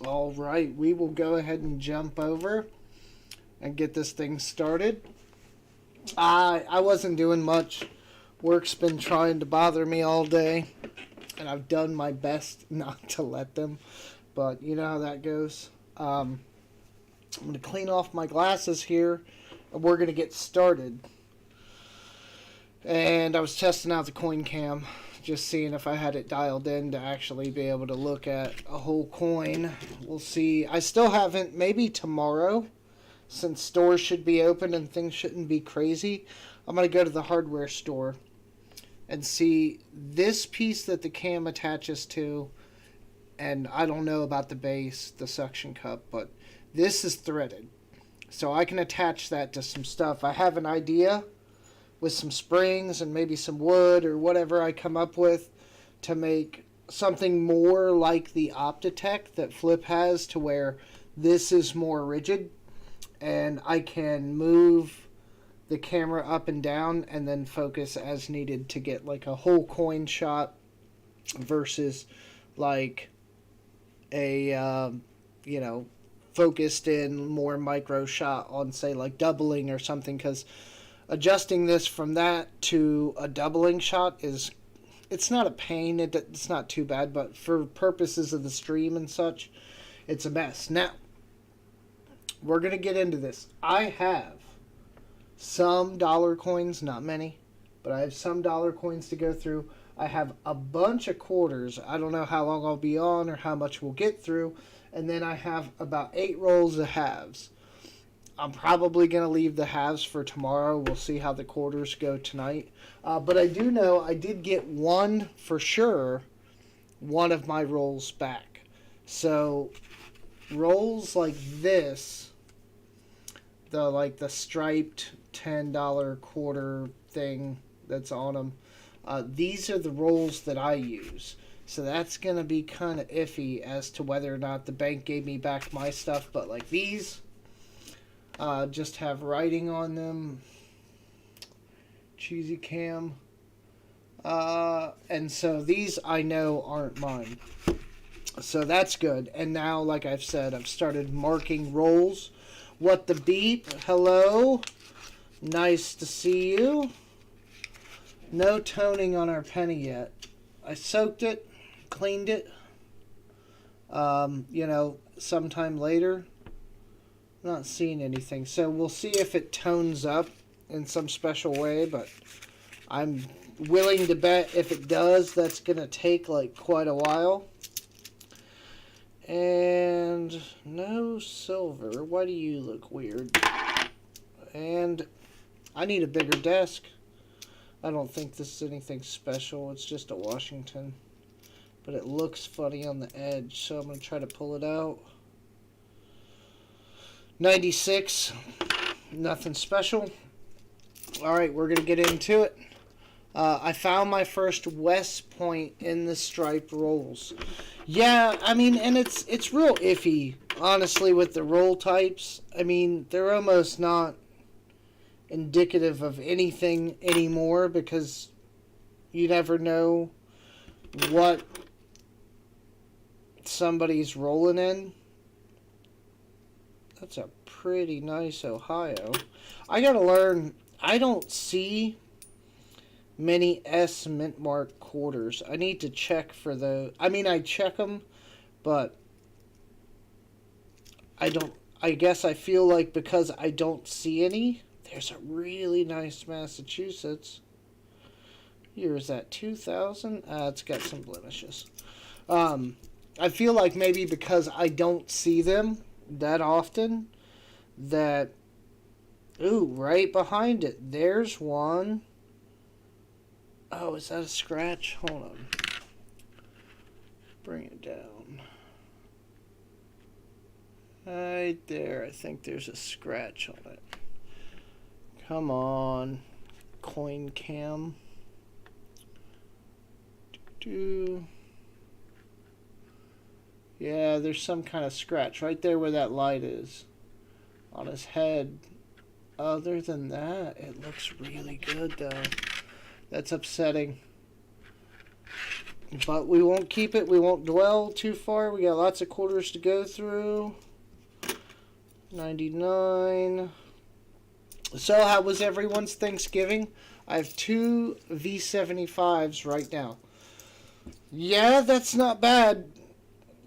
All right, we will go ahead and jump over and get this thing started. I wasn't doing much. Work's been trying to bother me all day, and I've done my best not to let them. But you know how that goes. I'm going to clean off my glasses here, and we're going to get started. And I was testing out the coin cam, just seeing if I had it dialed in to actually be able to look at a whole coin. We'll see. I still haven't. Maybe tomorrow, since stores should be open and things shouldn't be crazy, I'm going to go to the hardware store and see this piece that the cam attaches to. And I don't know about the base, the suction cup, but this is threaded. So I can attach that to some stuff. I have an idea with some springs and maybe some wood or whatever I come up with to make something more like the Optitech that Flip has, to where this is more rigid and I can move the camera up and down and then focus as needed to get like a whole coin shot versus like a focused in more micro shot on, say, like doubling or something, because adjusting this from that to a doubling shot it's not a pain. It's not too bad, but for purposes of the stream and such, it's a mess. Now, we're going to get into this. I have some dollar coins, not many, but I have some dollar coins to go through. I have a bunch of quarters. I don't know how long I'll be on or how much we'll get through. And then I have about 8 rolls of halves. I'm probably going to leave the halves for tomorrow. We'll see how the quarters go tonight. But I do know I did get one for sure, one of my rolls back. So rolls like this, the striped $10 quarter thing that's on them, these are the rolls that I use. So that's going to be kind of iffy as to whether or not the bank gave me back my stuff. But like these just have writing on them. Cheesy cam. And so these I know aren't mine. So that's good. And now, like I've said, I've started marking rolls. What the beep? Hello. Nice to see you. No toning on our penny yet. I soaked it, cleaned it, sometime later. Not seeing anything. So we'll see if it tones up in some special way, but I'm willing to bet if it does, that's going to take like quite a while. And no silver. Why do you look weird? And I need a bigger desk. I don't think this is anything special. It's just a Washington. But it looks funny on the edge, so I'm going to try to pull it out. 96. Nothing special. Alright, we're going to get into it. I found my first West Point in the stripe rolls. Yeah, I mean, and it's real iffy, honestly, with the roll types. I mean, they're almost not indicative of anything anymore because you never know what somebody's rolling in. That's a pretty nice Ohio. I gotta learn. I don't see many S mint mark quarters. I need to check for those. I mean, I check them, but I don't. I guess I feel like because I don't see any. There's a really nice Massachusetts. Here is that 2000. It's got some blemishes. I feel like maybe because I don't see them that often, that right behind it, there's one. Oh, is that a scratch? Hold on. Bring it down. Right there. I think there's a scratch on it. Come on, coin cam. Yeah, there's some kind of scratch right there where that light is on his head. Other than that, it looks really good though. That's upsetting. But we won't keep it. We won't dwell too far. We got lots of quarters to go through. 99. So how was everyone's Thanksgiving? I have 2 V75s right now. Yeah, that's not bad.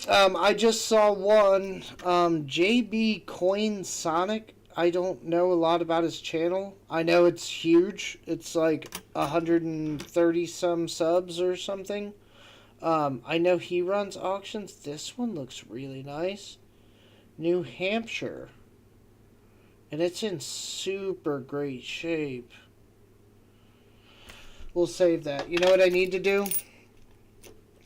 I just saw one. JB Coin Sonic. I don't know a lot about his channel. I know it's huge. It's like 130 some subs or something. I know he runs auctions. This one looks really nice. New Hampshire. And it's in super great shape. We'll save that. You know what I need to do?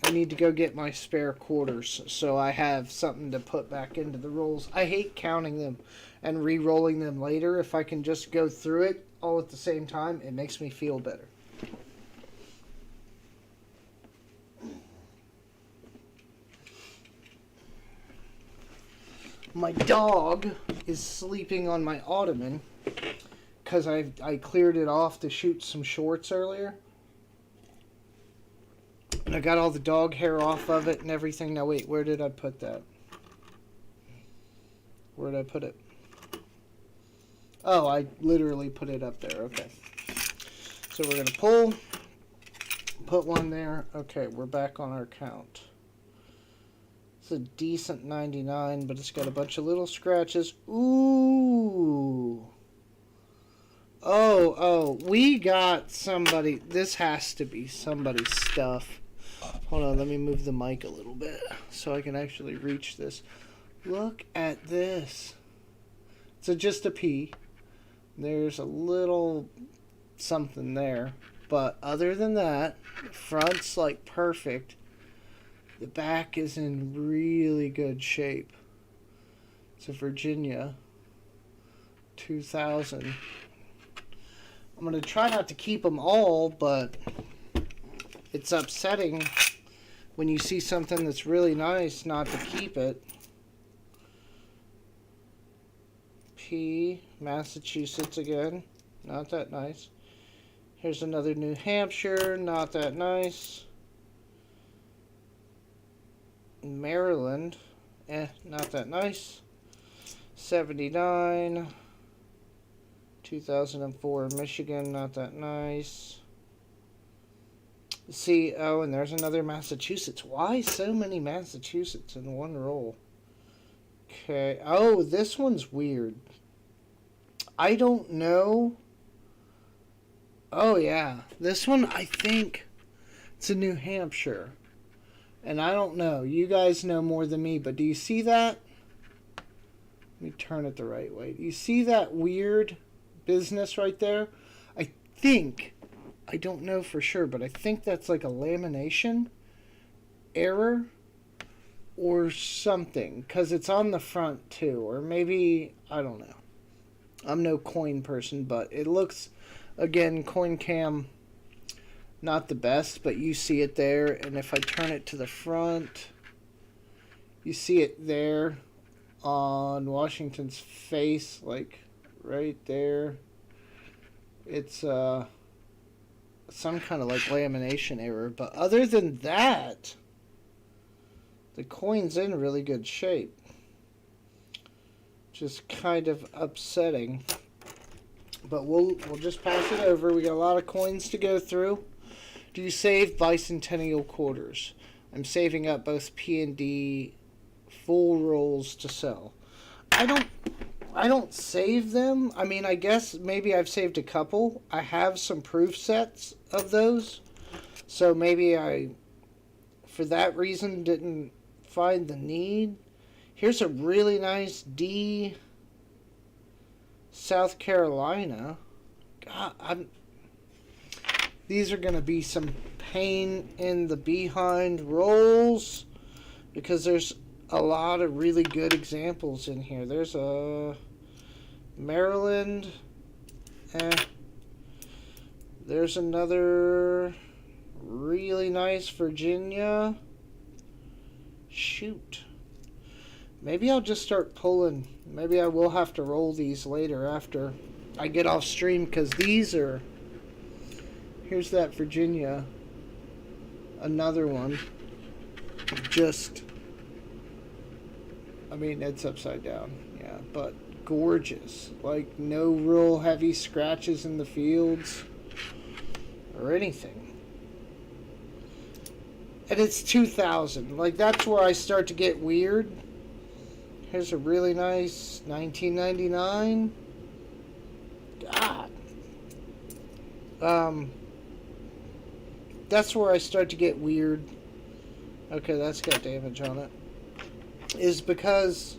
I need to go get my spare quarters so I have something to put back into the rolls. I hate counting them and re-rolling them later. If I can just go through it all at the same time, it makes me feel better. My dog is sleeping on my ottoman because I cleared it off to shoot some shorts earlier. And I got all the dog hair off of it and everything. Now wait, where did I put that? Where did I put it? Oh, I literally put it up there. Okay. So we're going to put one there. Okay, we're back on our count. It's a decent 99, but it's got a bunch of little scratches. Ooh. Oh, we got somebody. This has to be somebody's stuff. Hold on, let me move the mic a little bit so I can actually reach this. Look at this. It's just a P. There's a little something there. But other than that, the front's like perfect. The back is in really good shape. It's a Virginia 2000. I'm going to try not to keep them all, but it's upsetting when you see something that's really nice not to keep it. P, Massachusetts again. Not that nice. Here's another New Hampshire. Not that nice. Maryland. Not that nice. 79. 2004 Michigan. Not that nice. See, oh, and there's another Massachusetts. Why so many Massachusetts in one roll? Okay. Oh, this one's weird. I don't know. Oh, yeah. This one, I think it's a New Hampshire. And I don't know. You guys know more than me, but do you see that? Let me turn it the right way. Do you see that weird business right there? I think, I don't know for sure, but I think that's like a lamination error or something, because it's on the front too, or maybe, I don't know. I'm no coin person, but it looks, again, coin cam, not the best, but you see it there. And if I turn it to the front, you see it there on Washington's face, like right there. It's some kind of like lamination error, but other than that, the coin's in really good shape. Just kind of upsetting, but we'll just pass it over. We got a lot of coins to go through. Do you save bicentennial quarters? I'm saving up both P and D full rolls to sell. I don't save them. I mean, I guess maybe I've saved a couple. I have some proof sets of those, so maybe I, for that reason, didn't find the need. Here's a really nice D, South Carolina. God, these are going to be some pain in the behind rolls because there's a lot of really good examples in here. There's a Maryland. There's another really nice Virginia. Shoot. Maybe I'll just start pulling. Maybe I will have to roll these later after I get off stream, because these are... Here's that Virginia. another one. Just, I mean, it's upside down, yeah, but gorgeous. Like, no real heavy scratches in the fields or anything. And it's 2000. Like, that's where I start to get weird. Here's a really nice 1999. God. That's where I start to get weird. Okay, that's got damage on it. Is because,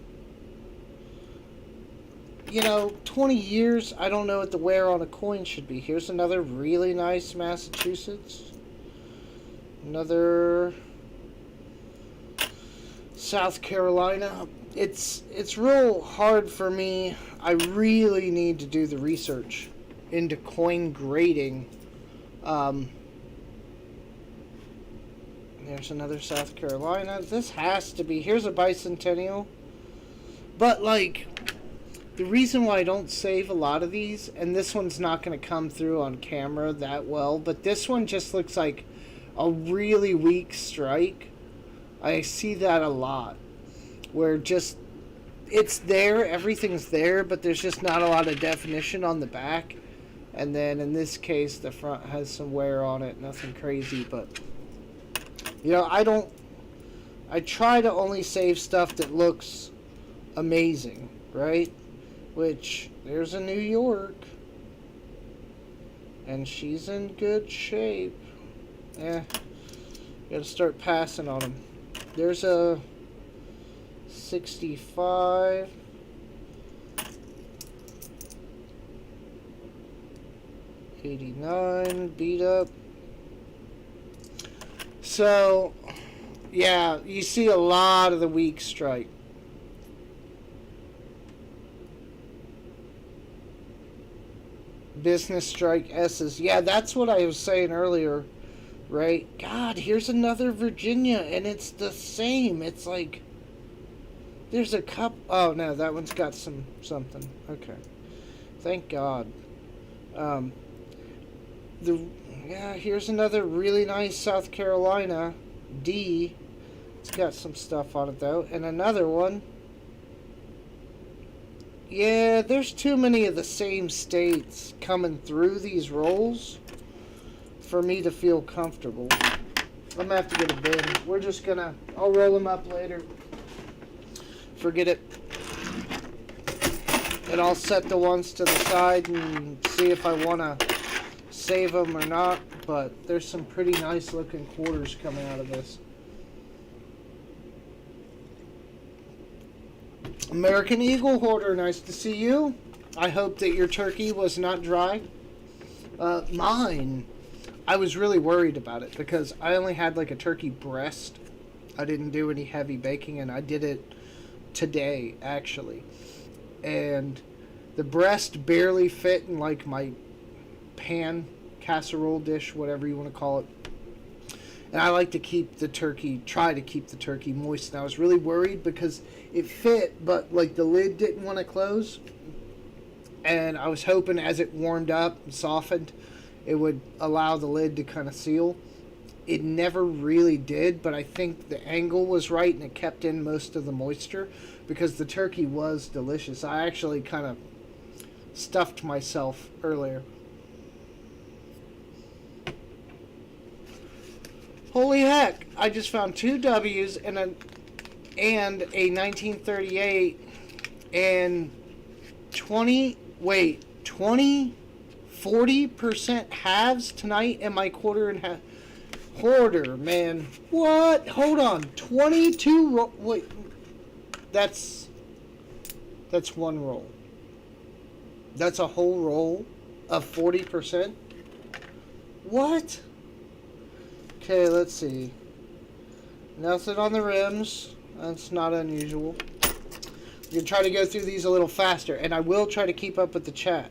20 years, I don't know what the wear on a coin should be. Here's another really nice Massachusetts. Another South Carolina. It's real hard for me. I really need to do the research into coin grading. There's another South Carolina. This has to be... Here's a bicentennial. But, like, the reason why I don't save a lot of these, and this one's not going to come through on camera that well, but this one just looks like a really weak strike. I see that a lot. Where just... It's there, everything's there, but there's just not a lot of definition on the back. And then, in this case, the front has some wear on it. Nothing crazy, but... I try to only save stuff that looks amazing, right? Which, there's a New York. And she's in good shape. Gotta start passing on them. There's a 65. '89, beat up. So, yeah, you see a lot of the weak strike. Business strike S's. Yeah, that's what I was saying earlier, right? God, here's another Virginia, and it's the same. It's like, there's a cup. Oh, no, that one's got something. Okay. Thank God. Here's another really nice South Carolina D. It's got some stuff on it though, and another one. Yeah, there's too many of the same states coming through these rolls for me to feel comfortable. I'm gonna have to get a bin. I'll roll them up later. Forget it. And I'll set the ones to the side and see if I want to save them or not, but there's some pretty nice looking quarters coming out of this. American Eagle Hoarder, nice to see you. I hope that your turkey was not dry. Mine, I was really worried about it because I only had like a turkey breast. I didn't do any heavy baking, and I did it today actually, and the breast barely fit in like my pan, casserole dish, whatever you want to call it. And I like to try to keep the turkey moist. And I was really worried because it fit, but like the lid didn't want to close. And I was hoping as it warmed up and softened, it would allow the lid to kind of seal. It never really did, but I think the angle was right and it kept in most of the moisture because the turkey was delicious. I actually kind of stuffed myself earlier. Holy heck, I just found 2 W's and a 1938 and 40% halves tonight in my quarter and half. Hoarder, man. What? Hold on. 22 wait. That's one roll. That's a whole roll of 40%? What? Okay, let's see. Nothing on the rims. That's not unusual. You can try to go through these a little faster, and I will try to keep up with the chat.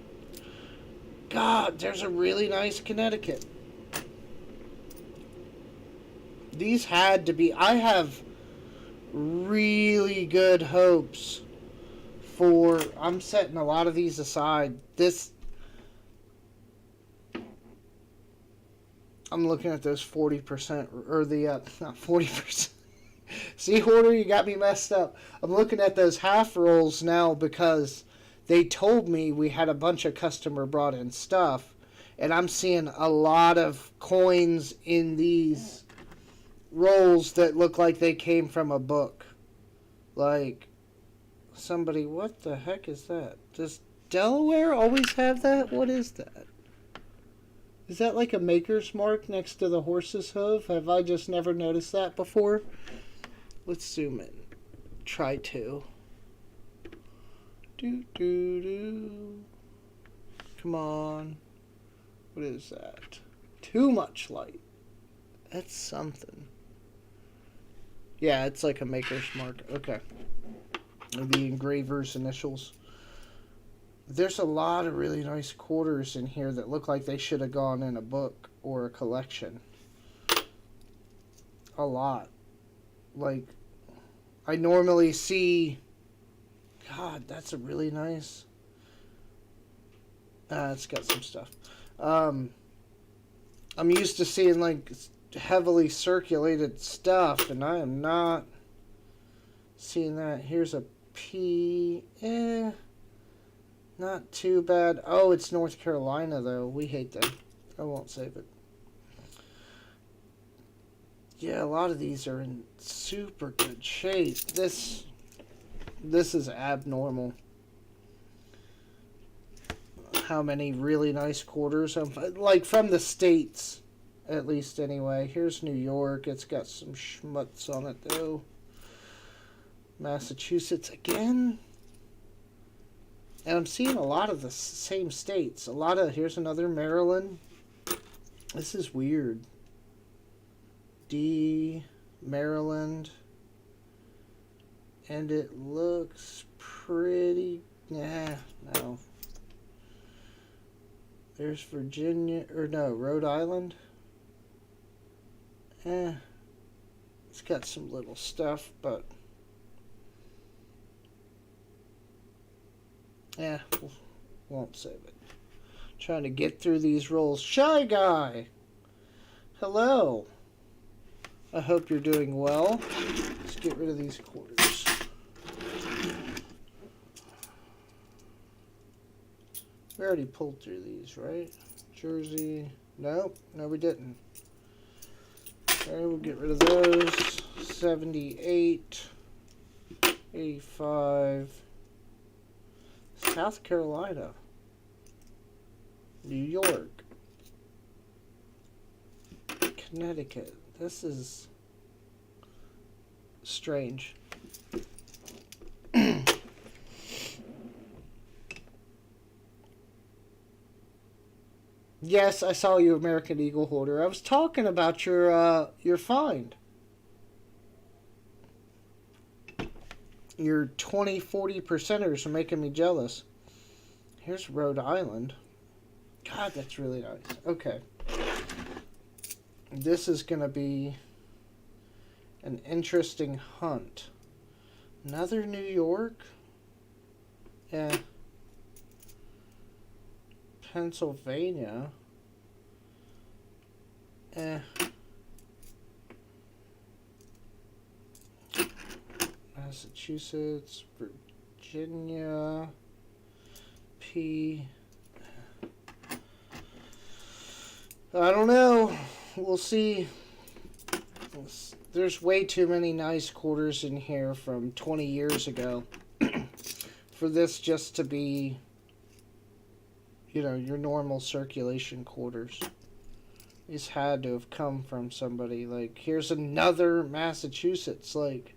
God, there's a really nice Connecticut. These had to be... I have really good hopes for... I'm setting a lot of these aside. I'm looking at those 40% or the not 40%. See, Hoarder, you got me messed up. I'm looking at those half rolls now because they told me we had a bunch of customer brought in stuff, and I'm seeing a lot of coins in these rolls that look like they came from a book. Like somebody, what the heck is that? Does Delaware always have that? What is that? Is that like a maker's mark next to the horse's hoof? Have I just never noticed that before? Let's zoom in. Try to. Come on. What is that? Too much light. That's something. Yeah, it's like a maker's mark. Okay. The engraver's initials. There's a lot of really nice quarters in here that look like they should have gone in a book or a collection. A lot. Like, I normally see... God, that's a really nice... it's got some stuff. I'm used to seeing, like, heavily circulated stuff, and I am not seeing that. Here's a P... Not too bad. Oh, it's North Carolina, though. We hate them. I won't save it. Yeah, a lot of these are in super good shape. This is abnormal. How many really nice quarters? Like, from the States, at least, anyway. Here's New York. It's got some schmutz on it, though. Massachusetts again. And I'm seeing a lot of the same states. Here's another Maryland. This is weird. D, Maryland. And it looks pretty... no. There's Virginia, Rhode Island. It's got some little stuff, but... won't save it. Trying to get through these rolls. Shy Guy! Hello. I hope you're doing well. Let's get rid of these quarters. We already pulled through these, right? Jersey. Nope. No, we didn't. Okay, we'll get rid of those. 78. 85. South Carolina, New York, Connecticut. This is strange. Yes, I saw you, American Eagle Hoarder. I was talking about your find. Your 20, 40 percenters are making me jealous. Here's Rhode Island. God, that's really nice. Okay. This is going to be an interesting hunt. Another New York? Yeah. Pennsylvania? Massachusetts, Virginia, P. I don't know. We'll see. There's way too many nice quarters in here from 20 years ago for this just to be, your normal circulation quarters. These had to have come from somebody. Like, here's another Massachusetts, like...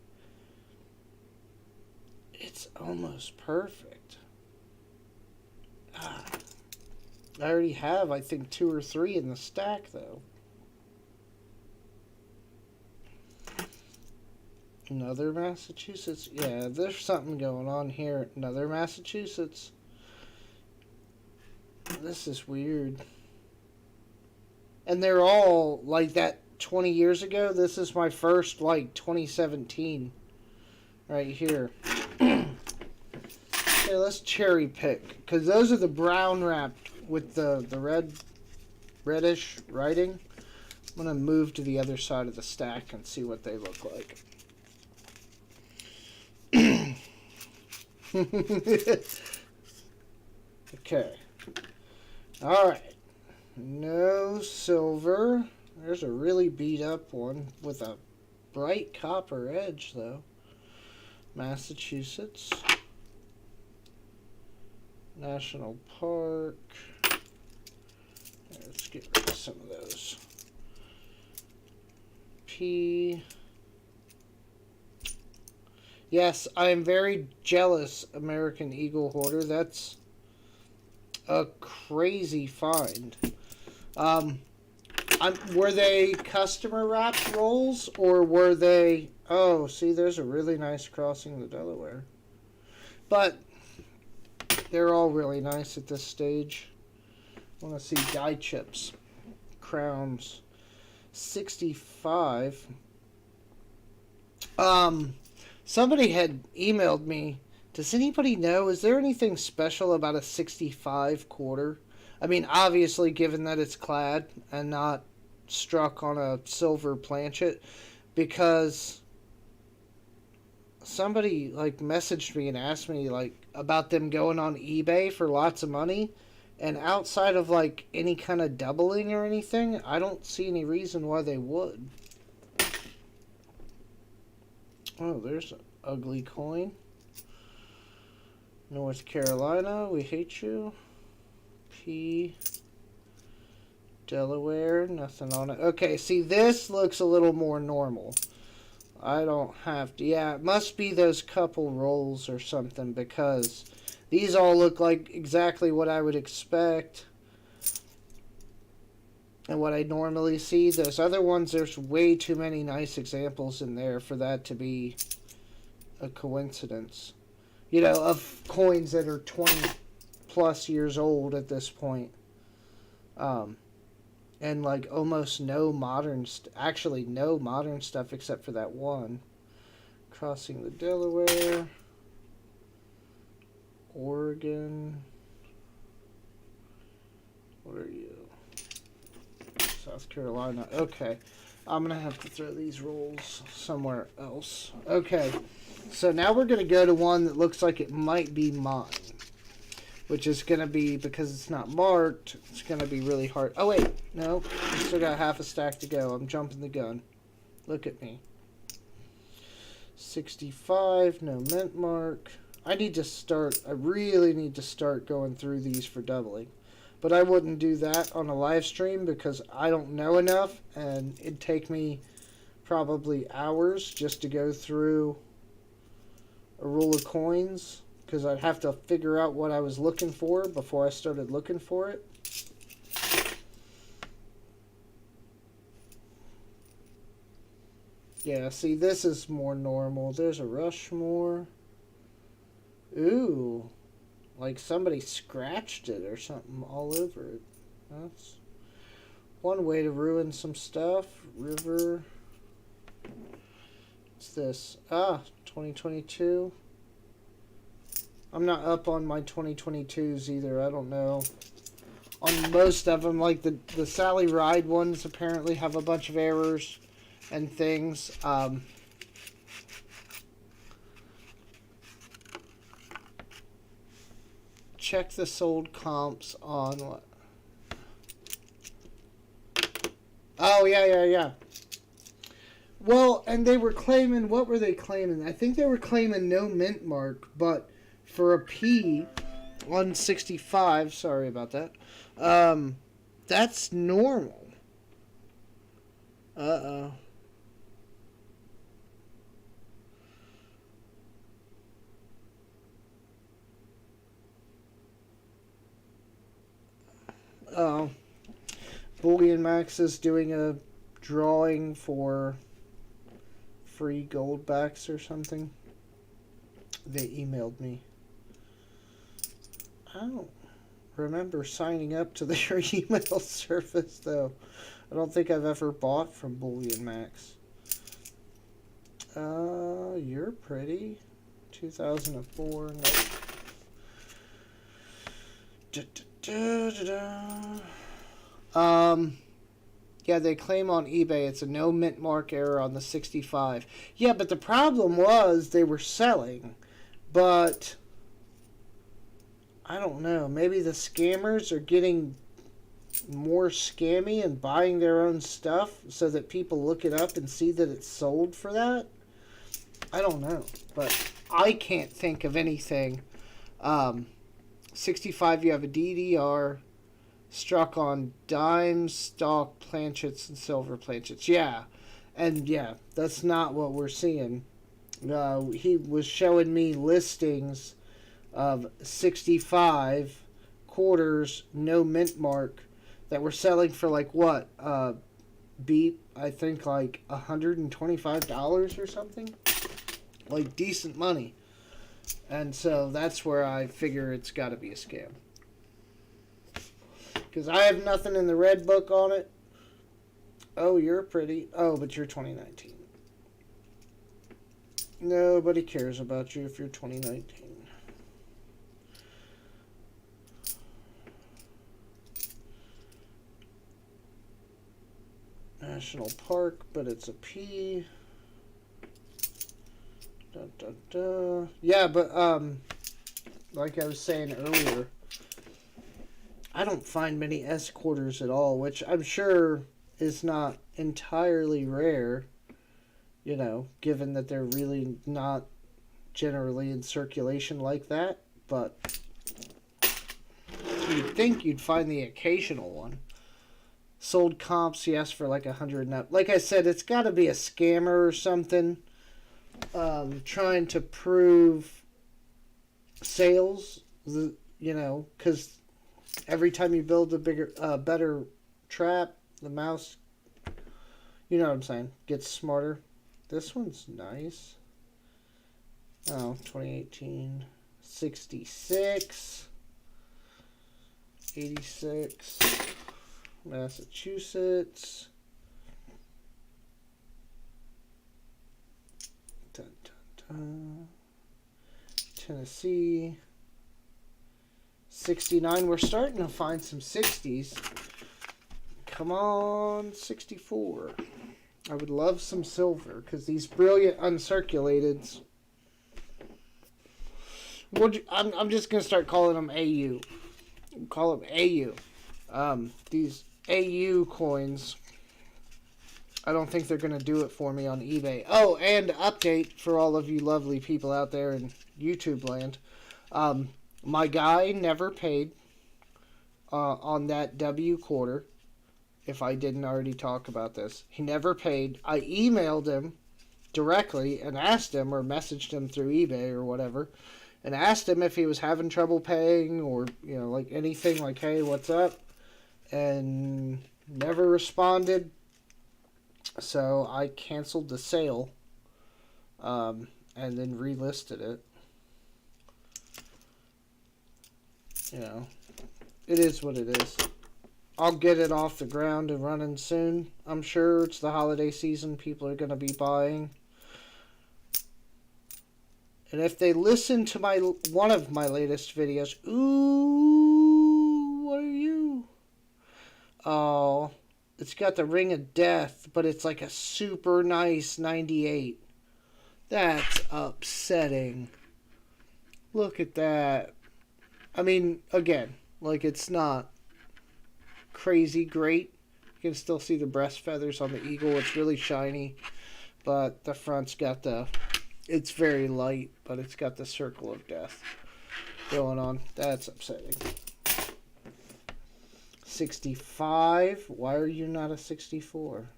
It's almost perfect. I already have, I think, 2 or 3 in the stack, though. Another Massachusetts. Yeah, there's something going on here. Another Massachusetts. This is weird. And they're all like that 20 years ago. This is my first, 2017. Right here. Okay, let's cherry pick. Because those are the brown wrapped with the reddish writing. I'm going to move to the other side of the stack and see what they look like. Okay. Alright. No silver. There's a really beat up one with a bright copper edge, though. Massachusetts. National Park. Let's get rid of some of those. P. Yes, I am very jealous, American Eagle Hoarder. That's a crazy find. Were they customer wrapped rolls, or were they... Oh, see, there's a really nice Crossing the Delaware. But they're all really nice at this stage. I want to see die chips. Crowns. 65. Somebody had emailed me. Does anybody know, is there anything special about a 65 quarter? I mean, obviously, given that it's clad and not struck on a silver planchet, because somebody like messaged me and asked me like about them going on eBay for lots of money, and outside of like any kind of doubling or anything, I don't see any reason why they would. Oh, there's an ugly coin. North Carolina, we hate you. P. Delaware, nothing on it. Okay, see, this looks a little more normal. I don't have to... Yeah, it must be those couple rolls or something, because these all look like exactly what I would expect and what I normally see. Those other ones, there's way too many nice examples in there for that to be a coincidence. You know, of coins that are 20 plus years old at this point. And like almost no modern, actually no modern stuff except for that one. Crossing the Delaware. Oregon. What are you? South Carolina. Okay. I'm going to have to throw these rolls somewhere else. Okay. So now we're going to go to one that looks like it might be mine. Which is going to be, because it's not marked, it's going to be really hard. Oh, wait. No. I still got half a stack to go. I'm jumping the gun. Look at me. 65. No mint mark. I really need to start going through these for doubling. But I wouldn't do that on a live stream because I don't know enough. And it'd take me probably hours just to go through a roll of coins, because I'd have to figure out what I was looking for before I started looking for it. Yeah, see, this is more normal. There's a Rushmore. Ooh, like somebody scratched it or something all over it. That's one way to ruin some stuff. River. What's this? 2022. I'm not up on my 2022s either. I don't know. On most of them, like the Sally Ride ones apparently have a bunch of errors and things. Check the sold comps on what? Oh, yeah. Well, and they were claiming, what were they claiming? I think they were claiming no mint mark, but for a P 165, sorry about that, that's normal. Uh-oh. Oh. Bullion Max is doing a drawing for free gold backs or something. They emailed me. I don't remember signing up to their email service, though. I don't think I've ever bought from Bullion Max. You're pretty. 2004. Yeah, they claim on eBay it's a no mint mark error on the 65. Yeah, but the problem was they were selling. But I don't know. Maybe the scammers are getting more scammy and buying their own stuff so that people look it up and see that it's sold for that. I don't know. But I can't think of anything. 65, you have a DDR struck on dime stock planchets and silver planchets. Yeah. And yeah, that's not what we're seeing. He was showing me listings of 65 quarters, no mint mark, that were selling for like what? Beat, I think like $125 or something. Like decent money. And so that's where I figure it's got to be a scam. Because I have nothing in the red book on it. Oh, you're pretty. Oh, but you're 2019. Nobody cares about you if you're 2019. National Park, but it's a P. Dun, dun, dun. Yeah, but like I was saying earlier, I don't find many S quarters at all, which I'm sure is not entirely rare, you know, given that they're really not generally in circulation like that. But you'd think you'd find the occasional one. Sold comps, yes, for like 100 and up. Like I said, it's got to be a scammer or something, trying to prove sales. You know, because every time you build a bigger, better trap, the mouse, you know what I'm saying, gets smarter. This one's nice. Oh, 2018, 66, 86. Massachusetts. Dun, dun, dun. Tennessee. 69. We're starting to find some 60s. Come on, 64. I would love some silver because these brilliant uncirculateds. I'm just going to start calling them AU. Call them AU. These AU coins, I don't think they're going to do it for me on eBay. Oh, and update for all of you lovely people out there in YouTube land. My guy never paid on that W quarter, if I didn't already talk about this. He never paid. I emailed him directly and asked him, or messaged him through eBay or whatever, and asked him if he was having trouble paying or, you know, like anything, like, hey, what's up? And never responded. So I canceled the sale, and then relisted it. You know, it is what it is. I'll get it off the ground and running soon. I'm sure it's the holiday season. People are going to be buying. And if they listen to one of my latest videos, ooh, what are you? Oh, it's got the Ring of Death, but it's like a super nice 98. That's upsetting. Look at that. I mean, again, like, it's not crazy great. You can still see the breast feathers on the eagle. It's really shiny, but the front's got the... It's very light, but it's got the circle of death going on. That's upsetting. 65. Why are you not a 64?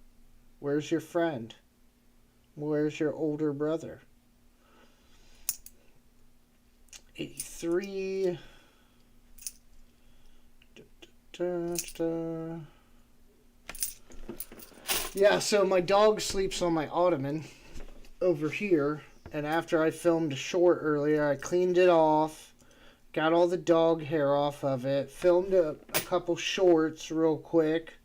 Where's your friend? Where's your older brother? 83. Yeah, so my dog sleeps on my ottoman over here, and after I filmed a short earlier, I cleaned it off, got all the dog hair off of it, filmed a couple shorts real quick,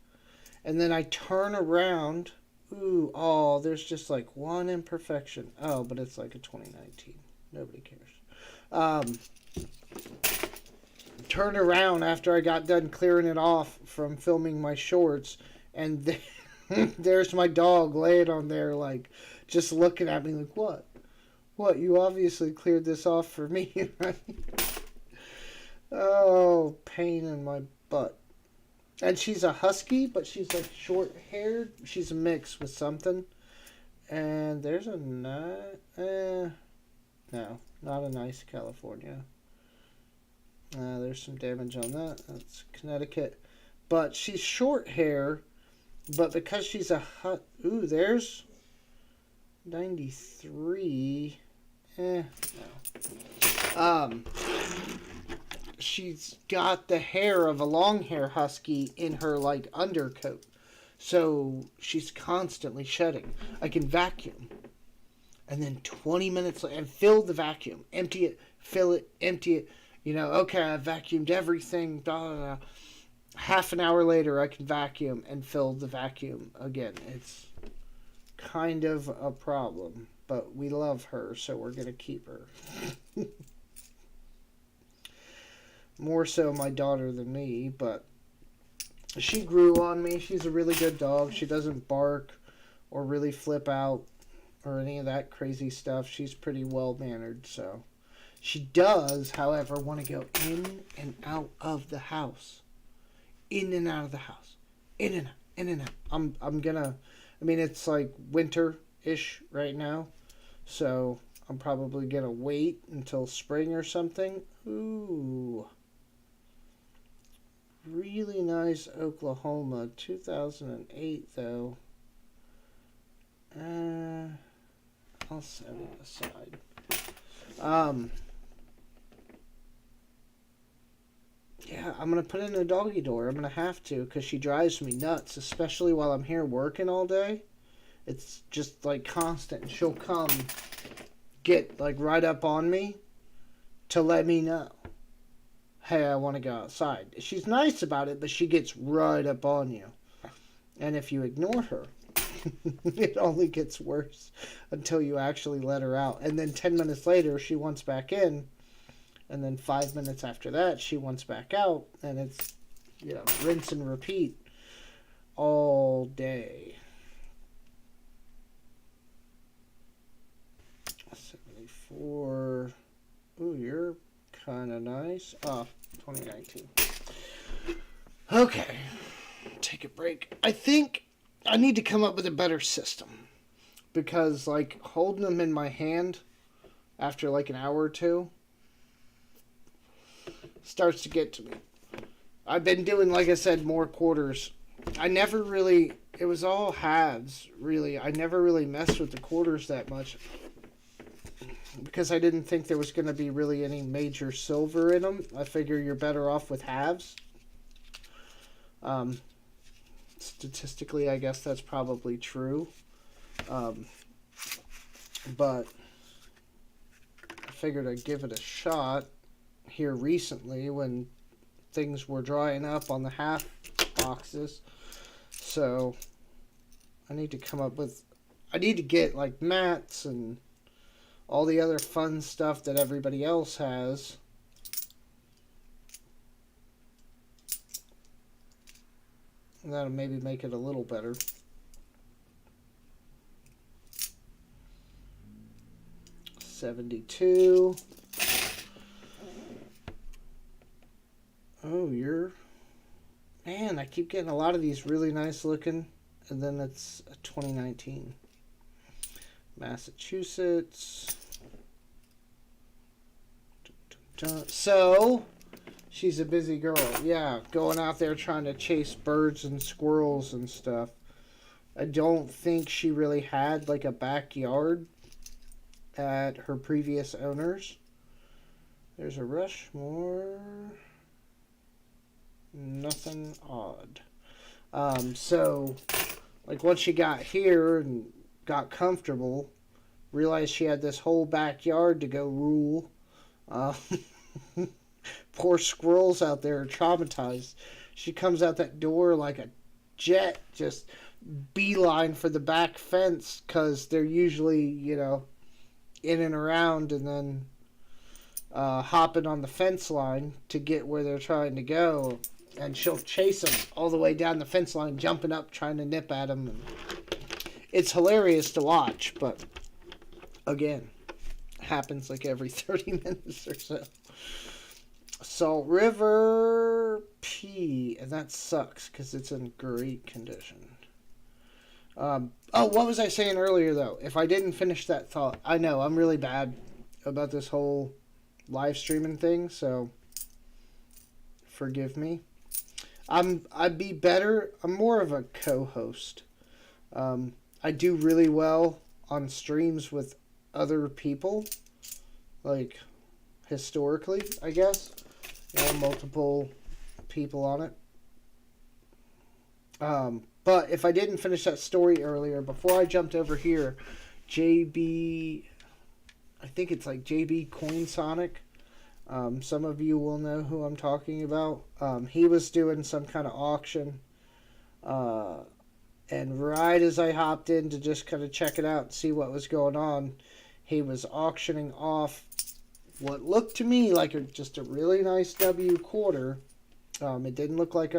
and then I turn around. Ooh, oh, there's just like one imperfection. Oh, but it's like a 2019. Nobody cares. Turn around after I got done clearing it off from filming my shorts, And there's my dog laying on there, like, just looking at me like, what? What? You obviously cleared this off for me, right? Oh, pain in my butt. And she's a husky, but she's like short haired. She's a mix with something. And there's a no, not a nice California. There's some damage on that. That's Connecticut. But she's short hair, but because she's a ooh, there's 93. No. She's got the hair of a long hair husky in her like undercoat. So she's constantly shedding. I can vacuum. And then 20 minutes later, and fill the vacuum. Empty it, fill it, empty it. You know, okay, I vacuumed everything. Da, da, da. Half an hour later, I can vacuum and fill the vacuum again. It's kind of a problem. But we love her, so we're going to keep her. More so my daughter than me, but she grew on me. She's a really good dog. She doesn't bark or really flip out or any of that crazy stuff. She's pretty well mannered, so. She does, however, want to go in and out of the house. In and out of the house. In and out, in and out. I'm gonna, I mean, it's like winter-ish right now, so I'm probably gonna wait until spring or something. Ooh. Really nice Oklahoma. 2008, though. I'll set it aside. Yeah, I'm going to put in a doggy door. I'm going to have to because she drives me nuts, especially while I'm here working all day. It's just like constant. She'll come get like right up on me to let me know, hey, I want to go outside. She's nice about it, but she gets right up on you. And if you ignore her, it only gets worse until you actually let her out. And then 10 minutes later, she wants back in. And then 5 minutes after that, she wants back out. And it's, you know, rinse and repeat all day. 74. Ooh, you're kind of nice. 2019. Okay. Take a break. I think I need to come up with a better system. Because, like, holding them in my hand after, like, an hour or two starts to get to me. I've been doing, like I said, more quarters. I never really... It was all halves, really. I never really messed with the quarters that much. Because I didn't think there was going to be really any major silver in them. I figure you're better off with halves. Statistically, I guess that's probably true. But I figured I'd give it a shot here recently when things were drying up on the half boxes. So I need to come up with... I need to get like mats and all the other fun stuff that everybody else has. And that'll maybe make it a little better. $72. Oh, you're... Man, I keep getting a lot of these really nice looking. And then it's a 2019. Massachusetts. So, she's a busy girl. Yeah, going out there trying to chase birds and squirrels and stuff. I don't think she really had like a backyard at her previous owners. There's a Rushmore. Nothing odd. So, like once she got here and got comfortable, realized she had this whole backyard to go rule. Poor squirrels out there are traumatized. She comes out that door like a jet, just beeline for the back fence because they're usually, you know, in and around and then hopping on the fence line to get where they're trying to go. and she'll chase him all the way down the fence line, jumping up, trying to nip at him. And it's hilarious to watch, but again, happens like every 30 minutes or so. Salt River P, and that sucks because it's in great condition. What was I saying earlier, though? If I didn't finish that thought, I know I'm really bad about this whole live streaming thing, so forgive me. I'd be better. I'm more of a co-host. I do really well on streams with other people, like historically, I guess. Multiple people on it. But if I didn't finish that story earlier, before I jumped over here, JB, I think it's like JB Coinsonic. Some of you will know who I'm talking about. He was doing some kind of auction. And right as I hopped in to just kind of check it out and see what was going on, he was auctioning off what looked to me like just a really nice W quarter. It didn't look like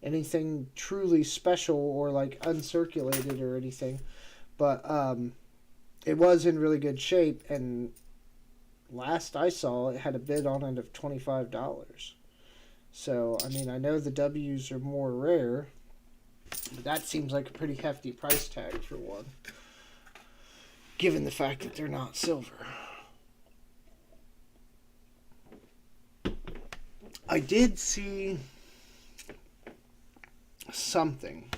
anything truly special or like uncirculated or anything, but it was in really good shape, and last I saw it had a bid on it of $25. So I mean, I know the W's are more rare, but that seems like a pretty hefty price tag for one, given the fact that they're not silver. I did see something.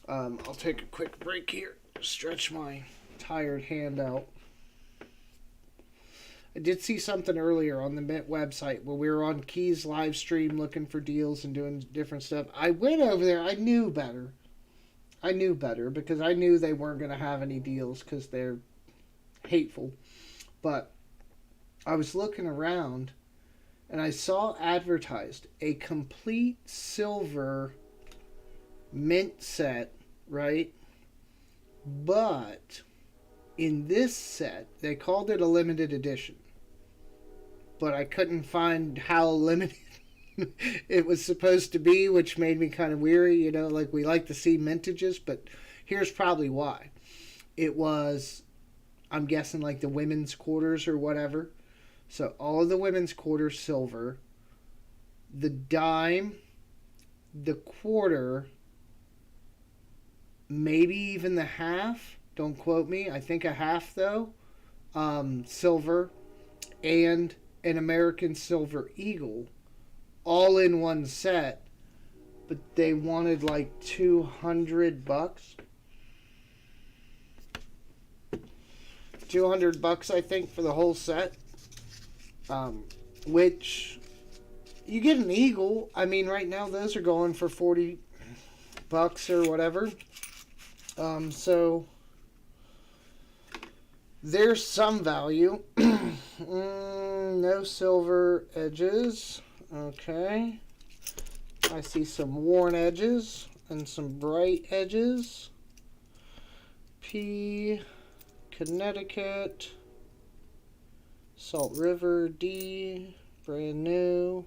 I'll take a quick break here, stretch my tired hand out. I did see something earlier on the Mint website where we were on Keys live stream looking for deals and doing different stuff. I went over there. I knew better because I knew they weren't going to have any deals because they're hateful. But I was looking around and I saw advertised a complete silver Mint set, right? But in this set, they called it a limited edition. But I couldn't find how limited it was supposed to be, which made me kind of weary. Like we like to see mintages, but here's probably why. It was, I'm guessing, like the women's quarters or whatever. So all of the women's quarters silver. The dime, the quarter, maybe even the half. Don't quote me. I think a half, though. Silver. And an American Silver Eagle. All in one set. But they wanted like $200. $200, I think, for the whole set. Which, you get an Eagle. I mean, right now those are going for $40 or whatever. So there's some value. No silver edges. Okay. I see some worn edges and some bright edges. P, Connecticut, Salt River, D, brand new.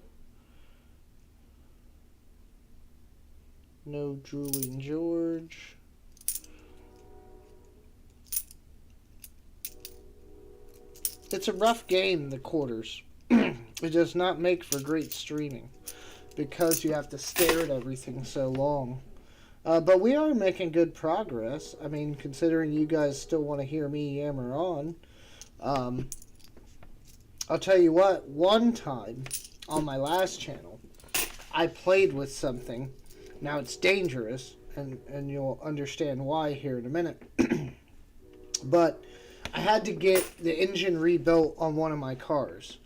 No Drooling George. It's a rough game, the quarters. It does not make for great streaming because you have to stare at everything so long. But we are making good progress. I mean, considering you guys still want to hear me yammer on. I'll tell you what, one time on my last channel, I played with something. Now it's dangerous, and you'll understand why here in a minute. But I had to get the engine rebuilt on one of my cars.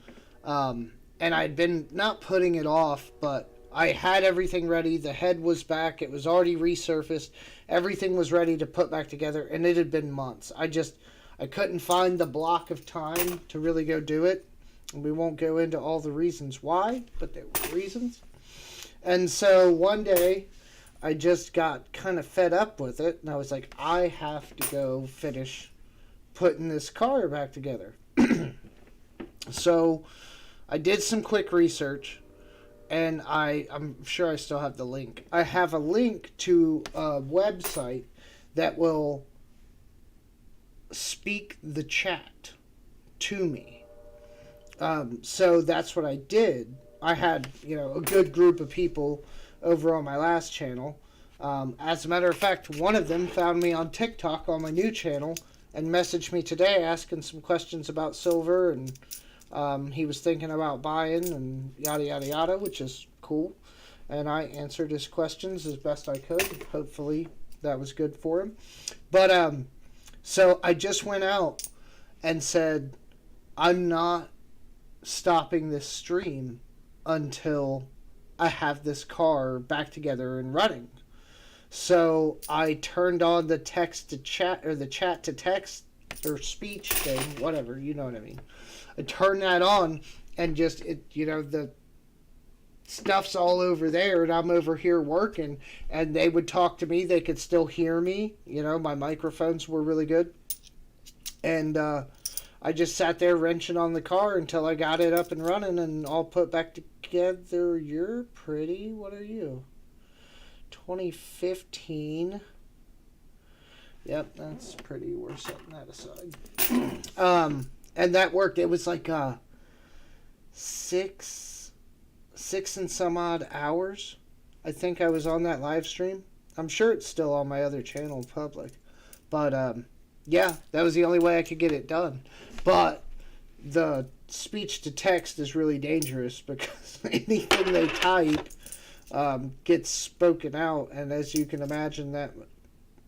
And I'd been not putting it off, but I had everything ready. The head was back. It was already resurfaced. Everything was ready to put back together, and it had been months. I couldn't find the block of time to really go do it. And we won't go into all the reasons why, but there were reasons. And so one day, I just got kind of fed up with it, and I was like, I have to go finish putting this car back together. So I did some quick research, and I'm sure I still have the link. I have a link to a website that will speak the chat to me. So that's what I did. I had, a good group of people over on my last channel. As a matter of fact, one of them found me on TikTok on my new channel and messaged me today asking some questions about silver, and he was thinking about buying and yada yada yada, which is cool. And I answered his questions as best I could. Hopefully that was good for him. But so I just went out and said, I'm not stopping this stream until I have this car back together and running. So I turned on the text to chat, or the chat to text or speech thing, whatever, you know what I mean. I turned that on, and just the stuff's all over there, and I'm over here working, and they would talk to me. They could still hear me. My microphones were really good, and I just sat there wrenching on the car until I got it up and running and all put back together. You're pretty. What are you? 2015. Yep, that's pretty. We're setting that aside. And that worked. It was like six and some odd hours. I think I was on that live stream. I'm sure it's still on my other channel public. But yeah, that was the only way I could get it done. But the speech to text is really dangerous because anything they type gets spoken out, and as you can imagine, that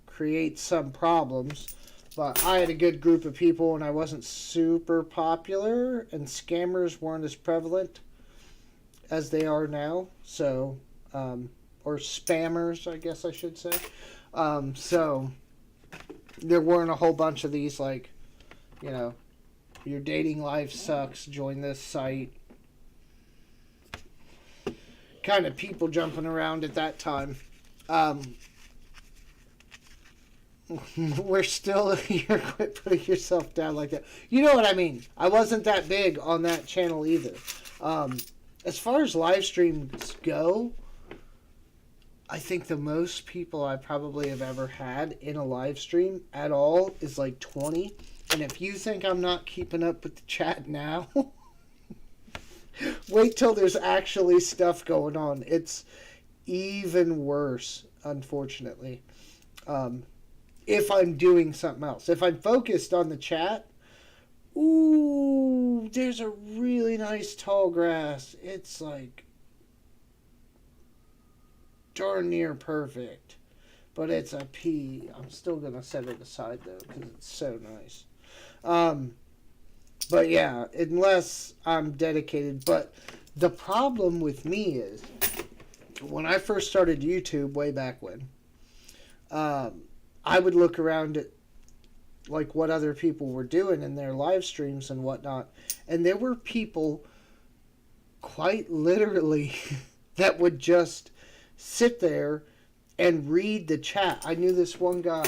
creates some problems. But I had a good group of people, and I wasn't super popular, and scammers weren't as prevalent as they are now. So, or spammers, I guess I should say. So there weren't a whole bunch of these, like, your dating life sucks, join this site kind of people jumping around at that time. We're still here. Quit putting yourself down like that. You know what I mean. I wasn't that big on that channel either. As far as live streams go, I think the most people I probably have ever had in a live stream at all is like 20. And if you think I'm not keeping up with the chat now, wait till there's actually stuff going on. It's even worse, unfortunately. If I'm doing something else. If I'm focused on the chat, ooh, there's a really nice tall grass. It's like darn near perfect. But it's a P. I'm still going to set it aside, though, because it's so nice. But yeah, unless I'm dedicated. But the problem with me is, when I first started YouTube way back when, I would look around at like what other people were doing in their live streams and whatnot, and there were people quite literally that would just sit there and read the chat. I knew this one guy,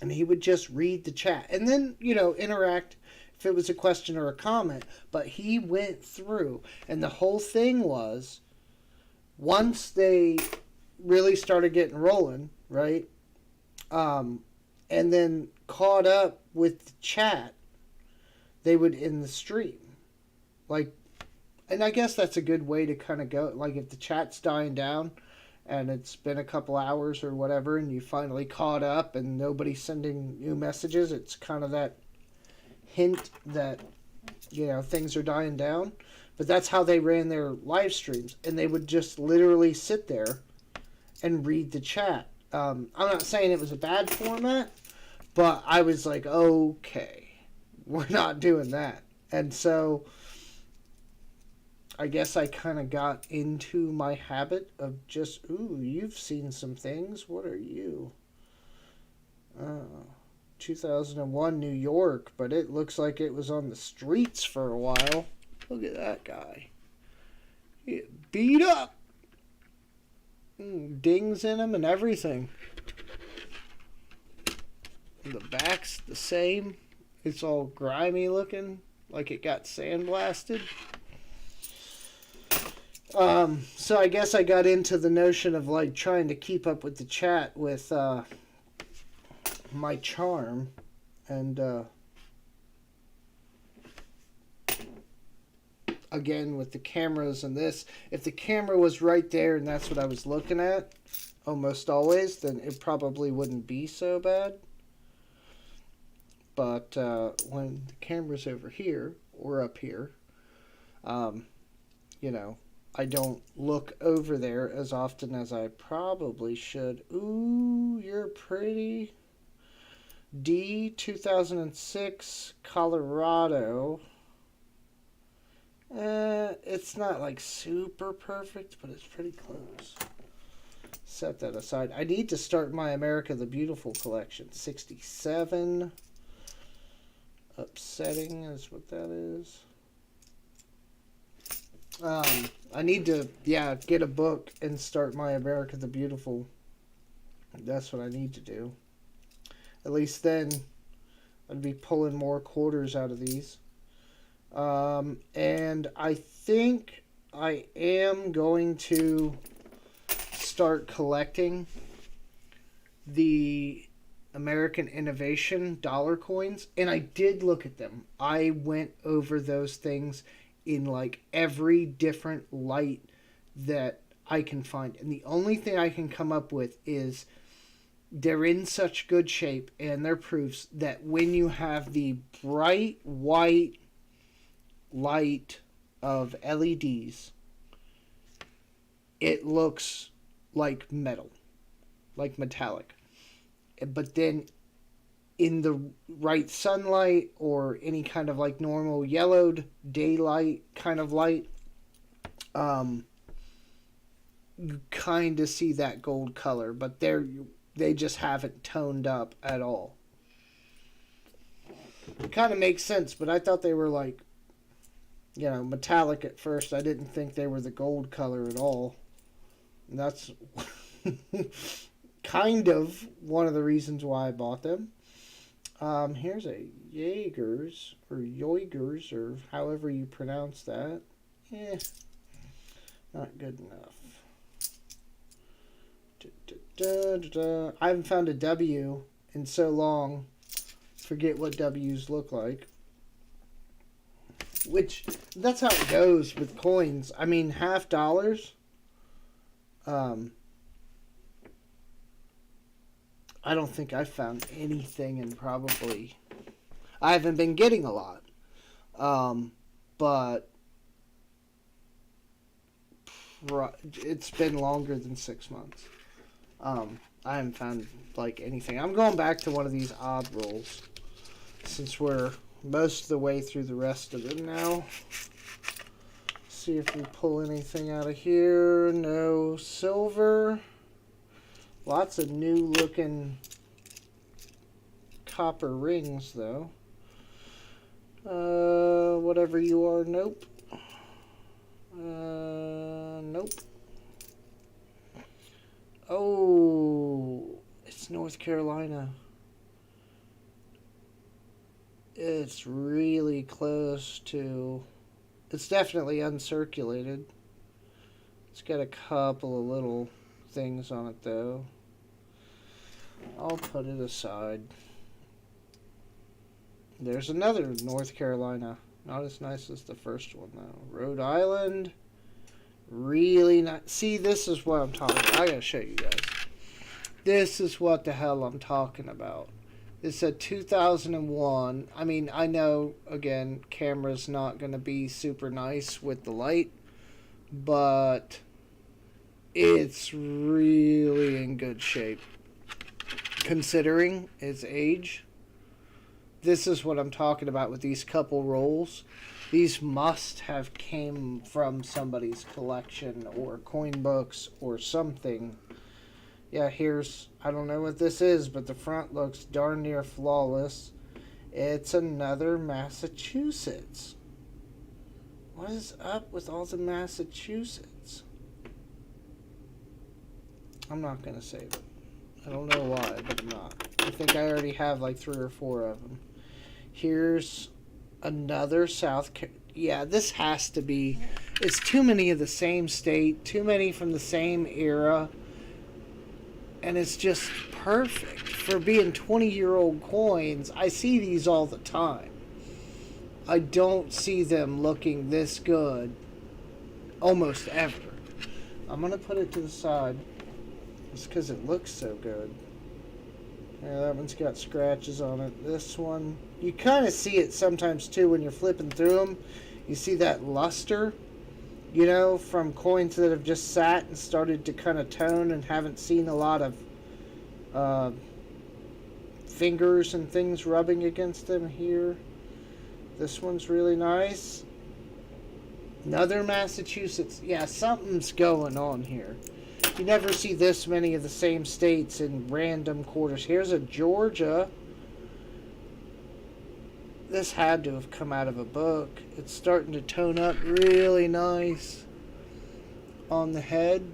and he would just read the chat and then, interact if it was a question or a comment. But he went through, and the whole thing was, once they really started getting rolling, right? And then caught up with the chat, they would end the stream. Like, and I guess that's a good way to kind of go. Like, if the chat's dying down and it's been a couple hours or whatever, and you finally caught up and nobody's sending new messages, it's kind of that hint that, things are dying down. But that's how they ran their live streams. And they would just literally sit there and read the chat. I'm not saying it was a bad format, but I was like, okay, we're not doing that. And so I guess I kind of got into my habit of just, ooh, you've seen some things. What are you? 2001 New York, but it looks like it was on the streets for a while. Look at that guy. He beat up. Dings in him and everything. The back's the same. It's all grimy looking, like it got sandblasted. So I guess I got into the notion of like trying to keep up with the chat with my charm, and again with the cameras and this. If the camera was right there and that's what I was looking at, almost always, then it probably wouldn't be so bad. But when the camera's over here or up here, you know, I don't look over there as often as I probably should. Ooh, you're pretty. D, 2006, Colorado. It's not like super perfect, but it's pretty close. Set that aside. I need to start my America the Beautiful collection. 67. Upsetting is what that is. I need to, get a book and start my America the Beautiful. That's what I need to do. At least then I'd be pulling more quarters out of these. And I think I am going to start collecting the American Innovation dollar coins. And I did look at them. I went over those things in like every different light that I can find. And the only thing I can come up with is they're in such good shape, and they're proofs that when you have the bright white light of LEDs, it looks like metal, like metallic. But then in the right sunlight or any kind of like normal yellowed daylight kind of light, you kind of see that gold color, but they just haven't toned up at all. It kind of makes sense, but I thought they were like, metallic at first. I didn't think they were the gold color at all. And that's kind of one of the reasons why I bought them. Here's a Jaegers, or however you pronounce that. Not good enough. I haven't found a W in so long. Forget what W's look like. Which, that's how it goes with coins. I mean, $50. I don't think I've found anything in probably... I haven't been getting a lot. But it's been longer than 6 months. I haven't found like anything. I'm going back to one of these odd rolls since we're most of the way through the rest of it now. See if we pull anything out of here. No silver. Lots of new looking copper rings though. Whatever you are, nope. Nope. Oh, it's North Carolina. It's really close to... It's definitely uncirculated. It's got a couple of little things on it, though. I'll put it aside. There's another North Carolina. Not as nice as the first one, though. Rhode Island. Really nice. See, this is what I'm talking about. I gotta show you guys. This is what the hell I'm talking about. It's a 2001. I mean, I know, again, camera's not going to be super nice with the light, but it's really in good shape. Considering its age, this is what I'm talking about with these couple rolls. These must have came from somebody's collection or coin books or something. Yeah, here's, I don't know what this is, but the front looks darn near flawless. It's another Massachusetts. What is up with all the Massachusetts? I'm not going to save it. I don't know why, but I'm not. I think I already have like 3 or 4 of them. Here's another Yeah, this has to be It's too many of the same state, too many from the same era, and it's just perfect for being 20-year-old coins. I see these all the time. I don't see them looking this good almost ever. I'm going to put it to the side just because it looks so good. Yeah, that one's got scratches on it. This one, you kind of see it sometimes too when you're flipping through them. You see that luster, you know, from coins that have just sat and started to kind of tone and haven't seen a lot of fingers and things rubbing against them here. This one's really nice. Another Massachusetts. Yeah, something's going on here. You never see this many of the same states in random quarters. Here's a Georgia. This had to have come out of a book. It's starting to tone up really nice on the head.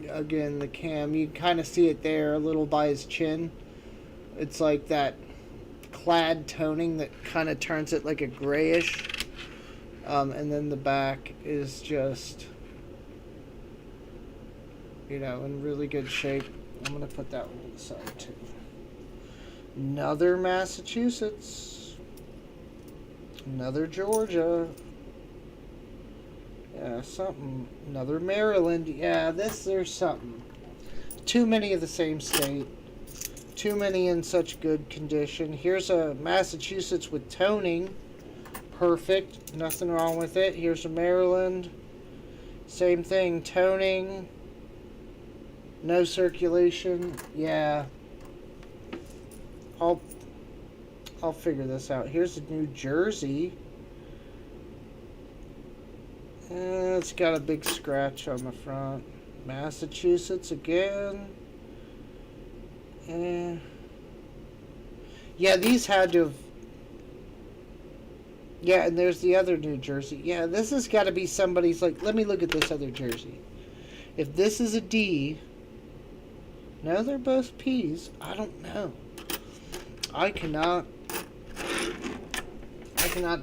Again, the cam, you kind of see it there a little by his chin. It's like that clad toning that kind of turns it like a grayish. And then the back is just, you know, in really good shape. I'm going to put that one to the side too. Another Massachusetts. Another Georgia. Yeah, something. Another Maryland. Yeah, there's something. Too many of the same state. Too many in such good condition. Here's a Massachusetts with toning. Perfect. Nothing wrong with it. Here's a Maryland. Same thing. Toning. No circulation. Yeah. I'll figure this out. Here's a New Jersey. It's got a big scratch on the front. Massachusetts again. Yeah, these had to have... Yeah, and there's the other New Jersey. Yeah, this has got to be somebody's, like, let me look at this other jersey. If this is a D... No, they're both P's. I don't know. I cannot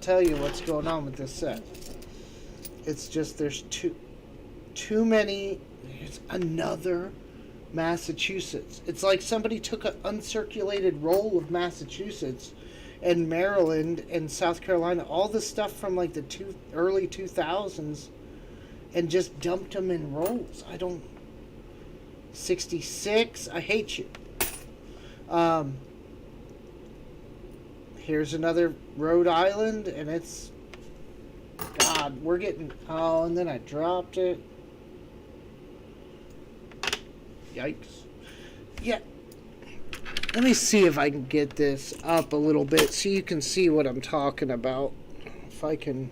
tell you what's going on with this set. It's just there's too many. There's another Massachusetts. It's like somebody took an uncirculated roll of Massachusetts and Maryland and South Carolina, all the stuff from like the early 2000s, and just dumped them in rolls. 66. I hate you. Here's another Rhode Island, and it's... God, we're getting... Oh, and then I dropped it. Yikes. Yeah. Let me see if I can get this up a little bit so you can see what I'm talking about. If I can...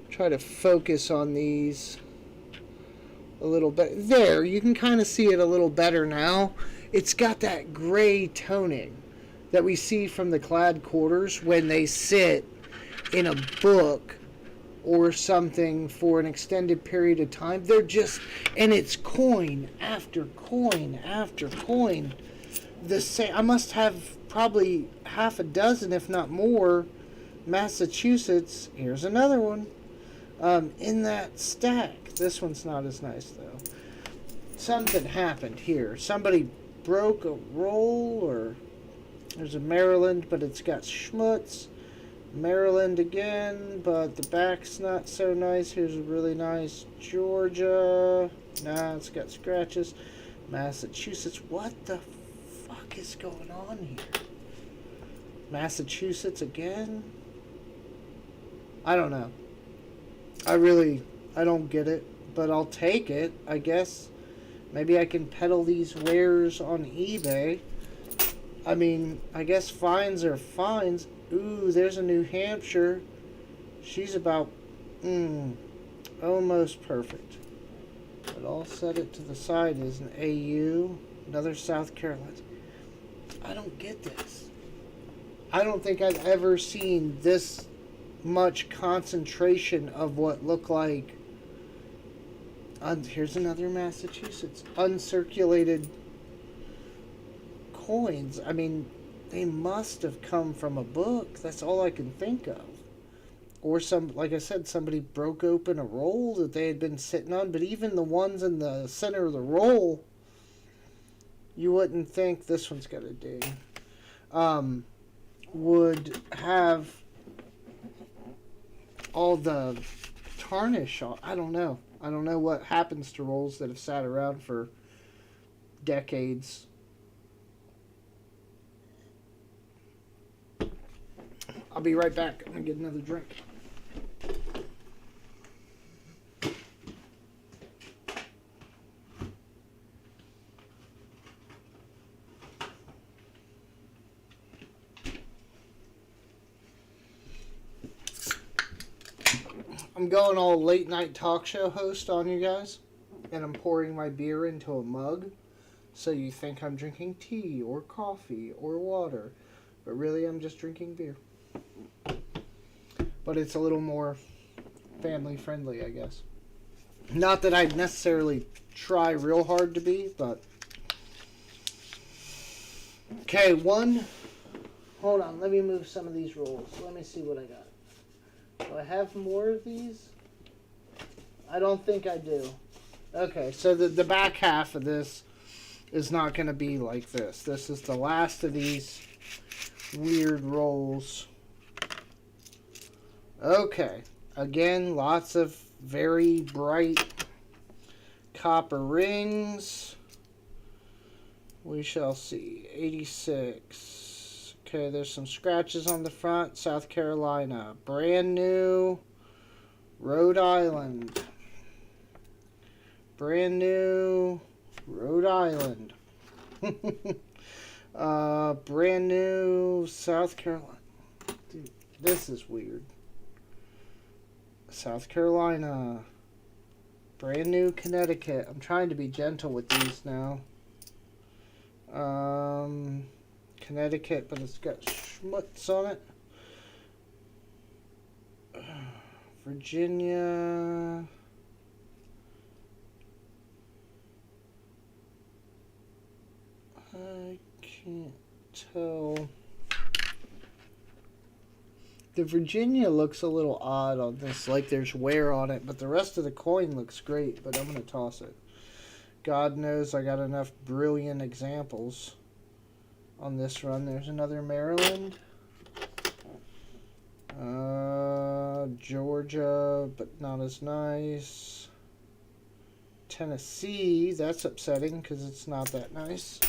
Try to focus on these a little bit. There, you can kind of see it a little better now. It's got that gray toning that we see from the clad quarters when they sit in a book or something for an extended period of time. They're just, and it's coin after coin after coin. The same. I must have probably half a dozen, if not more, Massachusetts. Here's another one. In that stack. This one's not as nice though. Something happened here. Somebody broke a roll, or there's a Maryland, but it's got schmutz. Maryland again, but the back's not so nice. Here's a really nice Georgia. Nah, it's got scratches. Massachusetts. What the fuck is going on here? Massachusetts again? I don't know. I don't get it, but I'll take it, I guess. Maybe I can peddle these wares on eBay. I mean, I guess fines are fines. Ooh, there's a New Hampshire. She's about, almost perfect. But I'll set it to the side as an AU. Another South Carolina. I don't get this. I don't think I've ever seen this much concentration of what look like... here's another Massachusetts. Uncirculated coins. I mean, They must have come from a book. That's all I can think of. Or like I said, somebody broke open a roll that they had been sitting on. But even the ones in the center of the roll, you wouldn't think this one's got a ding. Would have all the tarnish on. I don't know. I don't know what happens to rolls that have sat around for decades. I'll be right back. I'm going to get another drink. I'm going all late night talk show host on you guys, and I'm pouring my beer into a mug, so you think I'm drinking tea or coffee or water, but really I'm just drinking beer. But it's a little more family friendly, I guess. Not that I'd necessarily try real hard to be, but... Okay, one... Hold on, let me move some of these rolls. Let me see what I got. Do I have more of these? I don't think I do. Okay, so the back half of this is not going to be like this. This is the last of these weird rolls. Okay, again, lots of very bright copper rings. We shall see. 86. Okay, there's some scratches on the front. South Carolina. Brand new. Rhode Island. Brand new. Rhode Island. Brand new. South Carolina. Dude, this is weird. South Carolina. Brand new Connecticut. I'm trying to be gentle with these now. Connecticut, but it's got schmutz on it. Virginia. I can't tell. The Virginia looks a little odd on this, like there's wear on it, but the rest of the coin looks great, but I'm going to toss it. God knows I got enough brilliant examples on this run. There's another Maryland. Georgia, but not as nice. Tennessee, that's upsetting because it's not that nice.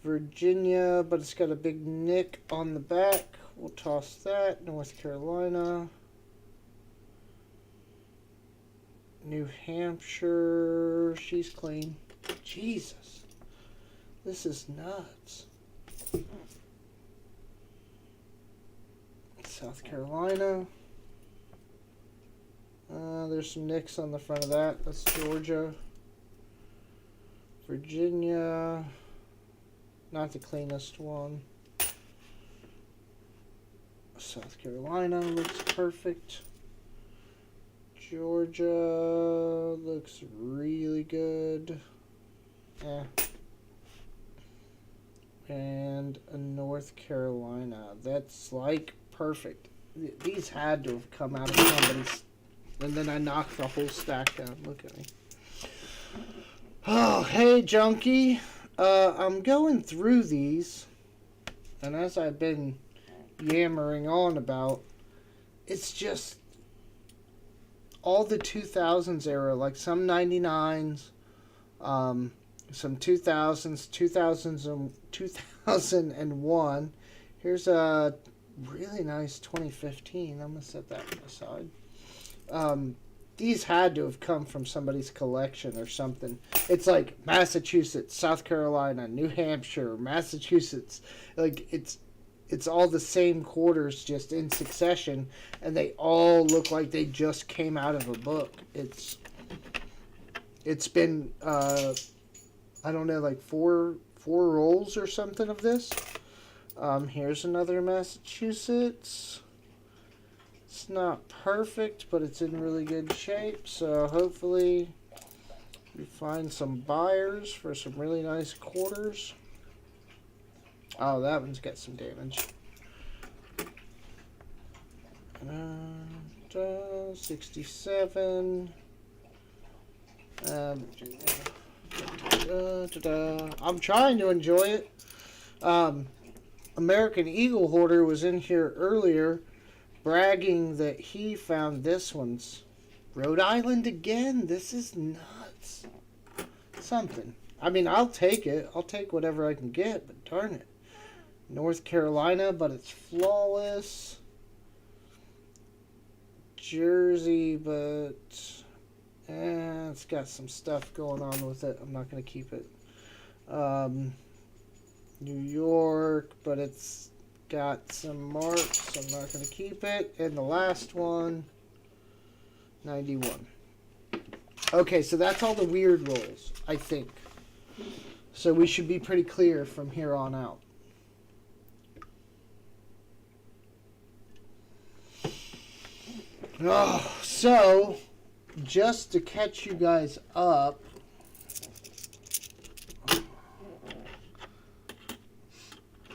Virginia, but it's got a big nick on the back. We'll toss that. North Carolina. New Hampshire, she's clean. Jesus. This is nuts. South Carolina. There's some nicks on the front of that. That's Georgia. Virginia. Not the cleanest one. South Carolina looks perfect. Georgia looks really good. Yeah. And a North Carolina. That's like perfect. These had to have come out of somebody's. And then I knocked the whole stack down. Look at me. Oh, hey, junkie. I'm going through these. And as I've been yammering on about, it's just all the 2000s era, like some 99s, some 2000s, 2001. Here's a really nice 2015. I'm going to set that aside. These had to have come from somebody's collection or something. It's like Massachusetts, South Carolina, New Hampshire, Massachusetts. Like it's all the same quarters just in succession, and they all look like they just came out of a book. It's been I don't know, like four rolls or something of this. Here's another Massachusetts. It's not perfect, but it's in really good shape, so hopefully we find some buyers for some really nice quarters. Oh, that one's got some damage. 67. I'm trying to enjoy it. American Eagle Hoarder was in here earlier bragging that he found this one's. Rhode Island again? This is nuts. Something. I mean, I'll take it. I'll take whatever I can get, but darn it. North Carolina, but it's flawless. Jersey, but it's got some stuff going on with it. I'm not going to keep it. New York, but it's got some marks. I'm not going to keep it. And the last one, 91. Okay, so that's all the weird rolls, I think. So we should be pretty clear from here on out. Oh, so, just to catch you guys up,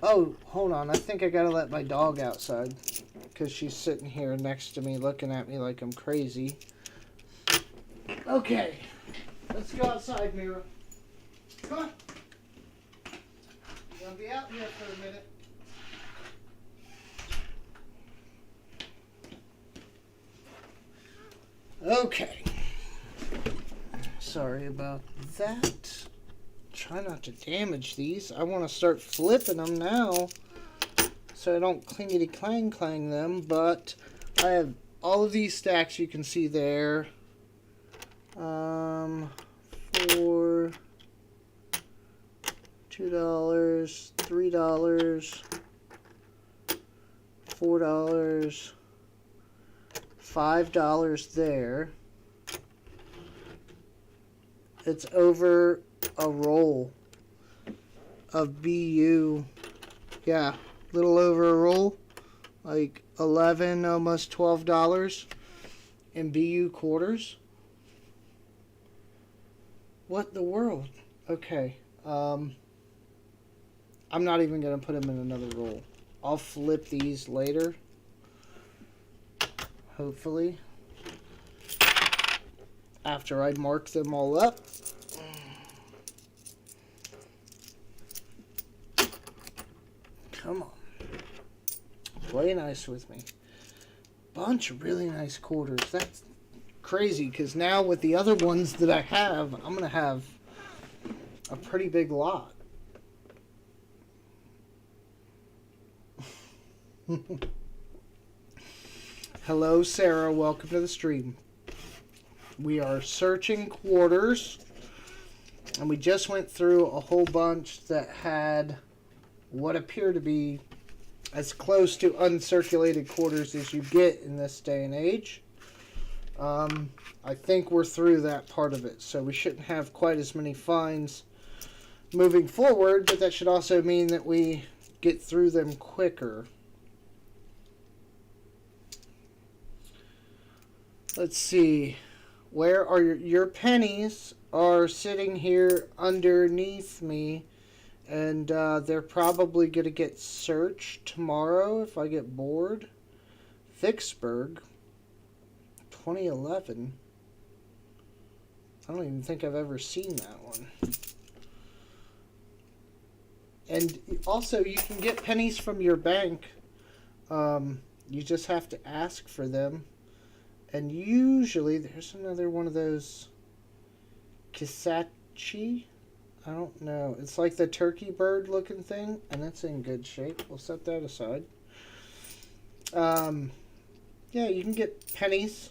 oh, hold on, I think I gotta let my dog outside, because she's sitting here next to me looking at me like I'm crazy. Okay, let's go outside, Mira. Come on. You're gonna be out here for a minute. Okay. Sorry about that. Try not to damage these. I want to start flipping them now so I don't clingety clang them, but I have all of these stacks you can see there. For $2, $3, $4, $5 there. It's over a roll of BU. Yeah, little over a roll. Like $11, almost $12 in BU quarters. What the world? Okay. I'm not even going to put them in another roll. I'll flip these later. Hopefully. After I mark them all up. Come on. Play nice with me. Bunch of really nice quarters. That's crazy, because now with the other ones that I have, I'm going to have a pretty big lot. Hello, Sarah. Welcome to the stream. We are searching quarters, and we just went through a whole bunch that had what appear to be as close to uncirculated quarters as you get in this day and age. I think we're through that part of it, so we shouldn't have quite as many finds moving forward, but that should also mean that we get through them quicker. Let's see. Where are your pennies are sitting here underneath me, and they're probably going to get searched tomorrow if I get bored. Vicksburg, 2011. I don't even think I've ever seen that one. And also, you can get pennies from your bank. You just have to ask for them. And usually, there's another one of those Kisachi. I don't know. It's like the turkey bird looking thing, and it's in good shape. We'll set that aside. Yeah, you can get pennies.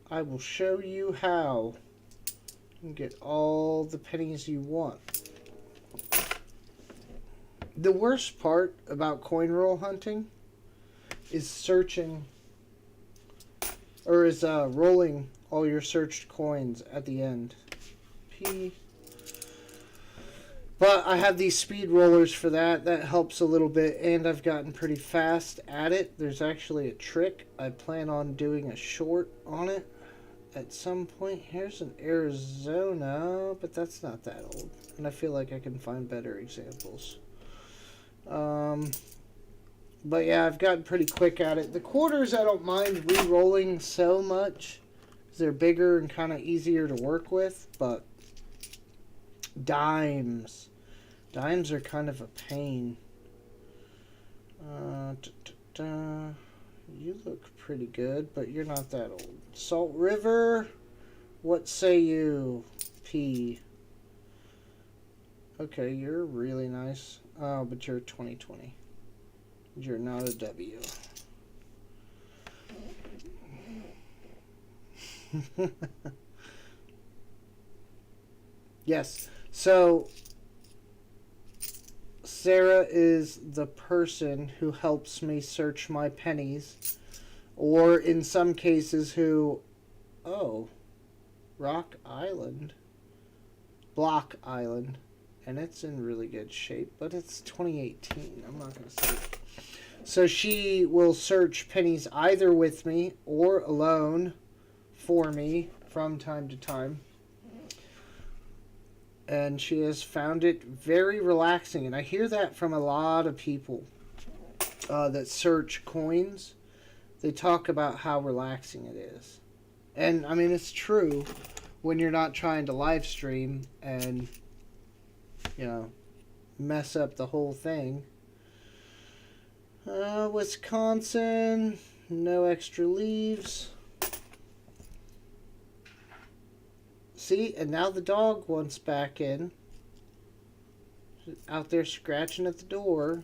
I will show you how. You can get all the pennies you want. The worst part about coin roll hunting is searching, or is rolling all your searched coins at the end. But I have these speed rollers for that. That helps a little bit, and I've gotten pretty fast at it. There's actually a trick. I plan on doing a short on it at some point. Here's an Arizona, but that's not that old. And I feel like I can find better examples. Um, but yeah, I've gotten pretty quick at it. The quarters I don't mind re-rolling so much. They're bigger and kind of easier to work with, but dimes. Dimes are kind of a pain. You look pretty good, but you're not that old. Salt River, what say you? P. Okay, you're really nice. Oh, but you're 2020. You're not a W. Yes. So Sarah is the person who helps me search my pennies, or in some cases who, oh, Rock Island, Block Island, and it's in really good shape, but it's 2018. I'm not going to say it. So she will search pennies either with me or alone for me from time to time. And she has found it very relaxing. And I hear that from a lot of people that search coins. They talk about how relaxing it is. And, I mean, it's true when you're not trying to live stream and, you know, mess up the whole thing. Wisconsin, no extra leaves. See, and now the dog wants back in. She's out there scratching at the door.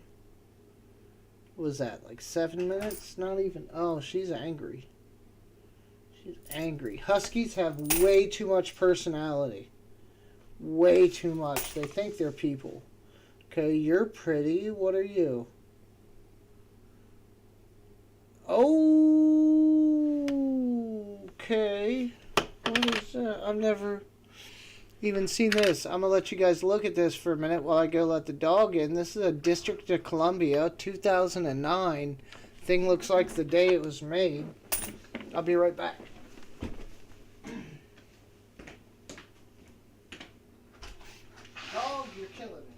What was that, like 7 minutes? Not even. Oh, she's angry. She's angry. Huskies have way too much personality. Way too much. They think they're people. Okay, you're pretty. What are you? Oh, okay. What is that? I've never even seen this. I'm going to let you guys look at this for a minute while I go let the dog in. This is a District of Columbia, 2009. Thing looks like the day it was made. I'll be right back. Dog, you're killing me.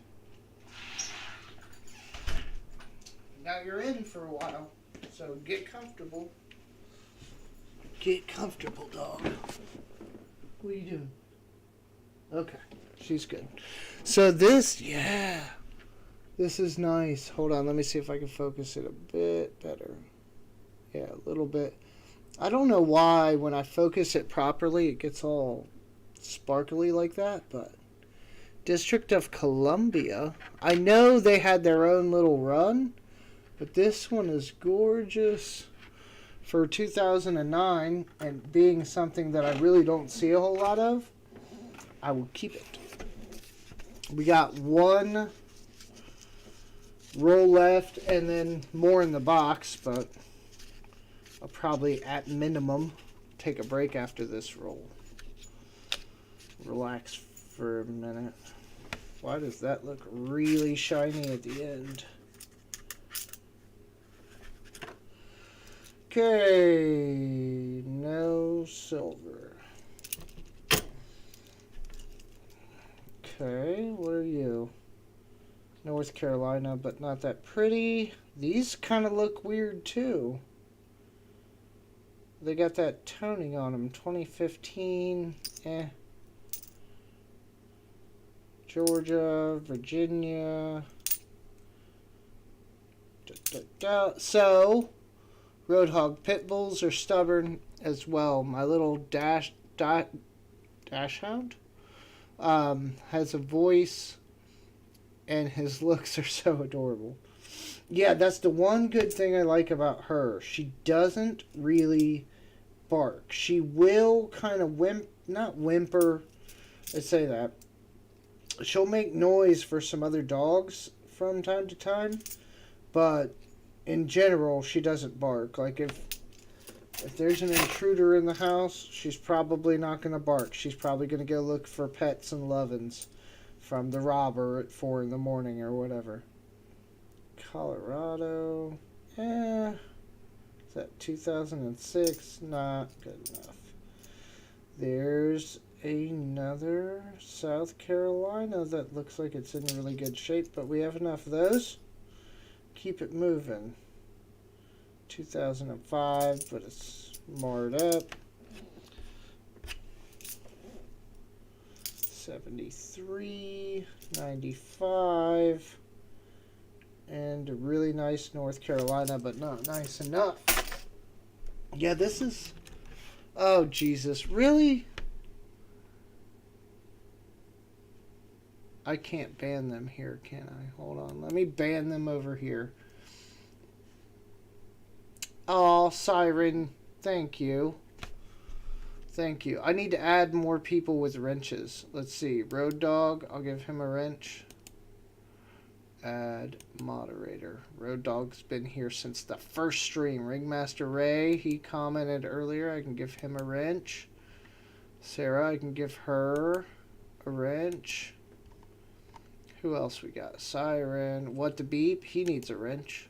Now you're in for a while, so get comfortable. Get comfortable, dog. What are you doing? Okay, she's good. So this, yeah, this is nice. Hold on, let me see if I can focus it a bit better. Yeah, a little bit. I don't know why when I focus it properly it gets all sparkly like that, but District of Columbia. I know they had their own little run, but this one is gorgeous. For 2009, and being something that I really don't see a whole lot of, I will keep it. We got one roll left and then more in the box, but I'll probably at minimum take a break after this roll. Relax for a minute. Why does that look really shiny at the end? Okay, no silver. Okay, what are you? North Carolina, but not that pretty. These kind of look weird too. They got that toning on them. 2015, Georgia, Virginia. So, Roadhog pit bulls are stubborn as well. My little dash hound has a voice, and his looks are so adorable. Yeah, that's the one good thing I like about her. She doesn't really bark. She will kind of not whimper. Let's say that. She'll make noise for some other dogs from time to time, but in general, she doesn't bark. Like if there's an intruder in the house, she's probably not going to bark. She's probably going to go look for pets and lovin's from the robber at 4 in the morning or whatever. Colorado. Is that 2006? Not good enough. There's another South Carolina that looks like it's in really good shape, but we have enough of those. keep it moving. 2005, but it's marred up. 73, 95, and a really nice North Carolina, but not nice enough. Yeah, this is... Oh, Jesus. Really? I can't ban them here, can I? Hold on. Let me ban them over here. Oh, Siren. Thank you. Thank you. I need to add more people with wrenches. Let's see. Road Dog. I'll give him a wrench. Add moderator. Road Dog's been here since the first stream. Ringmaster Ray, he commented earlier. I can give him a wrench. Sarah, I can give her a wrench. Who else we got? Siren. What the Beep? He needs a wrench.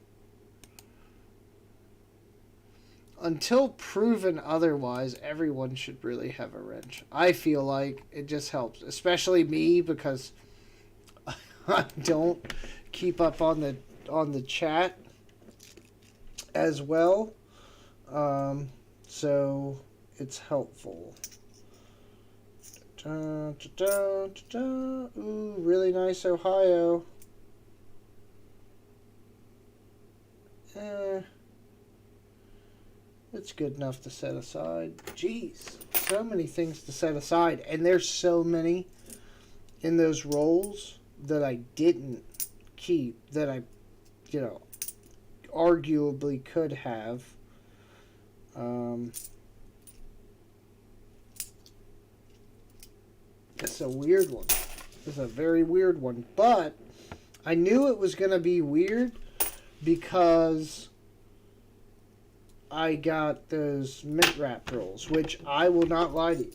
Until proven otherwise, everyone should really have a wrench. I feel like it just helps. Especially me, because I don't keep up on the chat as well. So it's helpful. Ooh, really nice Ohio. It's good enough to set aside. Jeez, so many things to set aside. And there's so many in those roles that I didn't keep that I, arguably could have. It's a weird one. It's a very weird one. But I knew it was going to be weird because I got those Mint Wrap rolls, which I will not lie to you.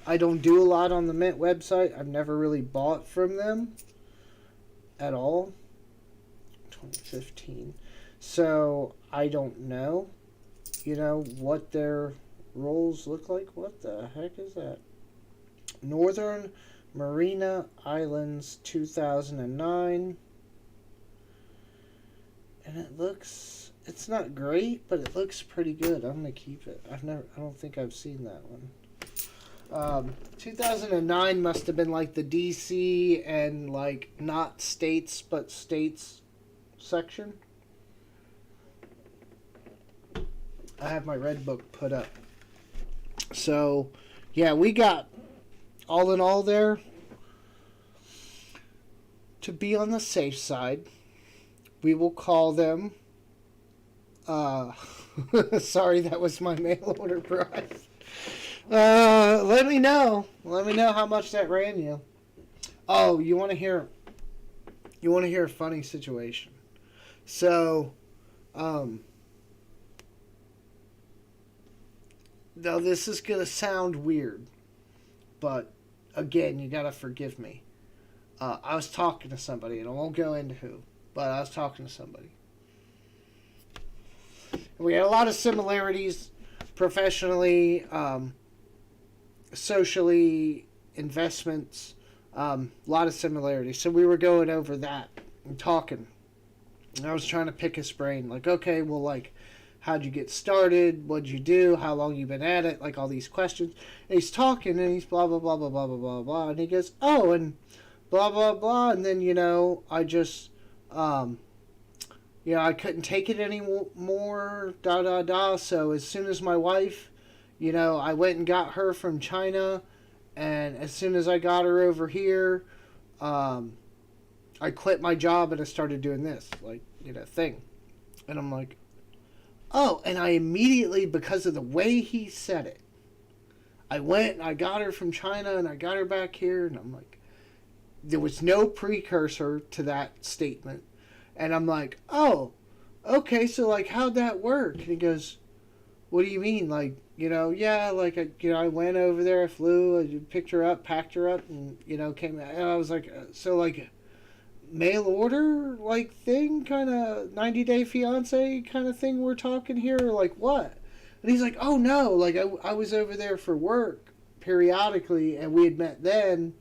I don't do a lot on the Mint website. I've never really bought from them at all. 2015. So I don't know, what their rolls look like. What the heck is that? Northern Marina Islands 2009. And it's not great, but it looks pretty good. I'm gonna keep it. I don't think I've seen that one. 2009 must have been like the DC and like not states but states section. I have my red book put up. So, yeah, we got all in all there. To be on the safe side, we will call them. Sorry, that was my mail order price. Let me know. Let me know how much that ran you. Oh, you want to hear a funny situation. So, now this is going to sound weird, but again, you got to forgive me. I was talking to somebody, and I won't go into who, but I was talking to somebody. We had a lot of similarities professionally, socially, investments, a lot of similarities. So we were going over that and talking. And I was trying to pick his brain. Like, okay, well, like, how'd you get started? What'd you do? How long you been at it? Like, all these questions. And he's talking, and he's blah, blah, blah, blah, blah, blah, blah, blah. And he goes, oh, and blah, blah, blah. And then, I just... I couldn't take it anymore, so as soon as my wife, I went and got her from China, and as soon as I got her over here, I quit my job and I started doing this, thing. And I'm like, oh, and I immediately, because of the way he said it, I went and I got her from China and I got her back here, and I'm like, there was no precursor to that statement. And I'm like, oh, okay, so, how'd that work? And he goes, what do you mean? I went over there, I flew, I picked her up, packed her up, and, came out. And I was like, mail order, thing, kind of 90-day fiance kind of thing we're talking here? Or, what? And he's like, oh, no, I was over there for work periodically, and we had met then,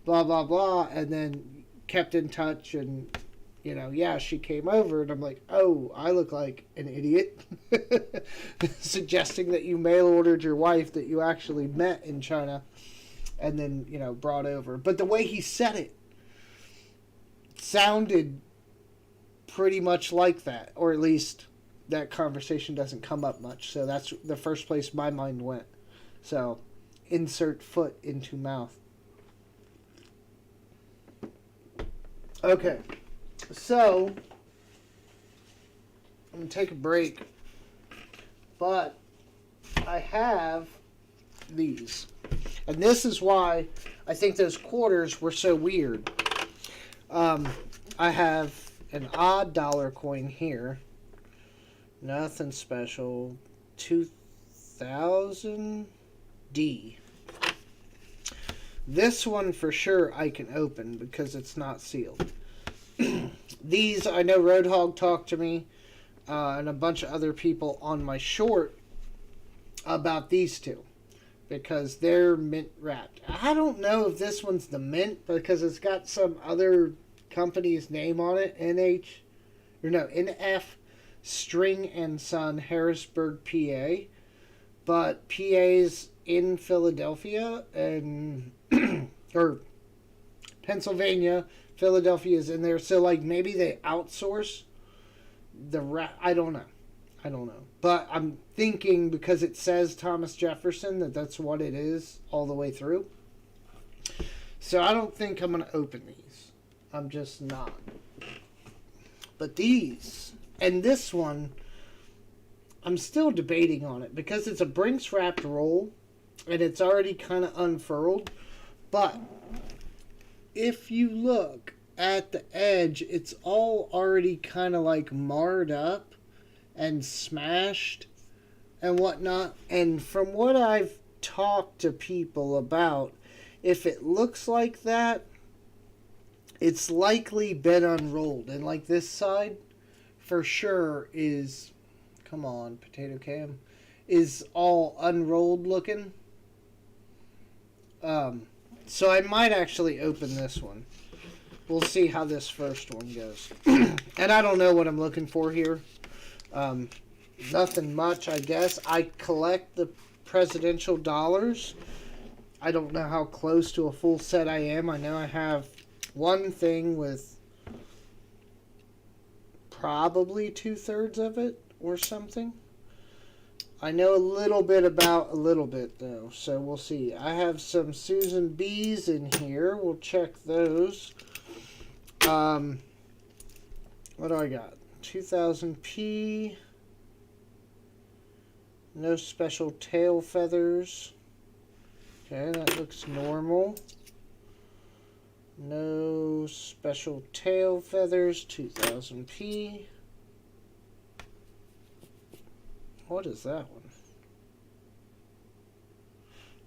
blah, blah, blah, and then kept in touch and... Yeah, she came over, and I'm like, oh, I look like an idiot. Suggesting that you mail ordered your wife that you actually met in China and then, brought over. But the way he said it sounded pretty much like that, or at least that conversation doesn't come up much. So that's the first place my mind went. So insert foot into mouth. Okay. So, I'm going to take a break, but I have these. And this is why I think those quarters were so weird. I have an odd dollar coin here. Nothing special. 2000 D. This one for sure I can open because it's not sealed. These, I know Roadhog talked to me and a bunch of other people on my short about these two because they're mint wrapped. I don't know if this one's the mint because it's got some other company's name on it. NF String and Son, Harrisburg, PA. But PA's in Philadelphia and or Pennsylvania. Philadelphia is in there, so maybe they outsource the I don't know, but I'm thinking because it says Thomas Jefferson that's what it is all the way through. So I don't think I'm gonna open these. I'm just not. But these and this one, I'm still debating on it because it's a Brinks wrapped roll and it's already kind of unfurled, but if you look at the edge, it's all already kind of marred up and smashed and whatnot. And from what I've talked to people about, if it looks like that, it's likely been unrolled. And this side, for sure, is, come on, potato cam, is all unrolled looking. So I might actually open this one. We'll see how this first one goes. And I don't know what I'm looking for here. Nothing much, I guess. I collect the presidential dollars. I don't know how close to a full set I am. I know I have one thing with probably 2/3 of it or something. I know a little bit, though, so we'll see. I have some Susan B's in here. We'll check those. What do I got? 2000p. No special tail feathers. Okay, that looks normal. No special tail feathers. 2000p. What is that one?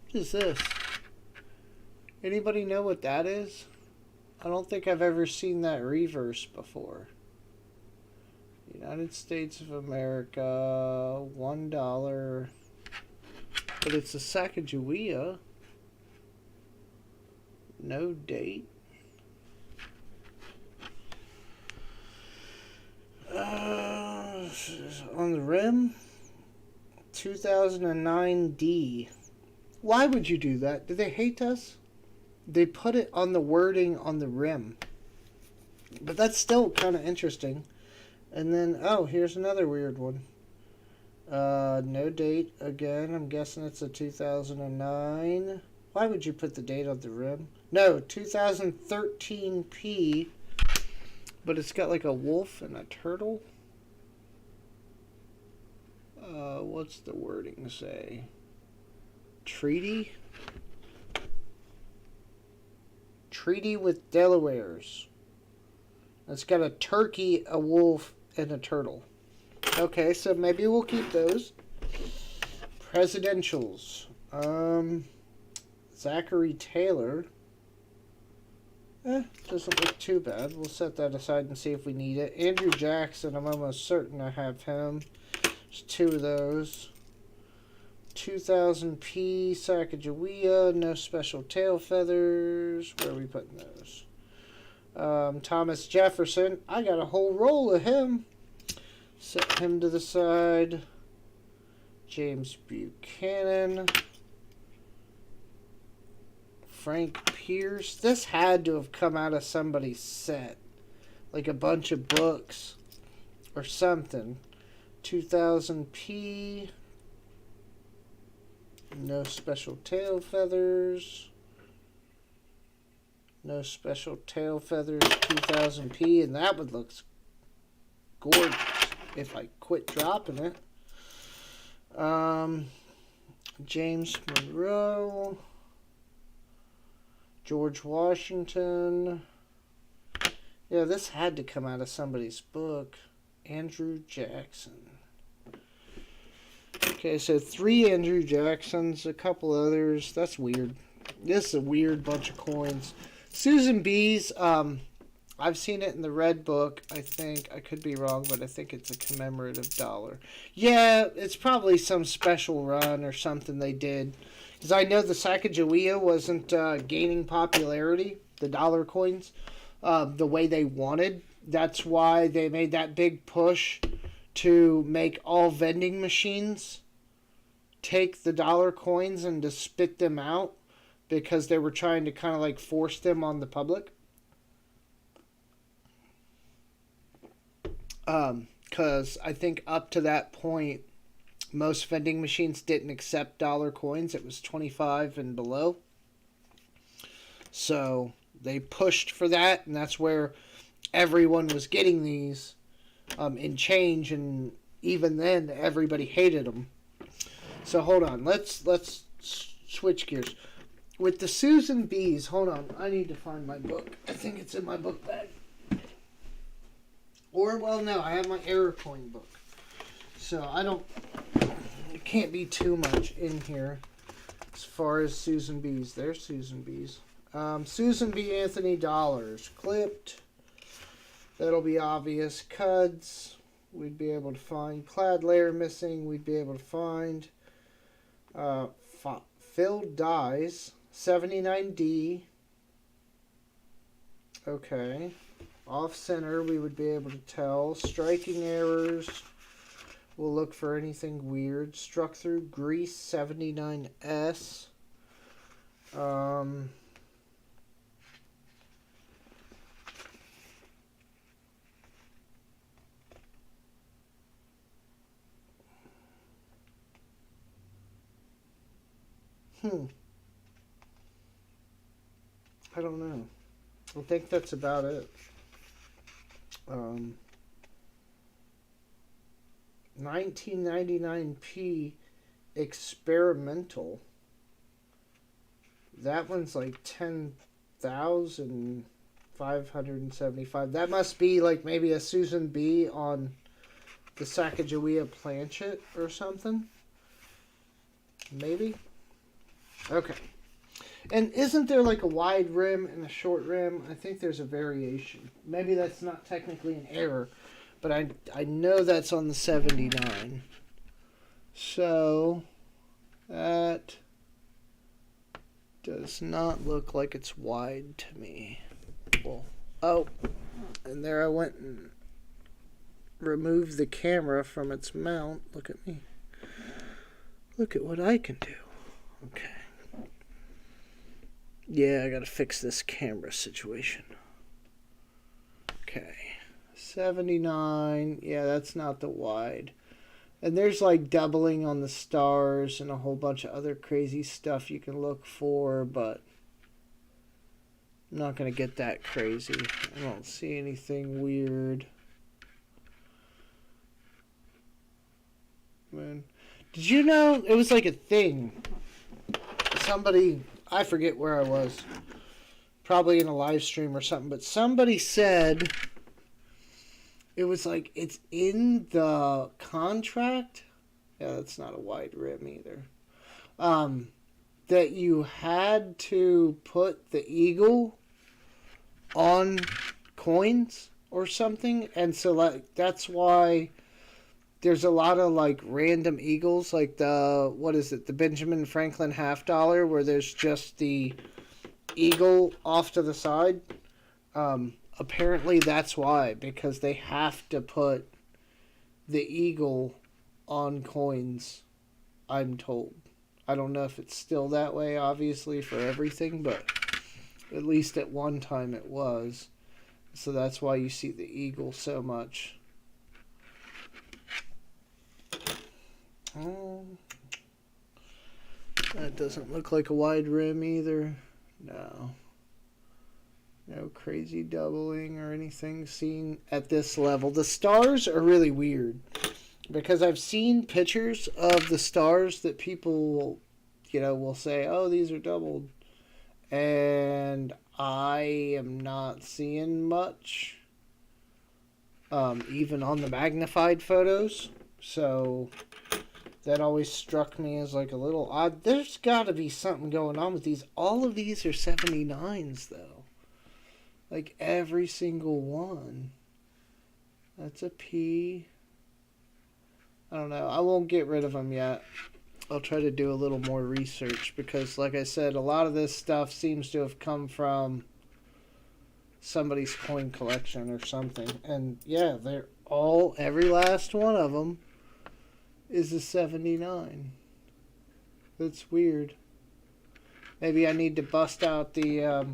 What is this? Anybody know what that is? I don't think I've ever seen that reverse before. United States of America, $1. But it's a Sacagawea. No date. On the rim, 2009 D. Why would you do that? Do they hate us? They put it on the wording on the rim. But that's still kind of interesting. And then, oh, here's another weird one. No date again. I'm guessing it's a 2009. Why would you put the date on the rim? No, 2013P. But it's got a wolf and a turtle. What's the wording say? Treaty? Treaty with Delawares. It's got a turkey, a wolf, and a turtle. Okay, so maybe we'll keep those. Presidentials. Zachary Taylor. Doesn't look too bad. We'll set that aside and see if we need it. Andrew Jackson, I'm almost certain I have him. There's two of those. 2000p Sacagawea, no special tail feathers. Where are we putting those? Thomas Jefferson. I got a whole roll of him. Set him to the side. James Buchanan. Frank Pierce. This had to have come out of somebody's set. Like a bunch of books or something. 2000p. No special tail feathers. No special tail feathers. 2000p. And that one looks gorgeous if I quit dropping it. James Monroe. George Washington. Yeah, this had to come out of somebody's book. Andrew Jackson. Okay, so 3 Andrew Jacksons, a couple others. That's weird. This is a weird bunch of coins. Susan B's, I've seen it in the red book, I think. I could be wrong, but I think it's a commemorative dollar. Yeah, it's probably some special run or something they did. Because I know the Sacagawea wasn't gaining popularity, the dollar coins, the way they wanted. That's why they made that big push to make all vending machines take the dollar coins and to spit them out, because they were trying to kind of like force them on the public. Because I think up to that point, most vending machines didn't accept dollar coins. It was 25 and below. So they pushed for that, and that's where everyone was getting these in change, and even then everybody hated them. So hold on, let's switch gears. With the Susan B's, hold on, I need to find my book. I think it's in my book bag. Or, well, no, I have my error coin book. So it can't be too much in here as far as Susan B's. There's Susan B's. Susan B. Anthony dollars. Clipped. That'll be obvious. Cuds. We'd be able to find. Clad layer missing. We'd be able to find. Filled dies. 79D. Okay. Off center, we would be able to tell. Striking errors. We'll look for anything weird. Struck through grease. 79S. I don't know. I think that's about it. 1999p experimental. That one's like 10,575. That must be like maybe a Susan B on the Sacagawea planchet or something. Maybe. Okay. And isn't there like a wide rim and a short rim? I think there's a variation. Maybe that's not technically an error, but I know that's on the 79. So that does not look like it's wide to me. Well, oh, and there I went and removed the camera from its mount. Look at me. Look at what I can do. Okay. Yeah, I gotta fix this camera situation. Okay. 79. Yeah, that's not the wide. And there's like doubling on the stars and a whole bunch of other crazy stuff you can look for, but I'm not gonna get that crazy. I don't see anything weird. Man. Did you know it was like a thing? Somebody, I forget where I was, probably in a live stream or something, but somebody said it was like it's in the contract. Yeah, that's not a wide rim either. That you had to put the eagle on coins or something, and so like that's why there's a lot of like random eagles, like the Benjamin Franklin $50, where there's just the eagle off to the side. apparently that's why, because they have to put the eagle on coins, I'm told. I don't know if it's still that way, obviously, for everything, but at least at one time it was. So that's why you see the eagle so much. Oh, that doesn't look like a wide rim either. No. No crazy doubling or anything seen at this level. The stars are really weird because I've seen pictures of the stars that people will say, oh, these are doubled. And I am not seeing much, even on the magnified photos. So that always struck me as like a little odd. There's got to be something going on with these. All of these are 79s, though. Like every single one. That's a P. I don't know. I won't get rid of them yet. I'll try to do a little more research because, like I said, a lot of this stuff seems to have come from somebody's coin collection or something. And yeah, every last one of them is a 79. That's weird. Maybe I need to bust out the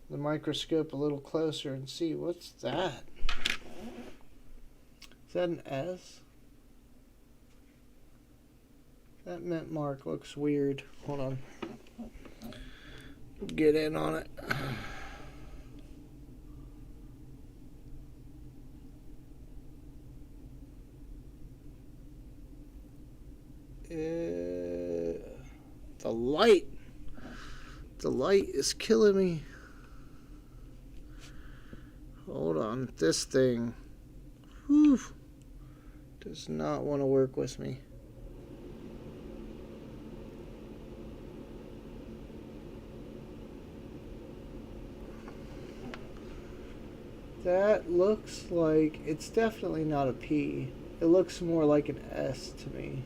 microscope a little closer and see. What's that? Is that an S? That mint mark looks weird. Hold on. Get in on it. The light. The light is killing me. Hold on. This thing. Whew, does not want to work with me. That looks like it's definitely not a P. It looks more like an S to me.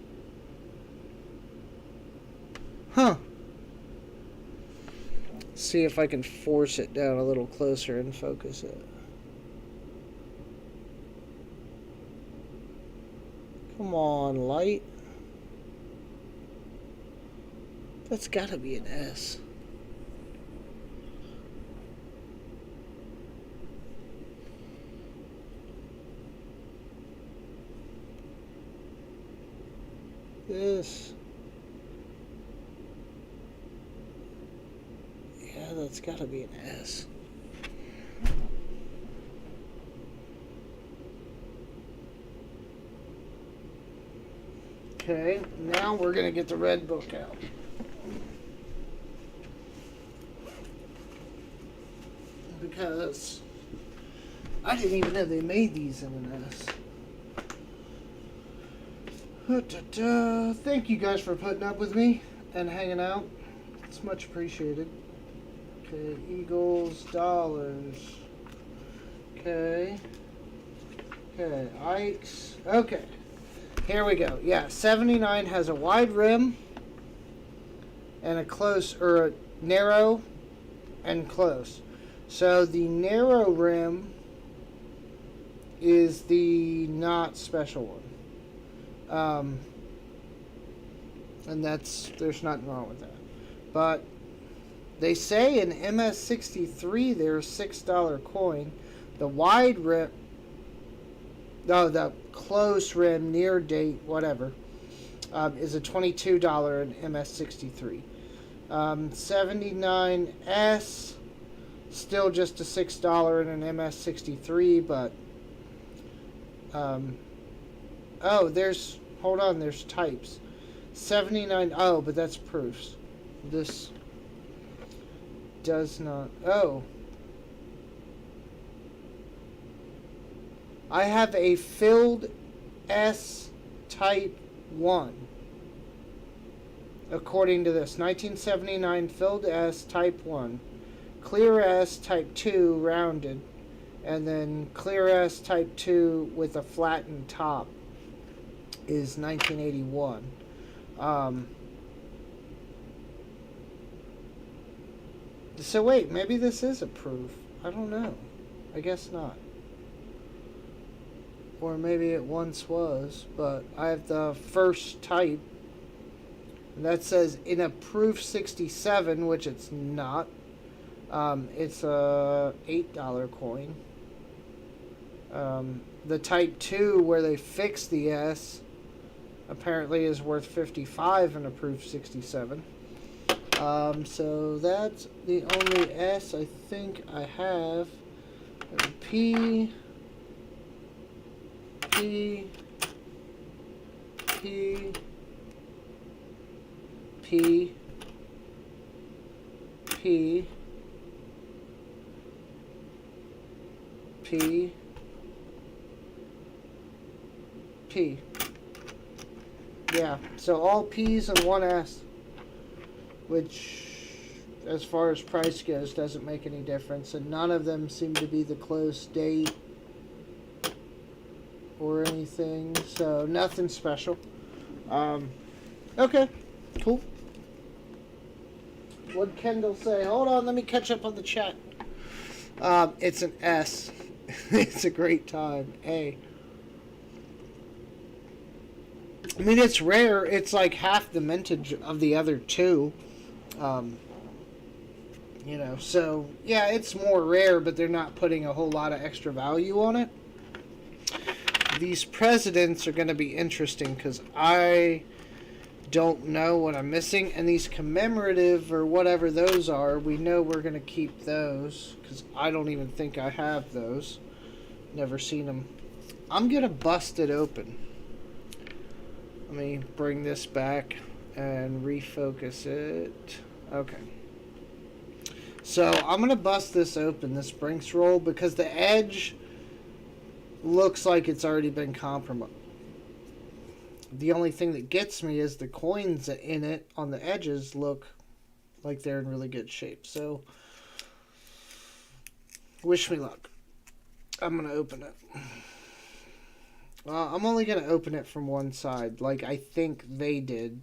Huh. See if I can force it down a little closer and focus it. Come on, light. That's gotta be an S. This. Yeah, that's gotta be an S. Okay, now we're gonna get the red book out. Because I didn't even know they made these in an S. Thank you guys for putting up with me and hanging out. It's much appreciated. Okay, Eagles, dollars. Okay. Okay, Ikes. Okay. Here we go. Yeah, 79 has a wide rim and a close, or a narrow and close. So the narrow rim is the not special one. And there's nothing wrong with that. But they say in MS63 there's a $6 coin. The wide rim, no, the close rim, near date, whatever, is a $22 in MS63. 79S, still just a $6 in an MS63, but hold on, there's types. 79, oh, but that's proofs. This does not, oh. I have a filled S type 1. According to this, 1979 filled S type 1. Clear S type 2 rounded. And then clear S type 2 with a flattened top is 1981. So wait, maybe this is a proof. I don't know. I guess not. Or maybe it once was, but I have the first type. And that says in a proof 67, which it's not. It's a $8 coin. The type 2, where they fixed the S, apparently is worth 55 in a proof 67. So that's the only S I think I have. P, P, P, P, P, P, P. Yeah, so all P's and one S, which, as far as price goes, doesn't make any difference, and none of them seem to be the close date or anything, so nothing special. Okay, cool. What'd Kendall say? Hold on, let me catch up on the chat. It's an S. It's a great time. A. I mean, it's rare. It's like half the mintage of the other two. So, yeah, it's more rare, but they're not putting a whole lot of extra value on it. These presidents are going to be interesting because I don't know what I'm missing. And these commemorative or whatever those are, we know we're going to keep those because I don't even think I have those. Never seen them. I'm going to bust it open. Let me bring this back and refocus it. Okay. So I'm going to bust this open, this Brinks roll, because the edge looks like it's already been compromised. The only thing that gets me is the coins in it on the edges look like they're in really good shape. So, wish me luck. I'm going to open it. I'm only going to open it from one side, like I think they did.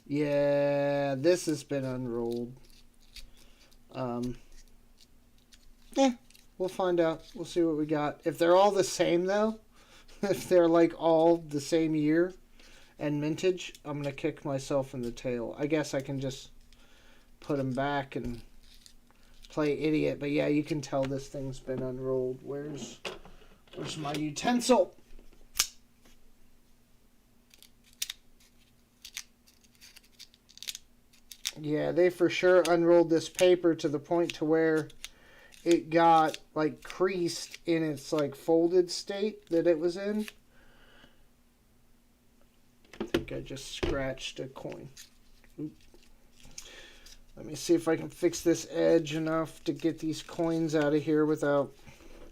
Yeah, this has been unrolled. We'll find out. We'll see what we got. If they're all the same, though, if they're like all the same year and mintage, I'm going to kick myself in the tail. I guess I can just put them back and play idiot. But yeah, you can tell this thing's been unrolled. Where's my utensil? Yeah, they for sure unrolled this paper to the point to where it got like creased in its like folded state that it was in. I think I just scratched a coin. Oop. Let me see if I can fix this edge enough to get these coins out of here without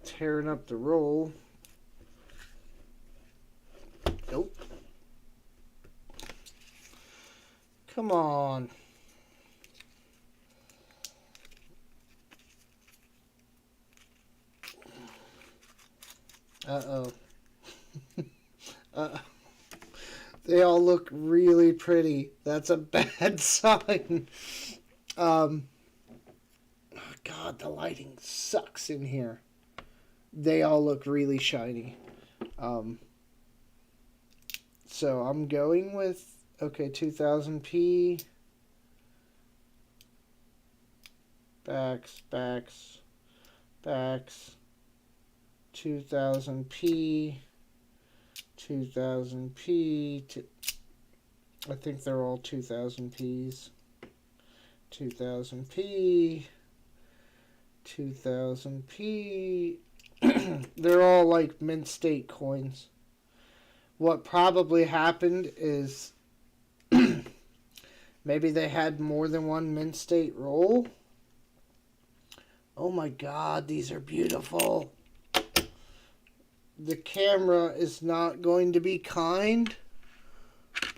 tearing up the roll. Nope. Come on. Uh-oh. They all look really pretty. That's a bad sign. Oh God, the lighting sucks in here. They all look really shiny. So I'm going with, okay, 2000p. Backs. 2000p. 2000p. I think they're all 2000p's. 2000p. 2000p. They're all like mint state coins. What probably happened is maybe they had more than one mint state roll. Oh my God, these are beautiful. The camera is not going to be kind,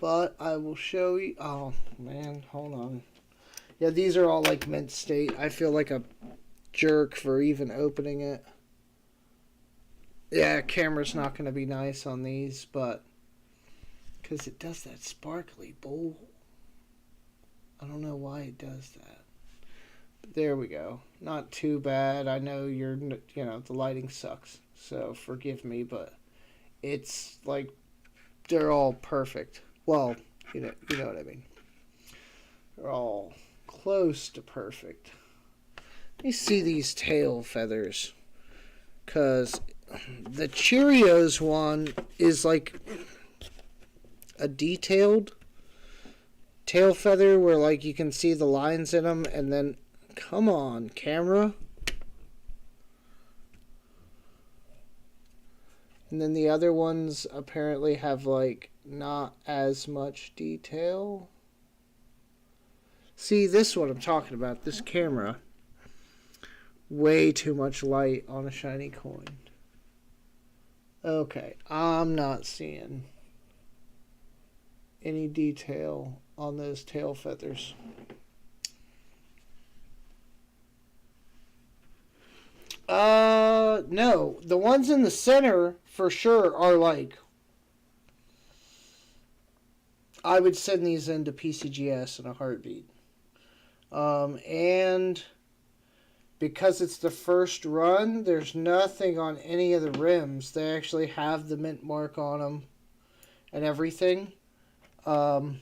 but I will show you. Oh man, hold on. Yeah, these are all like mint state. I feel like a jerk for even opening it. Yeah, camera's not going to be nice on these, but because it does that sparkly bowl. I don't know why it does that. There we go. Not too bad. I know the lighting sucks, so forgive me, but it's like they're all perfect. Well, you know what I mean. They're all close to perfect. Let me see these tail feathers, cause the Cheerios one is like a detailed tail feather where like you can see the lines in them, and then come on, camera. And then the other ones apparently have like not as much detail. See, this is what I'm talking about. This camera. Way too much light on a shiny coin. Okay, I'm not seeing any detail on those tail feathers. No. The ones in the center, for sure, are like... I would send these into PCGS in a heartbeat. And because it's the first run, there's nothing on any of the rims. They actually have the mint mark on them and everything. They're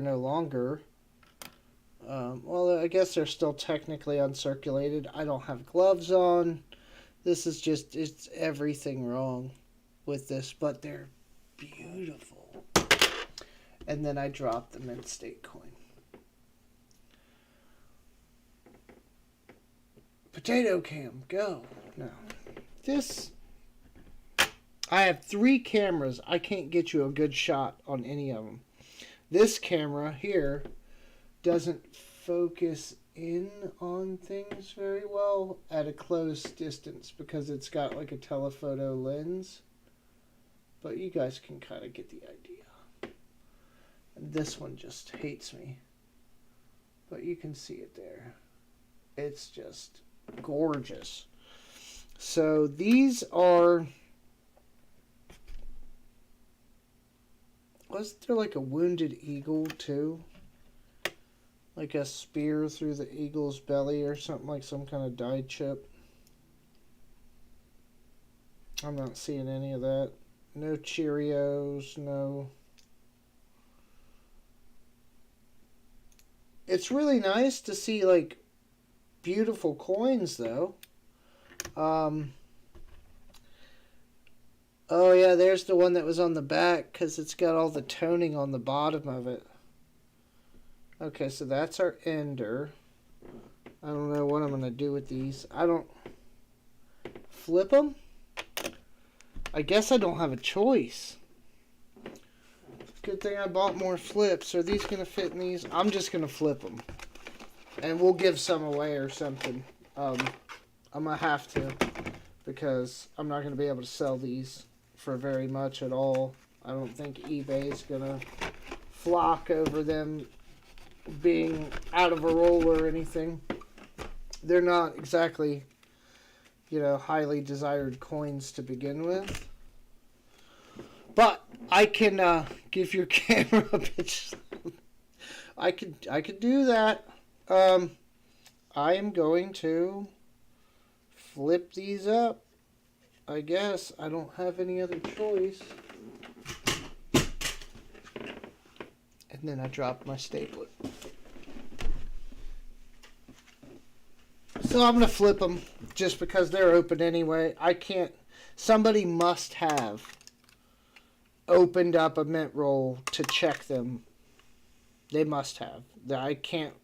no longer. Well, I guess they're still technically uncirculated. I don't have gloves on. This is just, it's everything wrong with this, but they're beautiful. And then I dropped the mint state coin. Potato cam, go. No. I have 3 cameras. I can't get you a good shot on any of them. This camera here doesn't focus in on things very well at a close distance because it's got like a telephoto lens. But you guys can kind of get the idea. And this one just hates me. But you can see it there. It's just gorgeous. So these are... Wasn't there like a wounded eagle too? Like a spear through the eagle's belly or something, like some kind of die chip. I'm not seeing any of that. No Cheerios, no. It's really nice to see like beautiful coins though. Oh yeah, there's the one that was on the back because it's got all the toning on the bottom of it. Okay, so that's our ender. I don't know what I'm going to do with these. I don't... Flip them? I guess I don't have a choice. Good thing I bought more flips. Are these going to fit in these? I'm just going to flip them. And we'll give some away or something. I'm going to have to. Because I'm not going to be able to sell these for very much at all. I don't think eBay's going to flock over them being out of a roll or anything. They're not exactly, highly desired coins to begin with. But I can give your camera a picture. I could do that. I am going to flip these up. I guess I don't have any other choice. And then I dropped my stapler. So I'm going to flip them just because they're open anyway. I can't... Somebody must have opened up a mint roll to check them. They must have. I can't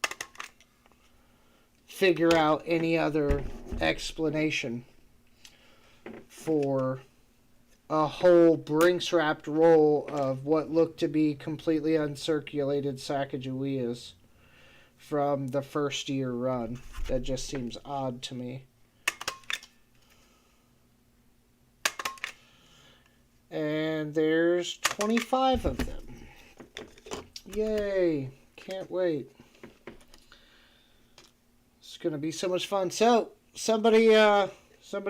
figure out any other explanation for a whole Brinks wrapped roll of what looked to be completely uncirculated Sacagaweas from the first year run. That just seems odd to me. And there's 25 of them. Yay! Can't wait. It's gonna be so much fun. So, somebody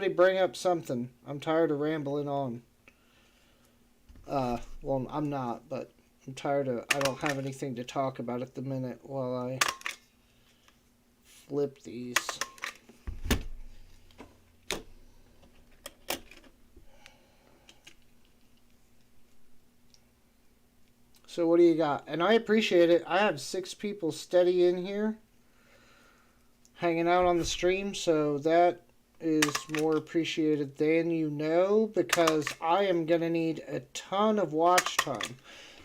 bring up something. I'm tired of rambling on. Well, I'm not, but I'm tired of, I don't have anything to talk about at the minute while I flip these. So what do you got? And I appreciate it. I have 6 people steady in here hanging out on the stream, so that is more appreciated than you know, because I am going to need a ton of watch time.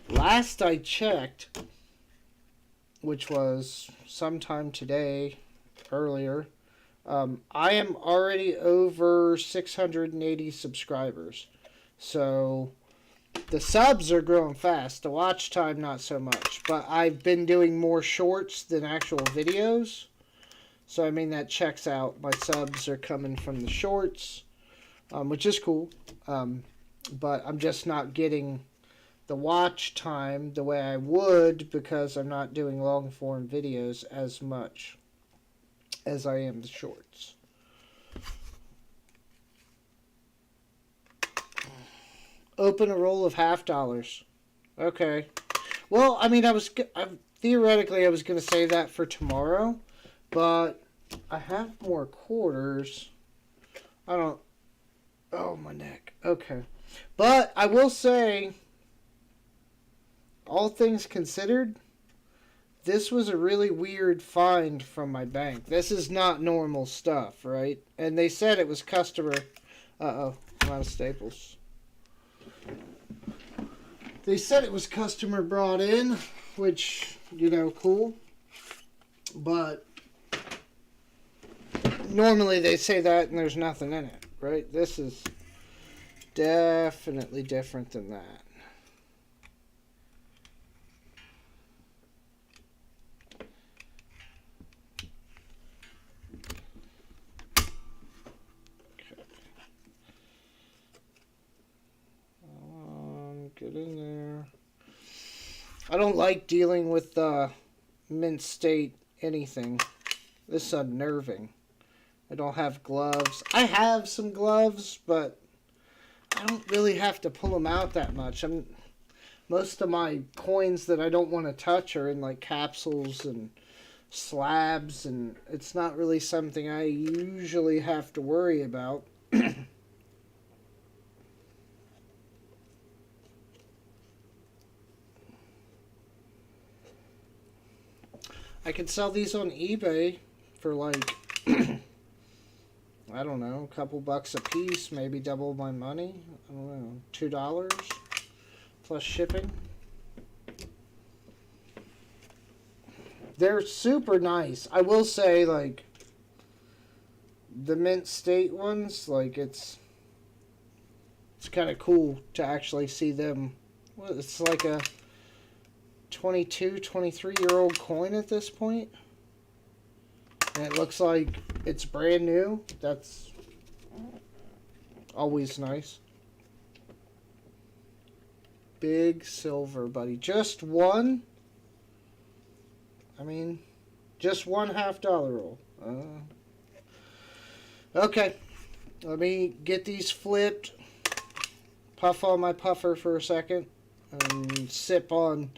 Last I checked, which was sometime today, earlier, I am already over 680 subscribers. So the subs are growing fast. The watch time, not so much. But I've been doing more shorts than actual videos. So, I mean, that checks out. My subs are coming from the shorts, which is cool. But I'm just not getting the watch time the way I would because I'm not doing long form videos as much as I am the shorts. Open a roll of $50. Okay. Well, I mean, theoretically I was going to say that for tomorrow, but I have more quarters. Oh, my neck. Okay. But I will say, all things considered, this was a really weird find from my bank. This is not normal stuff, right? And they said it was customer... Uh-oh, I'm out of staples. They said it was customer brought in, which, you know, cool. But normally they say that and there's nothing in it, right? This is definitely different than that. Get in there. I don't like dealing with Mint State anything. This is unnerving. I don't have gloves. I have some gloves, but I don't really have to pull them out that much. Most of my coins that I don't want to touch are in like capsules and slabs, and it's not really something I usually have to worry about. I could sell these on eBay for like, I don't know, a couple bucks a piece, maybe double my money. I don't know, $2 plus shipping. They're super nice. I will say, like, the Mint State ones, like, it's kind of cool to actually see them. Well, it's like a 22, 23-year-old coin at this point. And it looks like it's brand new. That's always nice. Big silver, buddy. Just one? I mean, just one $50 roll. Okay. Let me get these flipped. Puff on my puffer for a second. And sip on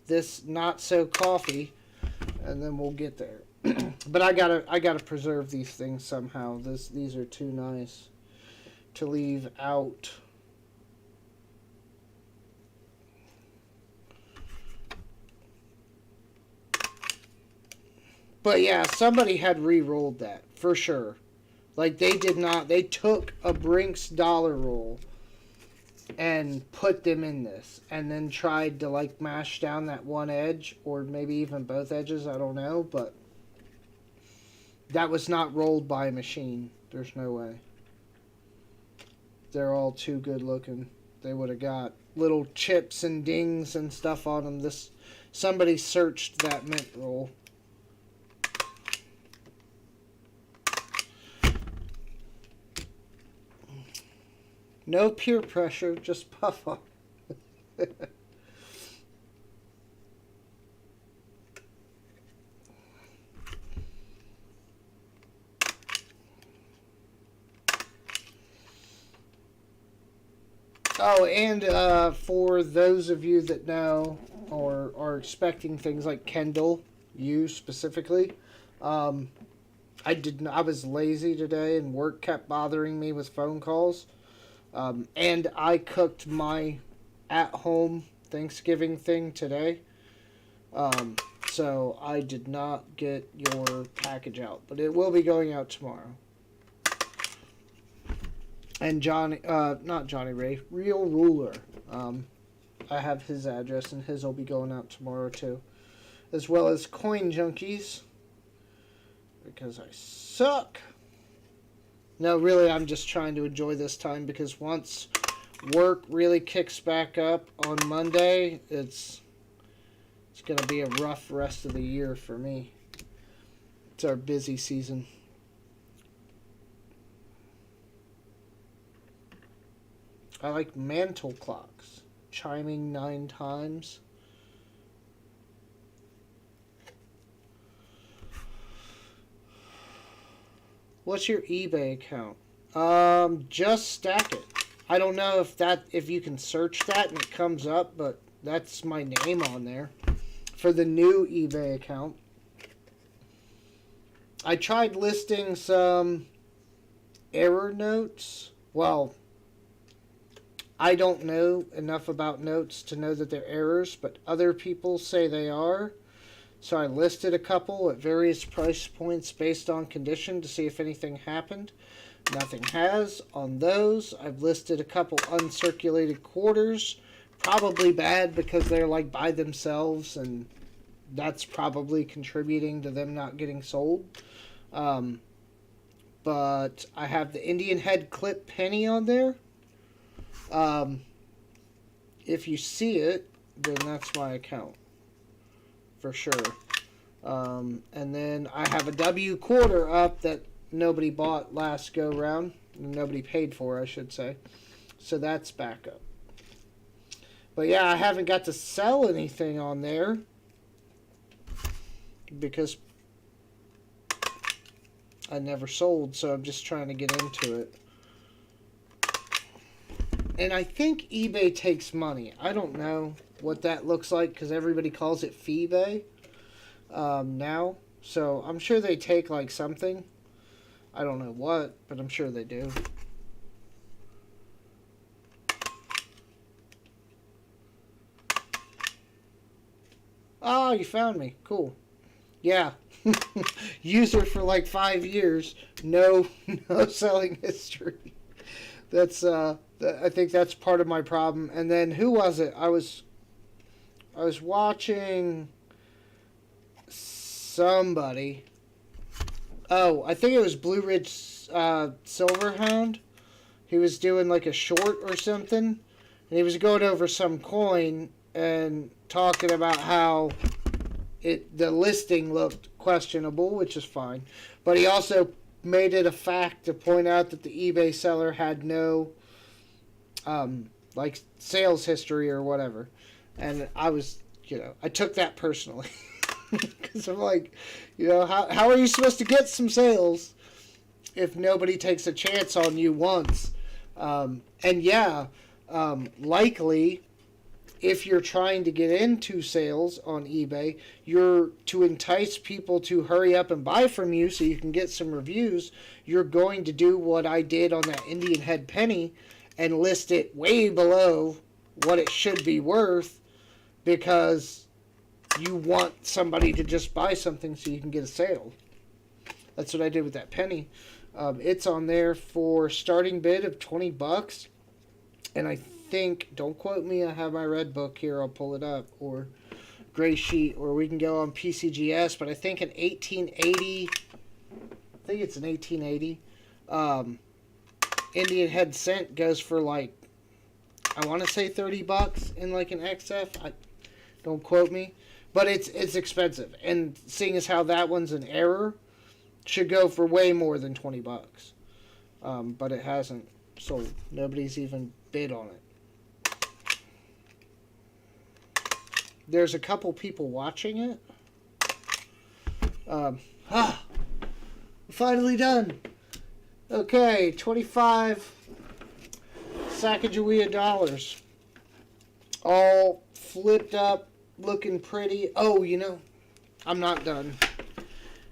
this not so coffee, and then we'll get there. But I gotta preserve these things somehow. These are too nice to leave out. But yeah, somebody had re-rolled that for sure. Like they did not. They took a Brinks dollar roll and put them in this, and then tried to like mash down that one edge, or maybe even both edges, I don't know, but that was not rolled by a machine. There's no way. They're all too good looking. They would have got little chips and dings and stuff on them. Somebody searched that mint roll. No peer pressure, just puff on. Oh, and for those of you that know, or are expecting things like Kendall, you specifically. I didn't. I was lazy today, and work kept bothering me with phone calls. And I cooked my at-home Thanksgiving thing today. So I did not get your package out, but it will be going out tomorrow. And not Johnny Ray, Real Ruler. I have his address, and his will be going out tomorrow too, as well as Coin Junkies, because I suck. No, really, I'm just trying to enjoy this time, because once work really kicks back up on Monday, it's going to be a rough rest of the year for me. It's our busy season. I like mantle clocks, chiming 9 times. What's your eBay account? Just Stack It. I don't know if you can search that and it comes up, but that's my name on there for the new eBay account. I tried listing some error notes. Well, I don't know enough about notes to know that they're errors, but other people say they are. So I listed a couple at various price points based on condition to see if anything happened. Nothing has on those. I've listed a couple uncirculated quarters. Probably bad because they're like by themselves, and that's probably contributing to them not getting sold. But I have the Indian head clip penny on there. If you see it, then that's my account for sure. And then I have a W quarter up that nobody bought last go round. Nobody paid for, I should say. So that's back up. But yeah, I haven't got to sell anything on there because I never sold, so I'm just trying to get into it. And I think eBay takes money. I don't know what that looks like because everybody calls it Feebay now. So I'm sure they take like something. I don't know what, but I'm sure they do. Oh, you found me. Cool. Yeah. User for like 5 years. No selling history. That's I think that's part of my problem. And then who was it? I was watching somebody. Oh, I think it was Blue Ridge Silverhound. He was doing like a short or something, and he was going over some coin and talking about how the listing looked questionable, which is fine. But he also made it a fact to point out that the eBay seller had no like sales history or whatever. And I was, I took that personally. Because I'm like, how are you supposed to get some sales if nobody takes a chance on you once? And yeah, likely, if you're trying to get into sales on eBay, you're to entice people to hurry up and buy from you so you can get some reviews. You're going to do what I did on that Indian head penny and list it way below what it should be worth because you want somebody to just buy something so you can get a sale. That's what I did with that penny. It's on there for starting bid of $20, and I think, don't quote me, I have my red book here, I'll pull it up, or gray sheet, or we can go on PCGS, but I think an 1880, Indian head cent goes for like, I want to say $30 in like an XF. Don't quote me, but it's expensive, and seeing as how that one's an error, should go for way more than $20. But it hasn't sold. Nobody's even bid on it. There's a couple people watching it. Finally done. Okay, 25 Sacagawea dollars. All flipped up looking pretty. Oh, I'm not done.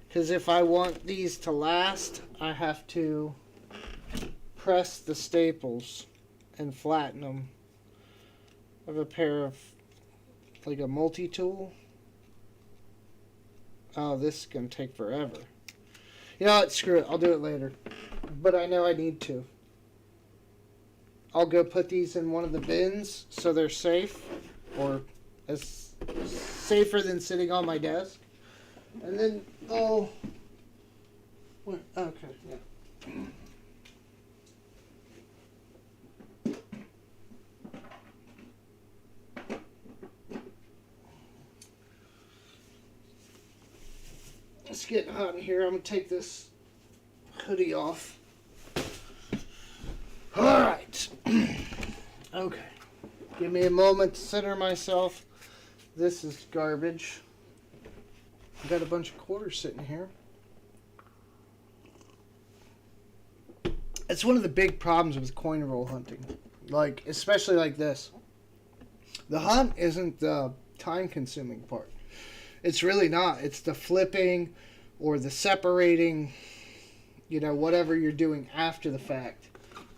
Because if I want these to last, I have to press the staples and flatten them. I have a pair of, like a multi-tool. Oh, this is going to take forever. You know what? Screw it. I'll do it later. But I know I need to. I'll go put these in one of the bins so they're safe. Or as safer than sitting on my desk. And then I'll... Okay, yeah. It's getting hot in here. I'm going to take this hoodie off. Alright. Okay. Give me a moment to center myself. This is garbage. I got a bunch of quarters sitting here. It's one of the big problems with coin roll hunting. Like, especially like this. The hunt isn't the time-consuming part. It's really not. It's the flipping or the separating, whatever you're doing after the fact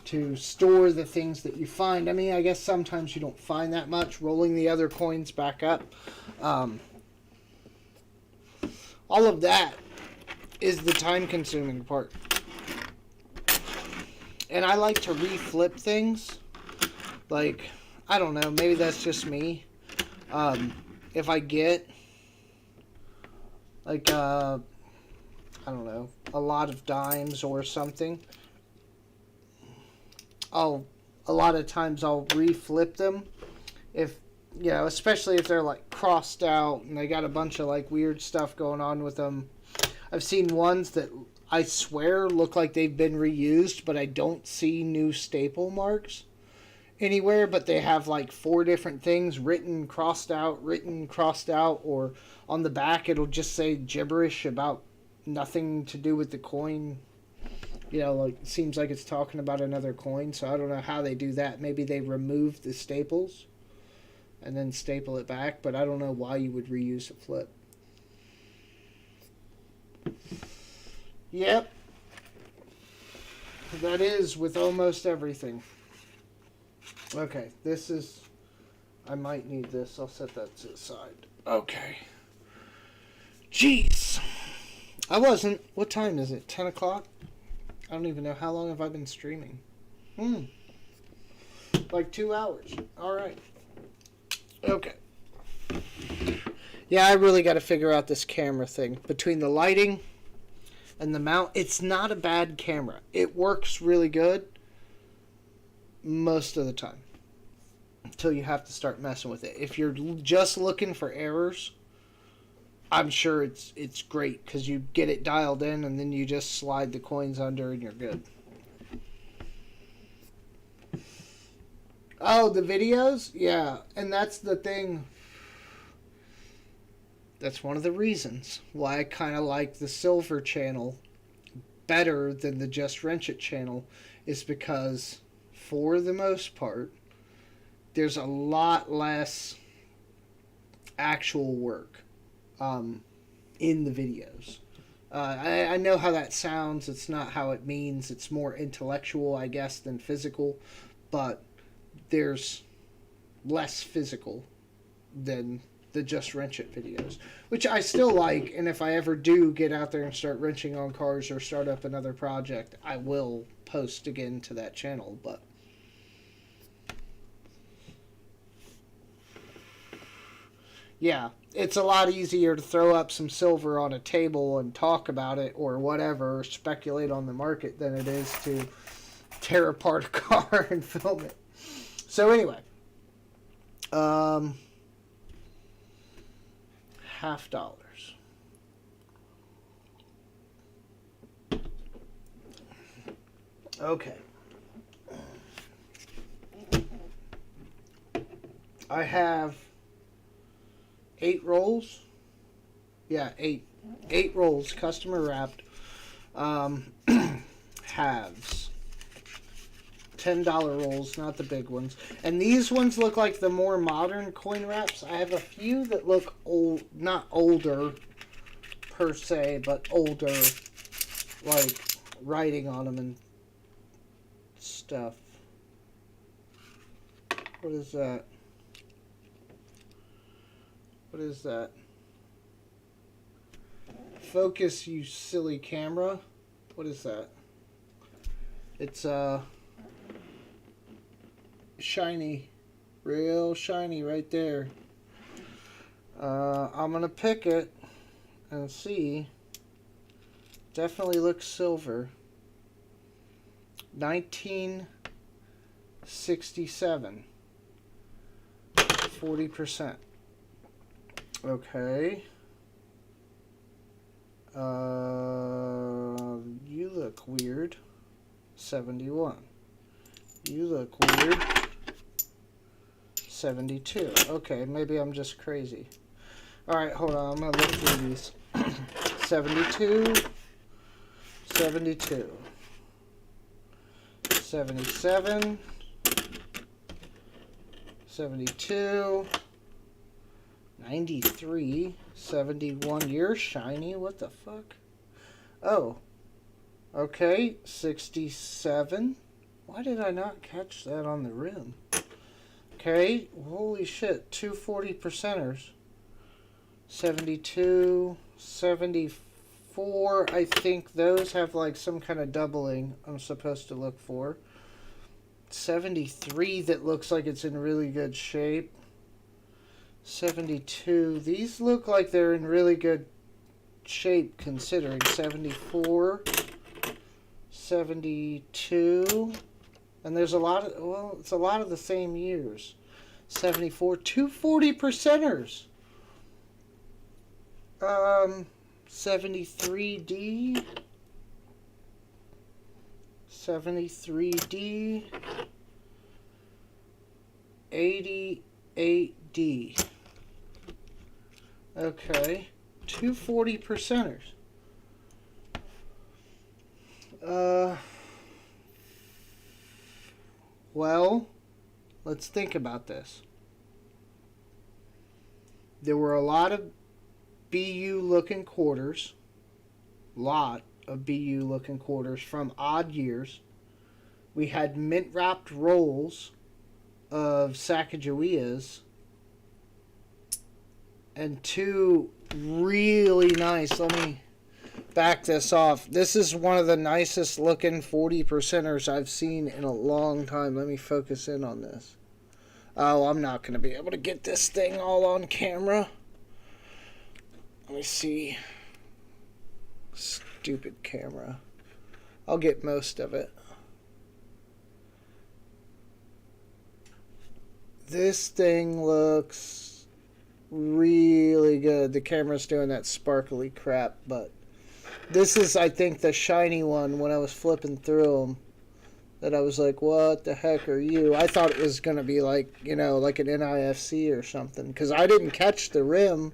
to store the things that you find. I mean, I guess sometimes you don't find that much. Rolling the other coins back up. All of that is the time-consuming part. And I like to re-flip things. Like, I don't know. Maybe that's just me. If I get... like, I don't know, a lot of dimes or something, a lot of times I'll re-flip them, if, especially if they're, like, crossed out, and they got a bunch of, like, weird stuff going on with them. I've seen ones that I swear look like they've been reused, but I don't see new staple marks anywhere, but they have, like, 4 different things, written, crossed out, or on the back it'll just say gibberish about nothing to do with the coin. Like, it seems like it's talking about another coin, so I don't know how they do that. Maybe they remove the staples and then staple it back, but I don't know why you would reuse a flip. Yep. That is with almost everything. Okay, this is... I might need this. I'll set that to the side. Okay. Jeez. I wasn't. What time is it? 10 o'clock? I don't even know. How long have I been streaming? Like 2 hours. Alright. Okay. Yeah, I really got to figure out this camera thing. Between the lighting and the mount, it's not a bad camera. It works really good most of the time. Until you have to start messing with it. If you're just looking for errors, I'm sure it's great because you get it dialed in and then you just slide the coins under and you're good. Oh, the videos? Yeah, and that's the thing. That's one of the reasons why I kind of like the Silver channel better than the Just Wrench It channel, is because for the most part, there's a lot less actual work in the videos. I know how that sounds. It's not how it means. It's more intellectual, I guess, than physical. But there's less physical than the Just Wrench It videos, which I still like. And if I ever do get out there and start wrenching on cars or start up another project, I will post again to that channel. But yeah, it's a lot easier to throw up some silver on a table and talk about it or whatever, or speculate on the market, than it is to tear apart a car and film it. So anyway, $50. Okay. I have 8 rolls. Yeah, 8 rolls, customer wrapped. Halves. $10 rolls, not the big ones. And these ones look like the more modern coin wraps. I have a few that look old, not older per se, but older, like writing on them and stuff. What is that? What is that? Focus, you silly camera. What is that? It's shiny, real shiny right there. I'm gonna pick it and see. Definitely looks silver. 1967. 40%. Okay. You look weird. 71. You look weird. 72. Okay, maybe I'm just crazy. Alright, hold on. I'm going to look through these. 72. 72. 77. 72. 93. 71. You're shiny. What the fuck? Oh. Okay. 67. Why did I not catch that on the rim? Okay. Holy shit. 240 percenters. 72. 74. I think those have like some kind of doubling I'm supposed to look for. 73 that looks like it's in really good shape. 72. These look like they're in really good shape considering. 74. 72. And there's a lot of, well, it's a lot of the same years. 74. 240 percenters. 73D. 73D. 88D. Okay. 240 percenters. Well, let's think about this. There were a lot of BU looking quarters. Lot of BU looking quarters from odd years. We had mint wrapped rolls of Sacagaweas and two really nice, let me back this off. This is one of the nicest looking 40 percenters I've seen in a long time. Let me focus in on this. Oh, I'm not going to be able to get this thing all on camera. Let me see. Stupid camera. I'll get most of it. This thing looks really good. The camera's doing that sparkly crap, but this is, I think, the shiny one when I was flipping through them. That I was like, what the heck are you? I thought it was going to be like, you know, like an NIFC or something. Because I didn't catch the rim.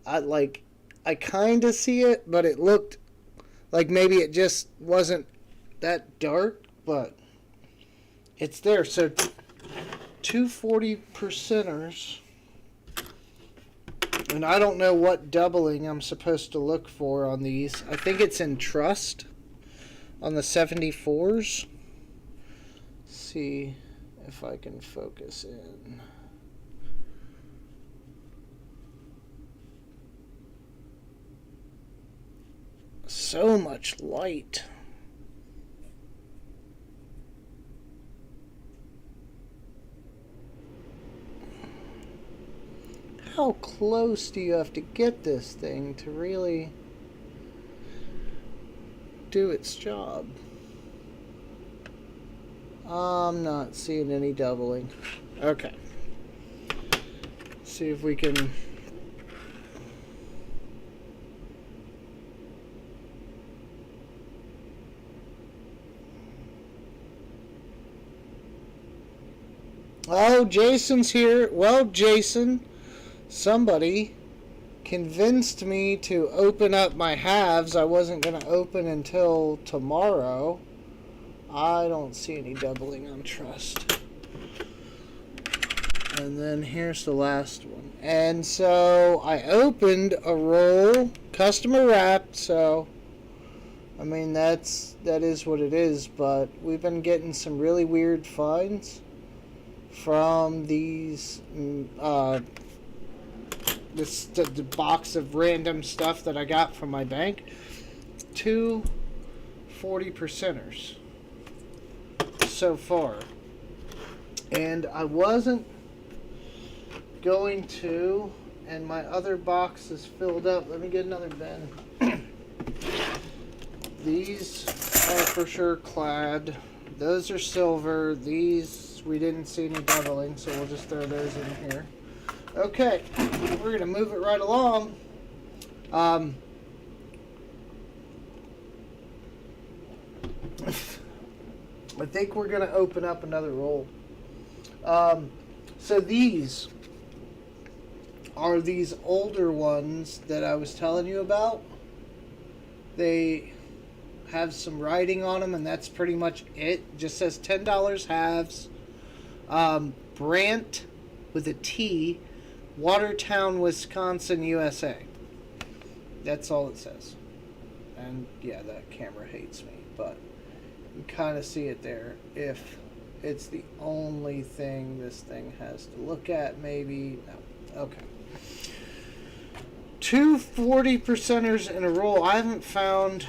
I kind of see it, but it looked like maybe it just wasn't that dark. But it's there. So 240 percenters. And I don't know what doubling I'm supposed to look for on these. I think it's in trust on the 74s. See if I can focus in. So much light. How close do you have to get this thing to really do its job? I'm not seeing any doubling. Okay. See if we can... Oh, Jason's here. Well, Jason, somebody convinced me to open up my halves. I wasn't going to open until tomorrow. I don't see any doubling on trust. And then here's the last one. And so I opened a roll, customer wrapped, so I mean that is what it is, but we've been getting some really weird finds from these the box of random stuff that I got from my bank. 2 40%ers so far. And I wasn't going to, and my other box is filled up. Let me get another bin. These are for sure clad. Those are silver. These, we didn't see any doubling, so we'll just throw those in here. Okay, we're going to move it right along. I think we're going to open up another roll. So these are these older ones that I was telling you about. They have some writing on them, and that's pretty much it. Just says $10 halves. Brant with a T, Watertown, Wisconsin, USA. That's all it says. And yeah, that camera hates me, but you can kind of see it there. If it's the only thing this thing has to look at, maybe. No. Okay. 2 40%ers in a row. I haven't found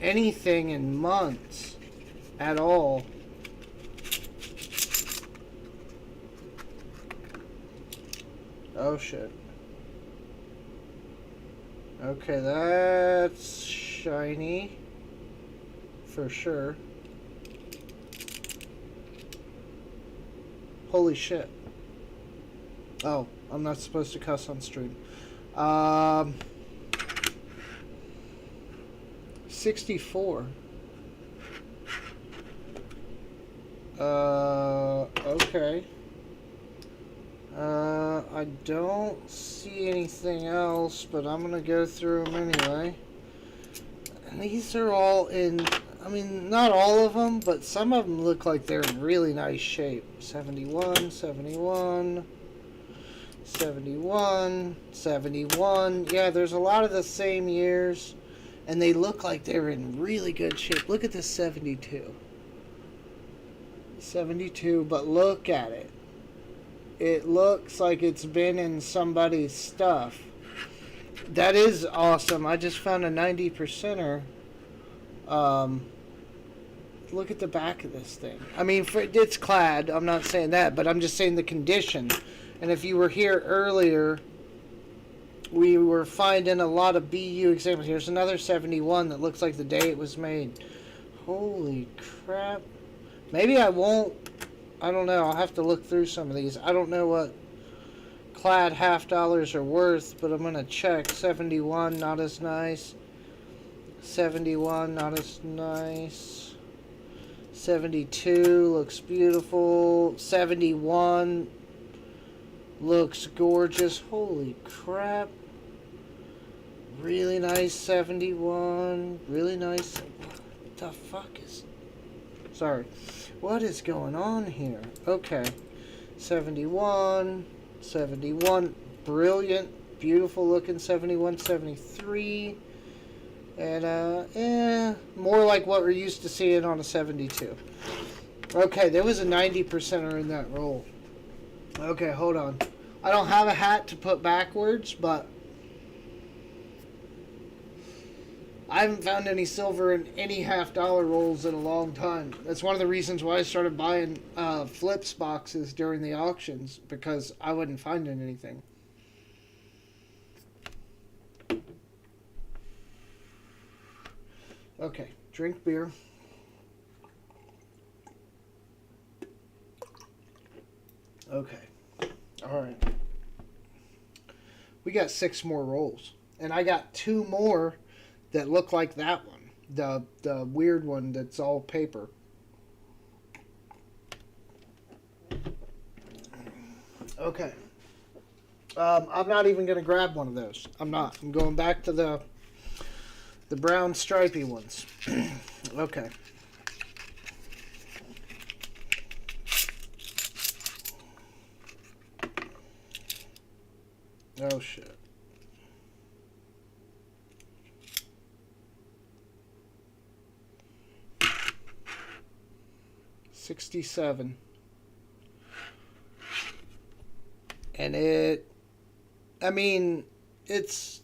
anything in months at all. Oh shit. Okay, that's shiny for sure. Holy shit. Oh, I'm not supposed to cuss on stream. 64. Okay. I don't see anything else, but I'm gonna go through them anyway. And these are all in, I mean, not all of them, but some of them look like they're in really nice shape. 71, 71, 71, 71. Yeah, there's a lot of the same years, and they look like they're in really good shape. Look at this 72. 72, but look at it. It looks like it's been in somebody's stuff. That is awesome. I just found a 90%er. Look at the back of this thing. I mean, it's clad. I'm not saying that, but I'm just saying the condition. And if you were here earlier, we were finding a lot of BU examples. Here's another 71 that looks like the day it was made. Holy crap. Maybe I won't. I don't know. I'll have to look through some of these. I don't know what clad half dollars are worth, but I'm going to check. 71, not as nice. 71, not as nice. 72 looks beautiful. 71 looks gorgeous. Holy crap. Really nice 71. Really nice. What the fuck is... Sorry. What is going on here? Okay. 71. 71. Brilliant. Beautiful looking 71. 73. And, more like what we're used to seeing on a 72. Okay, there was a 90%er in that roll. Okay, hold on. I don't have a hat to put backwards, but I haven't found any silver in any half-dollar rolls in a long time. That's one of the reasons why I started buying flips boxes during the auctions, because I wasn't finding anything. Okay, drink beer. Okay. All right. We got 6 more rolls. And I got 2 more that look like that one. The weird one that's all paper. Okay. I'm not even going to grab one of those. I'm not. I'm going back to the brown stripy ones. Okay. Oh shit. $67. And I mean, it's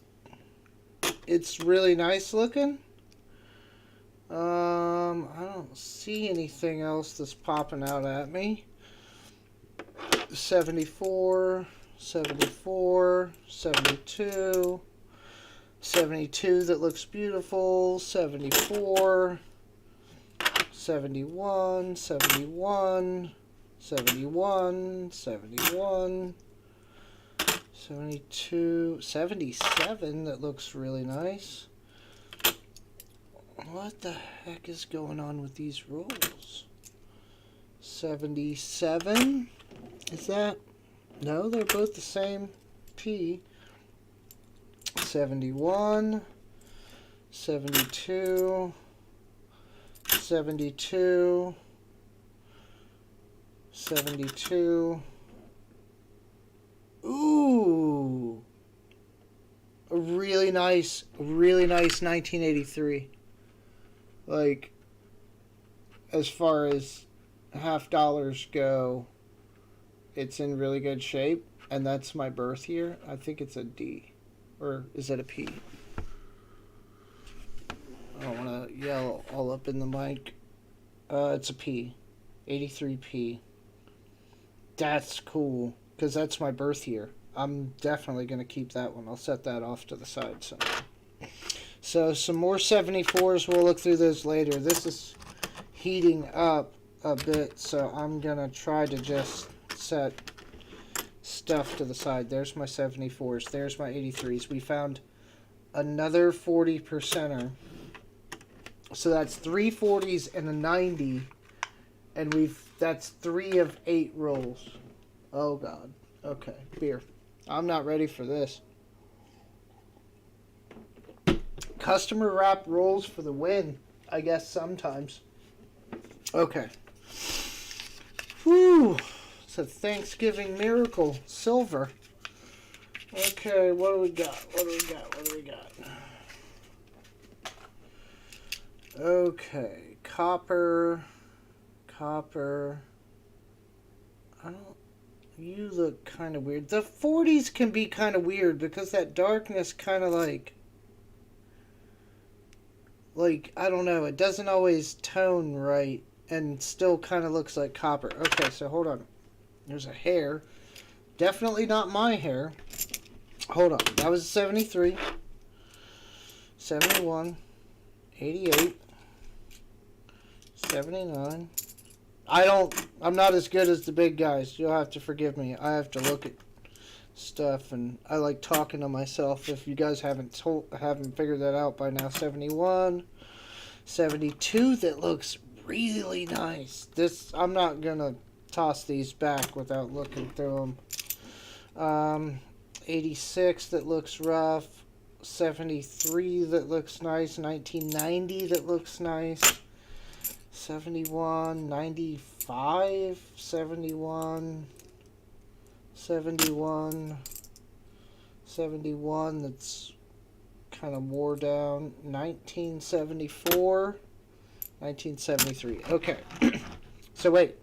really nice looking. I don't see anything else that's popping out at me. 74, 74, 72, 72 that looks beautiful, 74, 71, 71, 71, 71, 72, 77 that looks really nice. What the heck is going on with these rolls? 77? Is that? No, they're both the same P. 71, 72, 72, 72. Ooh. A really nice 1983. Like, as far as half dollars go, it's in really good shape, and that's my birth year. I think it's a D, or is it a P? I don't want to yell all up in the mic. It's a P, 83P. That's cool, because that's my birth year. I'm definitely going to keep that one. I'll set that off to the side someday. So some more 74s. We'll look through those later. This is heating up a bit, so I'm going to try to just set stuff to the side. There's my 74s. There's my 83s. We found another 40%er. So that's 3 40s and a 90. And that's 3 of 8 rolls. Oh, God. Okay, beer. I'm not ready for this. Customer wrap rolls for the win, I guess sometimes. Okay. Whew. It's a Thanksgiving miracle. Silver. Okay, what do we got? What do we got? What do we got? Okay, copper. Copper. You look kind of weird. The 40s can be kind of weird because that darkness kind of like, I don't know, it doesn't always tone right and still kind of looks like copper. Okay, so hold on. There's a hair. Definitely not my hair. Hold on. That was 73. 71. 88. 79. I'm not as good as the big guys. You'll have to forgive me. I have to look at stuff, and I like talking to myself. If you guys haven't figured that out by now. 71, 72. That looks really nice. I'm not gonna toss these back without looking through them. 86. That looks rough. 73. That looks nice. 1990. That looks nice. 71, 95, 71, 71, 71, that's kind of wore down. 1974, 1973. Okay. So wait.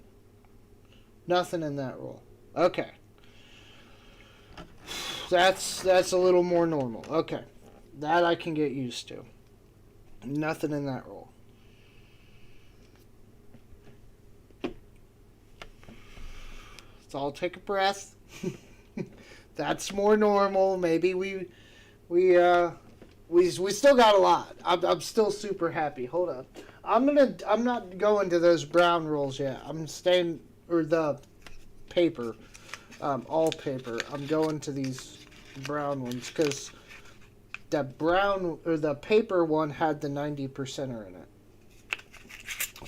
Nothing in that roll. Okay. That's a little more normal. Okay. That I can get used to. Nothing in that roll. So I'll take a breath. That's more normal. Maybe we still got a lot. I'm still super happy. Hold up. I'm not going to those brown rolls yet. I'm staying, or the paper, all paper. I'm going to these brown ones because the brown or the paper one had the 90%er in it.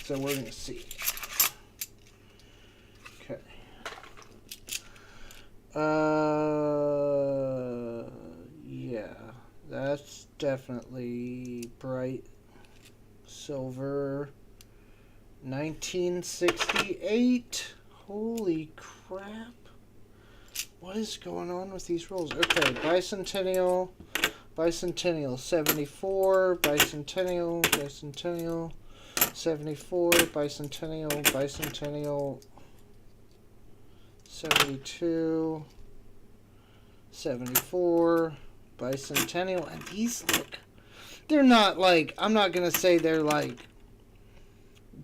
So we're gonna see. Okay. Yeah, that's definitely bright silver. 1968. Holy crap. What is going on with these rolls? Okay, Bicentennial, 74, Bicentennial, 74, Bicentennial, 72, 74, Bicentennial, and these look, they're not like, I'm not going to say they're like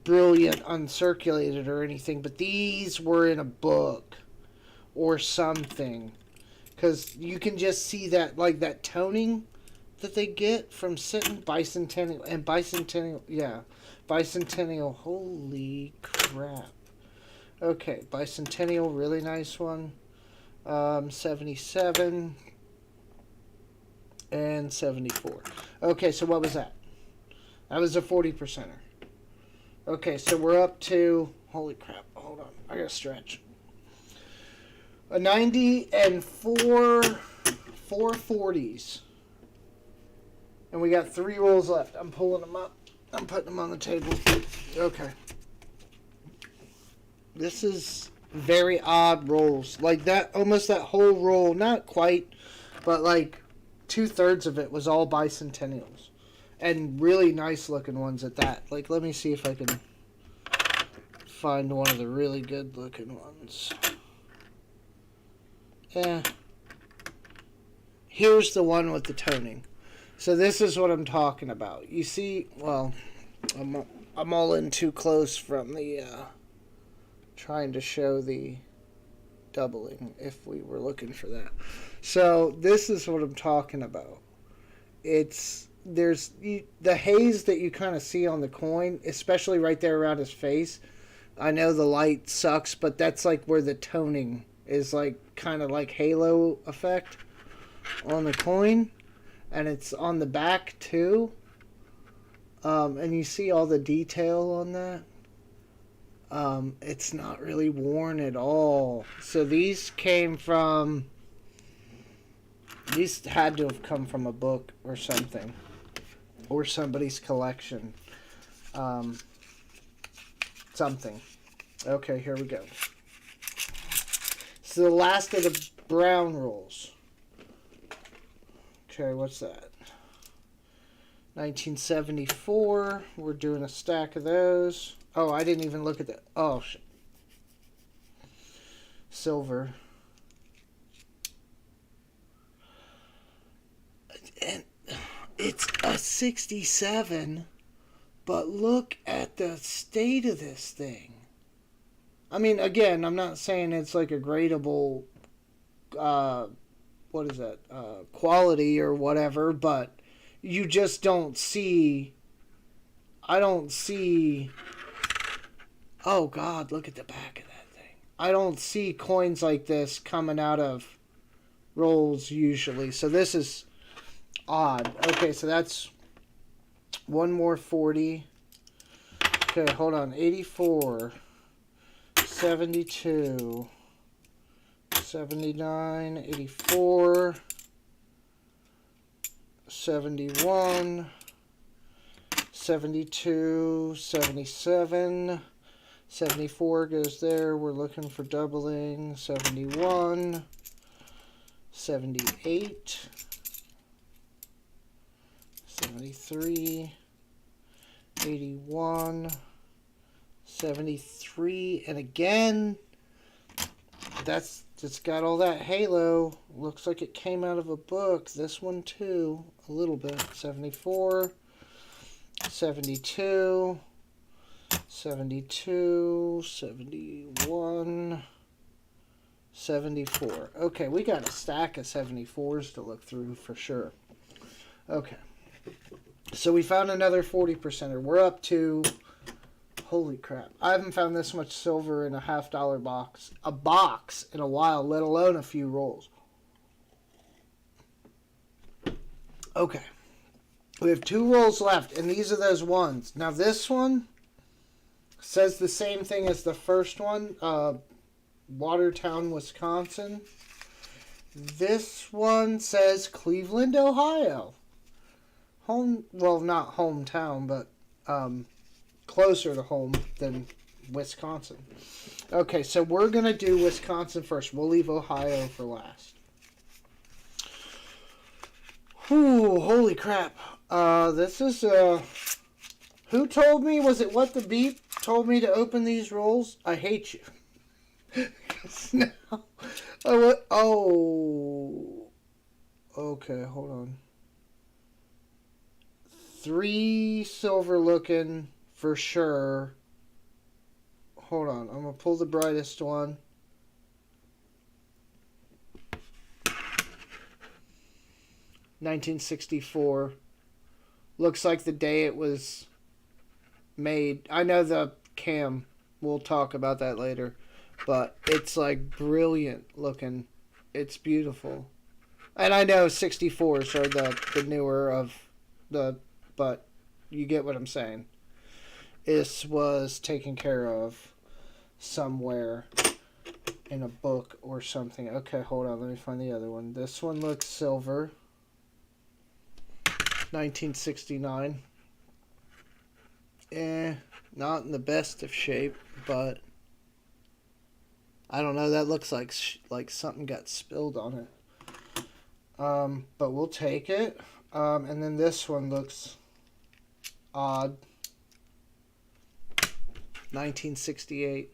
brilliant uncirculated or anything, but these were in a book or something, because you can just see that, like, that toning that they get from sitting. Bicentennial, holy crap. Okay, Bicentennial, really nice one. 77 and 74. Okay, so what was that? That was a 40%er. Okay, so we're up to, holy crap, hold on, I gotta stretch. A 90 and four 40s. And we got 3 rolls left. I'm pulling them up. I'm putting them on the table. Okay. This is very odd rolls. Like that, almost that whole roll, not quite, but like 2/3 of it was all Bicentennials. And really nice looking ones at that. Like, let me see if I can find one of the really good looking ones. Yeah. Here's the one with the toning. So this is what I'm talking about. You see, well, I'm all in too close from the trying to show the doubling if we were looking for that. So this is what I'm talking about. There's the haze that you kind of see on the coin, especially right there around his face. I know the light sucks, but that's like where the toning is, like kind of like halo effect on the coin, and it's on the back too. And you see all the detail on that. It's not really worn at all. So these had to have come from a book or something, or somebody's collection. Something. Okay, here we go. So the last of the brown rolls. Okay, what's that? 1974. We're doing a stack of those. Oh, I didn't even look at that. Oh, shit. Silver. And it's a 67, but look at the state of this thing. I mean, again, I'm not saying it's like a gradable, quality or whatever, but you just don't see, I don't see, oh God, look at the back of that thing. I don't see coins like this coming out of rolls usually, so this is odd. Okay, so that's one more 40. Okay, hold on, 84. 72, 79, 84, 71, 72, 77, 74 goes there. We're looking for doubling. 71, 78, 73, 81, 73, and again, that's just got all that halo. Looks like it came out of a book. This one too, a little bit. 74, 72, 72, 71, 74. Okay, we got a stack of 74s to look through for sure. Okay, so we found another 40%er. We're up to, holy crap, I haven't found this much silver in a $50 box. A box in a while, let alone a few rolls. Okay. We have 2 rolls left, and these are those ones. Now this one says the same thing as the first one, Watertown, Wisconsin. This one says Cleveland, Ohio. Well, not hometown, but closer to home than Wisconsin. Okay, so we're going to do Wisconsin first. We'll leave Ohio for last. Whew, holy crap. This is, who told me? Was it What the Beep told me to open these rolls? I hate you. No. Oh. Okay, hold on. 3 silver looking for sure. Hold on, I'm going to pull the brightest one. $1964. Looks like the day it was made. I know the cam. We'll talk about that later. But it's like brilliant looking. It's beautiful. And I know 64s are the newer of the... But you get what I'm saying. This was taken care of somewhere in a book or something. Okay, hold on. Let me find the other one. This one looks silver. 1969. Not in the best of shape, but I don't know. That looks like something got spilled on it. But we'll take it. And then this one looks odd. 1968.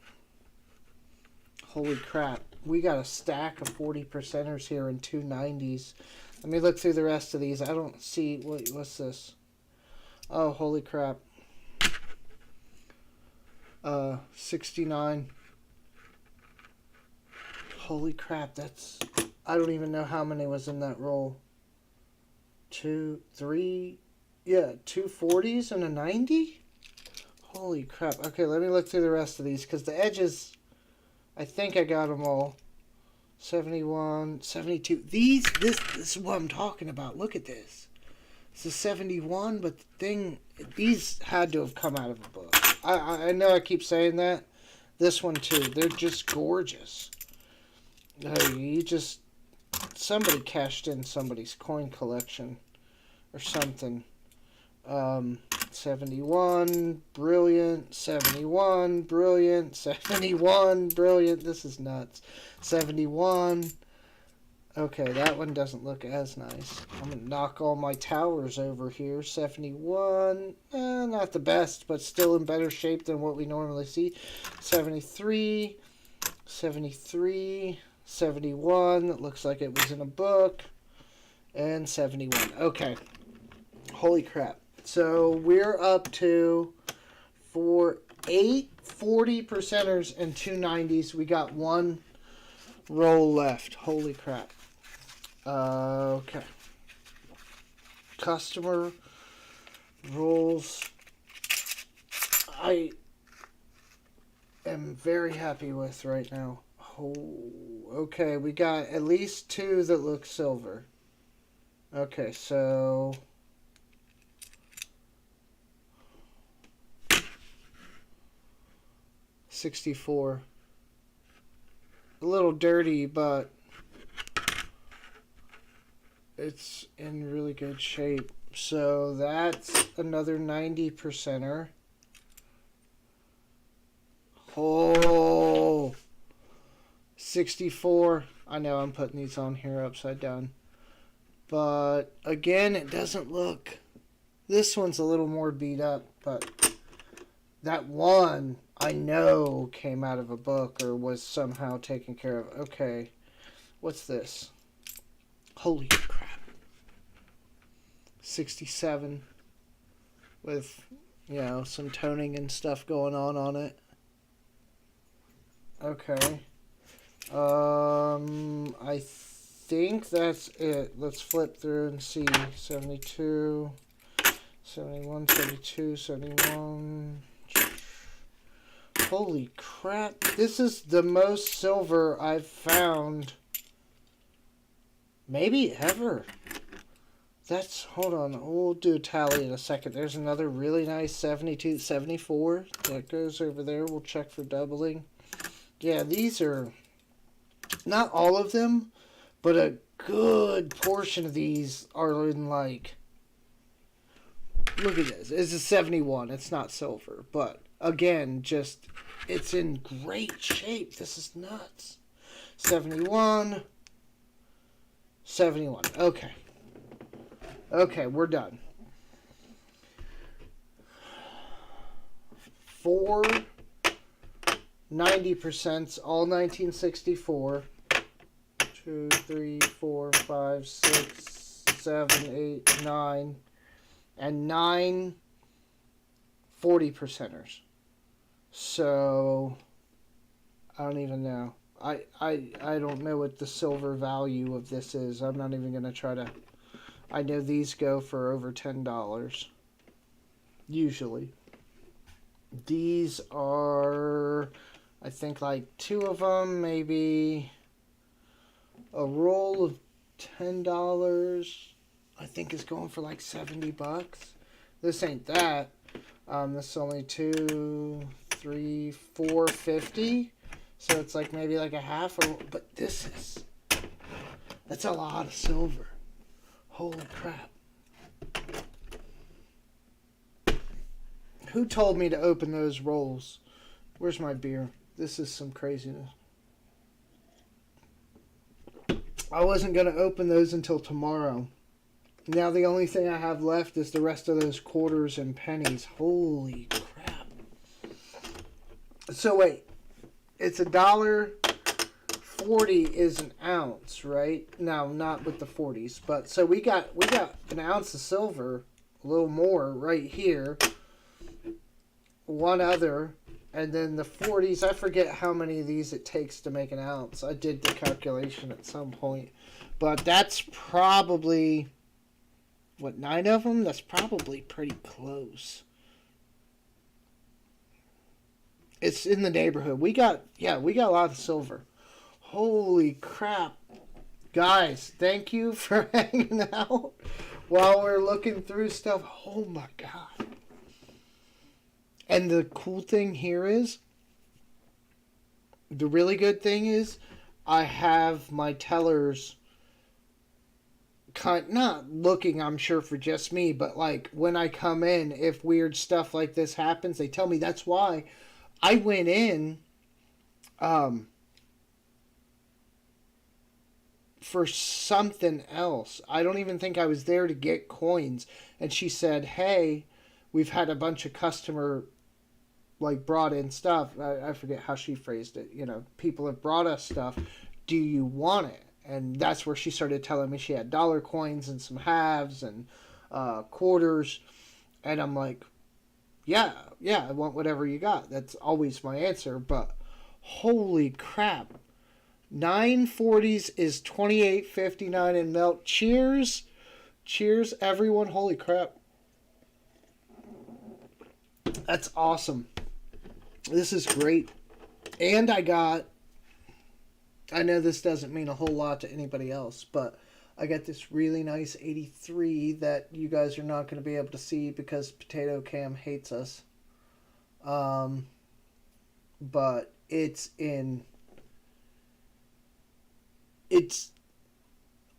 Holy crap. We got a stack of 40%ers here and 2 90s. Let me look through the rest of these. I don't see... What's this? Oh, holy crap. 69. Holy crap, that's... I don't even know how many was in that roll. 2, 3... Yeah, 2 40s and a 90? Holy crap. Okay, let me look through the rest of these, because the edges... I think I got them all. 71, 72. This is what I'm talking about. Look at this. It's a 71, but these had to have come out of a book. I know I keep saying that. This one too. They're just gorgeous. Somebody cashed in somebody's coin collection or something. 71, brilliant. 71, brilliant. 71, brilliant. This is nuts. 71. Okay, that one doesn't look as nice. I'm going to knock all my towers over here. 71. Not the best, but still in better shape than what we normally see. 73. 73. 71. It looks like it was in a book. And 71. Okay. Holy crap. So we're up to, for 8 40%ers and 2 90s, we got 1 roll left. Holy crap. Okay. Customer rolls. I am very happy with right now. Oh, okay, we got at least 2 that look silver. Okay, so... 64. A little dirty, but it's in really good shape. So that's another 90%er. Oh, 64. I know I'm putting these on here upside down. But again, it doesn't look... This one's a little more beat up, but that one... I know came out of a book or was somehow taken care of. Okay. What's this? Holy crap. 67. With, some toning and stuff going on it. Okay. I think that's it. Let's flip through and see. 72. 71, 72, 71... Holy crap. This is the most silver I've found maybe ever. Hold on. We'll do a tally in a second. There's another really nice 72, 74 that goes over there. We'll check for doubling. Yeah, these are not all of them, but a good portion of these are in like... Look at this. It's a 71. It's not silver, but again, just, it's in great shape. This is nuts. 71. 71. Okay. Okay, we're done. 4 90%, all 1964. 2, 3, 4, 5, 6, 7, 8, 9, and 9 40%ers. So I don't even know. I don't know what the silver value of this is. I'm not even gonna try to. I know these go for over $10 usually. These are, I think, like 2 of them, maybe a roll of $10. I think is going for like $70. This ain't that. This is only 2, 3, 4.50. So it's like maybe like a half. But this is, that's a lot of silver. Holy crap. Who told me to open those rolls? Where's my beer? This is some craziness. I wasn't going to open those until tomorrow. Now the only thing I have left is the rest of those quarters and pennies. Holy crap. So wait. It's $1.40 is an ounce, right? No, not with the 40s. But so we got an ounce of silver, a little more right here. One other, and then the 40s, I forget how many of these it takes to make an ounce. I did the calculation at some point. But that's probably, what, 9 of them? That's probably pretty close. It's in the neighborhood. We got a lot of silver. Holy crap. Guys, thank you for hanging out while we're looking through stuff. Oh my God. And the cool thing here is, the really good thing is, I have my tellers not looking, I'm sure, for just me, but like when I come in, if weird stuff like this happens, they tell me. That's why I went in for something else. I don't even think I was there to get coins. And she said, hey, we've had a bunch of customer brought in stuff. I forget how she phrased it. You know, people have brought us stuff. Do you want it? And that's where she started telling me she had dollar coins and some halves and quarters. And I'm like, yeah, I want whatever you got. That's always my answer. But holy crap. 940s is $28.59 in melt. Cheers. Cheers, everyone. Holy crap. That's awesome. This is great. And I know this doesn't mean a whole lot to anybody else, but I got this really nice 83 that you guys are not going to be able to see because Potato Cam hates us. But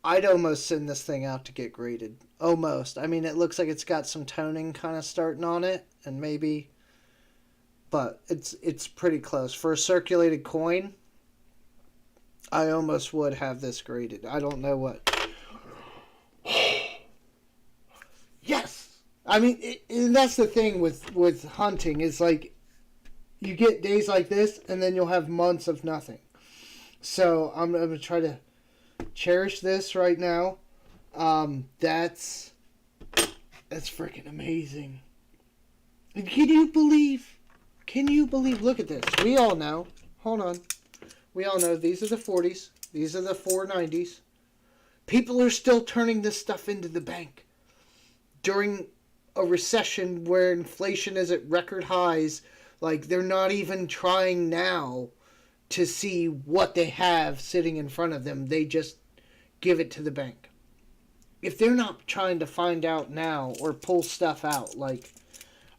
I'd almost send this thing out to get graded. Almost. I mean, it looks like it's got some toning kind of starting on it, and maybe, but it's pretty close. For a circulated coin, I almost would have this graded. I don't know what. Yes! I mean, and that's the thing with hunting, is like, you get days like this, and then you'll have months of nothing. So I'm going to try to cherish this right now. That's freaking amazing. Can you believe, look at this. We all know, hold on. We all know these are the 40s. These are the 490s. People are still turning this stuff into the bank. During a recession where inflation is at record highs, like, they're not even trying now to see what they have sitting in front of them. They just give it to the bank. If they're not trying to find out now or pull stuff out, like,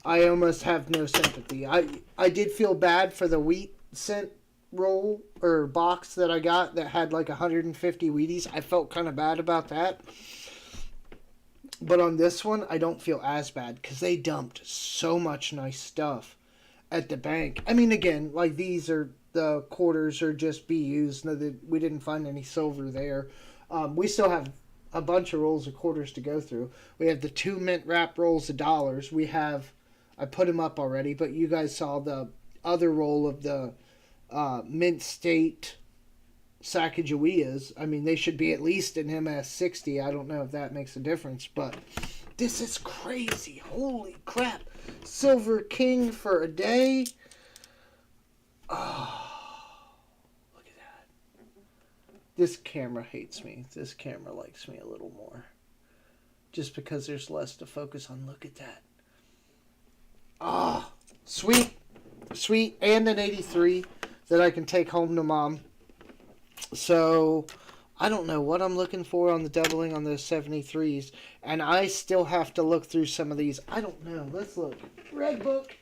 I almost have no sympathy. I did feel bad for the wheat cent roll or box that I got that had like 150 Wheaties. I felt kind of bad about that. But on this one, I don't feel as bad because they dumped so much nice stuff. at the bank. I mean, again, like these are the quarters are just BUs. No, we didn't find any silver there. We still have a bunch of rolls of quarters to go through. We have the 2 mint wrap rolls of dollars. We have, I put them up already, but you guys saw the other roll of the mint state Sacagaweas. I mean, they should be at least an MS60. I don't know if that makes a difference, but this is crazy. Holy crap. Silver King for a day. Oh, look at that. This camera hates me. This camera likes me a little more. Just because there's less to focus on. Look at that. Ah, oh, sweet. Sweet. And an 83 that I can take home to mom. So, I don't know what I'm looking for on the doubling on those 73s. And I still have to look through some of these. I don't know. Let's look. Red book.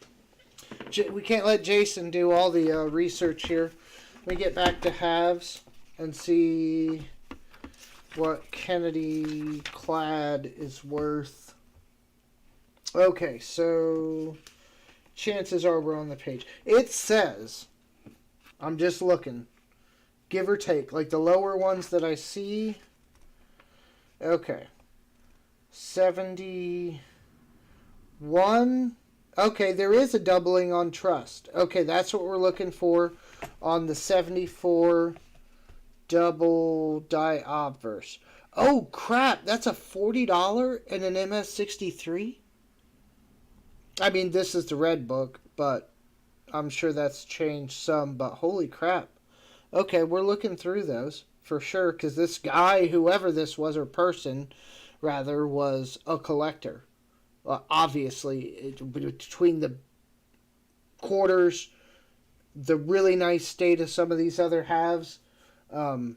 We can't let Jason do all the research here. Let me get back to halves and see what Kennedy clad is worth. Okay, so chances are we're on the page. It says, I'm just looking, give or take, like the lower ones that I see. Okay. 71. Okay, there is a doubling on trust. Okay, that's what we're looking for on the 74 double die obverse. Oh, crap. That's a $40 and an MS63? I mean, this is the red book, but I'm sure that's changed some. But holy crap. Okay, we're looking through those for sure, because this guy, whoever this was, or person, rather, was a collector. Obviously, between the quarters, the really nice state of some of these other halves, and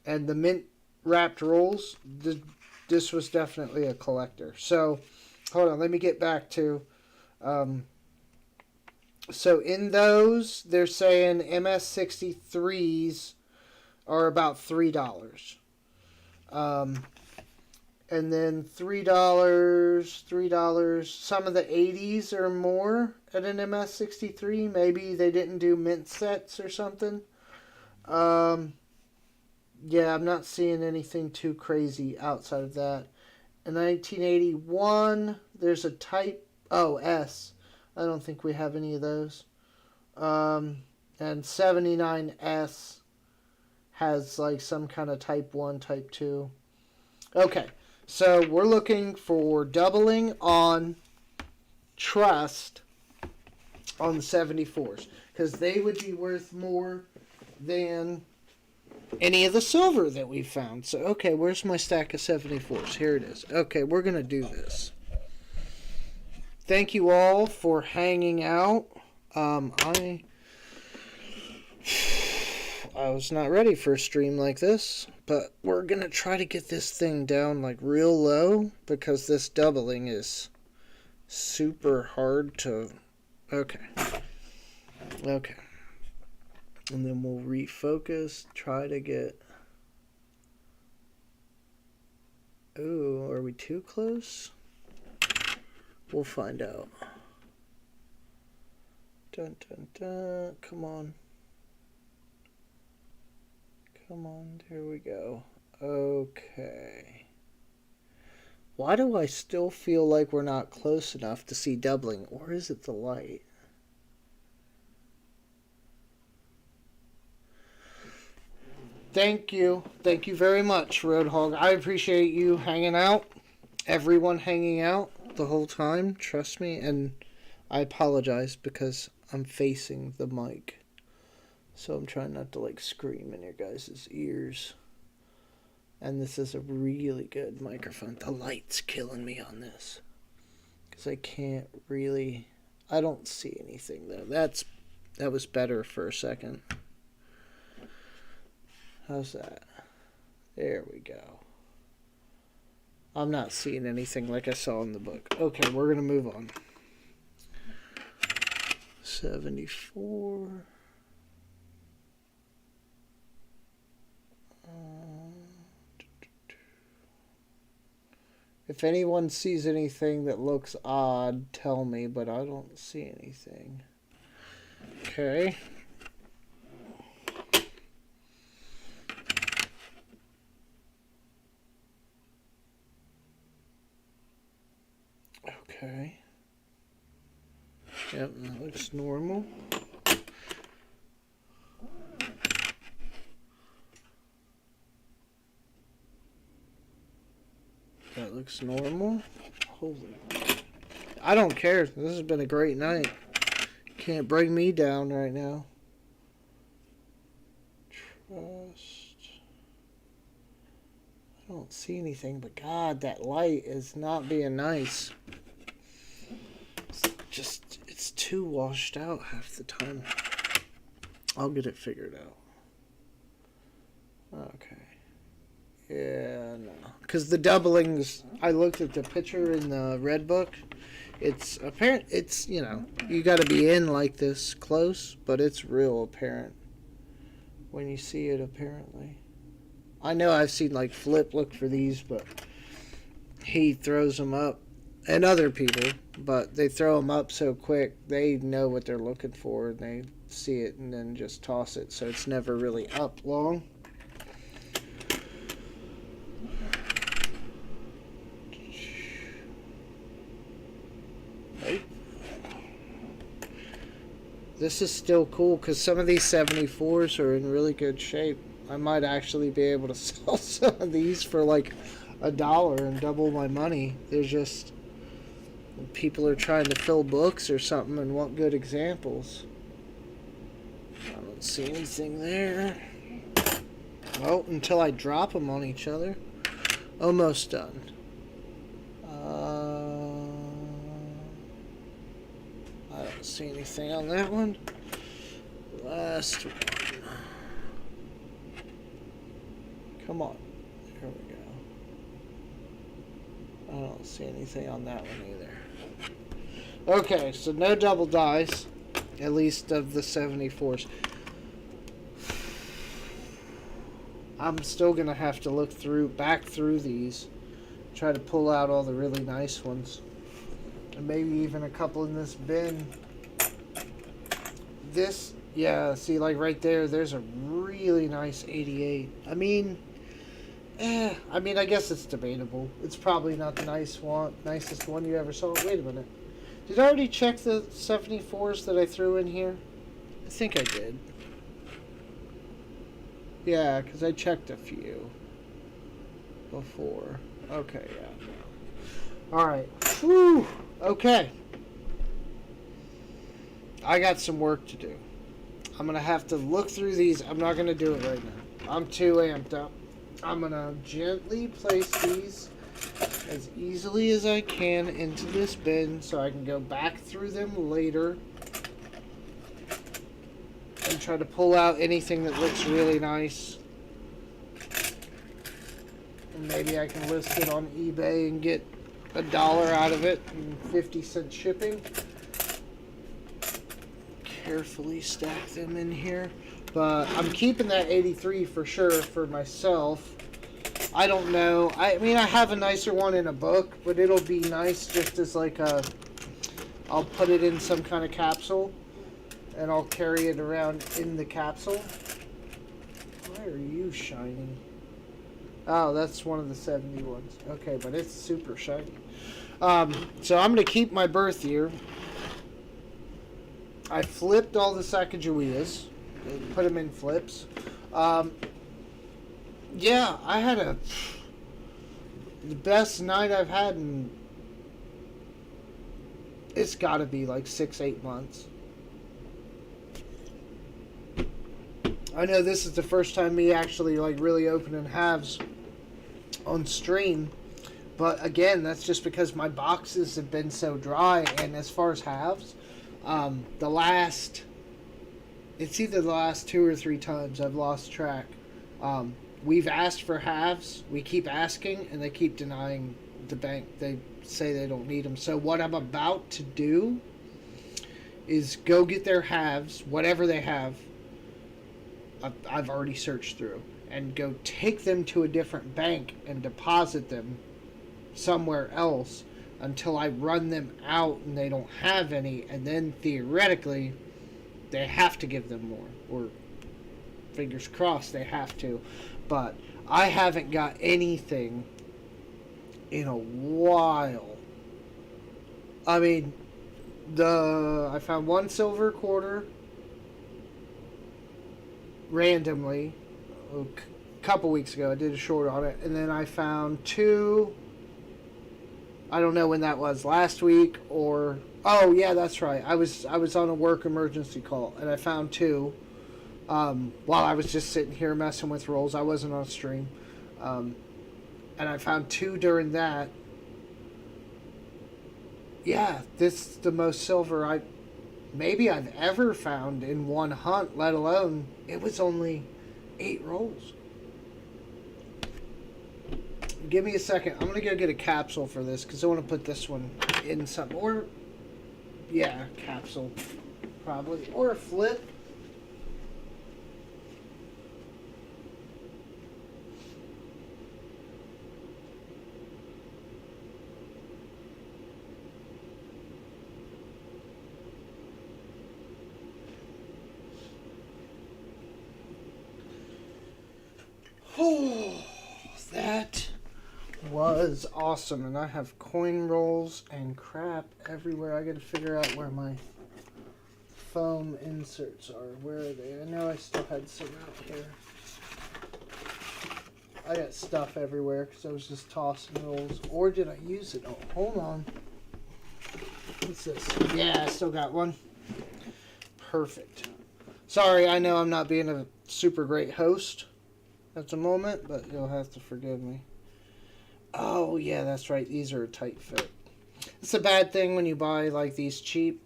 the mint wrapped rolls, this was definitely a collector. So, hold on, let me get back to. So in those, they're saying MS63s are about $3. And then $3. Some of the 80s are more at an MS63. Maybe they didn't do mint sets or something. Yeah, I'm not seeing anything too crazy outside of that. In 1981, there's a Type S. I don't think we have any of those. And 79S has like some kind of Type 1, Type 2. Okay. So we're looking for doubling on trust on the 74s, because they would be worth more than any of the silver that we found. So, okay, where's my stack of 74s? Here it is. Okay, we're going to do this. Thank you all for hanging out. I was not ready for a stream like this, but we're going to try to get this thing down like real low, because this doubling is super hard to... Okay. And then we'll refocus, try to get... Ooh, are we too close? We'll find out. Dun dun dun, come on. Come on, there we go. Okay. Why do I still feel like we're not close enough to see doubling? Or is it the light? Thank you. Thank you very much, Roadhog. I appreciate you hanging out. Everyone hanging out the whole time. Trust me. And I apologize because I'm facing the mic. So I'm trying not to like scream in your guys' ears. And this is a really good microphone. The light's killing me on this. Because I can't really... I don't see anything though. That was better for a second. How's that? There we go. I'm not seeing anything like I saw in the book. Okay, we're going to move on. 74... If anyone sees anything that looks odd, tell me, but I don't see anything. Okay. Okay. Yep, that looks normal. That looks normal. Holy. I don't care. This has been a great night. Can't bring me down right now. Trust. I don't see anything, but God, that light is not being nice. It's too washed out half the time. I'll get it figured out. Okay. Yeah, no. Because the doublings, I looked at the picture in the red book. It's apparent, you got to be in like this close, but it's real apparent when you see it, apparently. I know I've seen like Flip look for these, but he throws them up, and other people, but they throw them up so quick, they know what they're looking for, and they see it and then just toss it, so it's never really up long. This is still cool because some of these 74s are in really good shape. I might actually be able to sell some of these for like $1 and double my money. There's just people are trying to fill books or something and want good examples. I don't see anything there. Well, until I drop them on each other. Almost done. I don't see anything on that one. Last one. Come on. Here we go. I don't see anything on that one either. Okay, so no double dice. At least of the 74s. I'm still going to have to look back through these. Try to pull out all the really nice ones. And maybe even a couple in this bin. This, yeah, see, like right there, there's a really nice 88. I mean, I guess it's debatable. It's probably not the nicest one you ever saw. Wait a minute. Did I already check the 74s that I threw in here? I think I did. Yeah, because I checked a few before. Okay, yeah. Alright. Whew. Okay. I got some work to do. I'm going to have to look through these. I'm not going to do it right now. I'm too amped up. I'm going to gently place these as easily as I can into this bin so I can go back through them later and try to pull out anything that looks really nice. And maybe I can list it on eBay and get $1 out of it and 50-cent shipping. Carefully stack them in here. But I'm keeping that 83 for sure for myself. I don't know. I mean, I have a nicer one in a book, but it'll be nice just as like I'll put it in some kind of capsule and I'll carry it around in the capsule. Why are you shining? Oh, that's one of the 70 ones. Okay, but it's super shiny. So I'm going to keep my birth year. I flipped all the Sacagaweas and put them in flips. Yeah, I had the best night I've had in, it's got to be like 6-8 months. I know this is the first time me actually like really opening halves on stream, but again, that's just because my boxes have been so dry. And as far as halves, it's either the last 2 or 3 times I've lost track. We've asked for halves. We keep asking, and they keep denying the bank. They say they don't need them. So what I'm about to do is go get their halves, whatever they have. I've already searched through, and go take them to a different bank and deposit them somewhere else until I run them out and they don't have any, and then theoretically they have to give them more, or fingers crossed they have to. But I haven't got anything in a while. I mean, I found one silver quarter randomly a couple weeks ago. I did a short on it, and then I found two. I don't know when that was, last week or oh yeah, that's right. I was on a work emergency call, and I found two while I was just sitting here messing with rolls. I wasn't on stream, and I found two during that. Yeah, this is the most silver I've ever found in one hunt, let alone it was only 8 rolls. Give me a second. I'm going to go get a capsule for this because I want to put this one in something. Or, yeah, capsule. Probably. Or a flip. Oh, that was awesome. And I have coin rolls and crap everywhere. I got to figure out where my foam inserts are. Where are they? I know I still had some out here. I got stuff everywhere because I was just tossing rolls. Or did I use it? Oh, hold on. What's this? Yeah, I still got one. Perfect. Sorry, I know I'm not being a super great host at the moment, but you'll have to forgive me. Oh, yeah, that's right. These are a tight fit. It's a bad thing when you buy, like, these cheap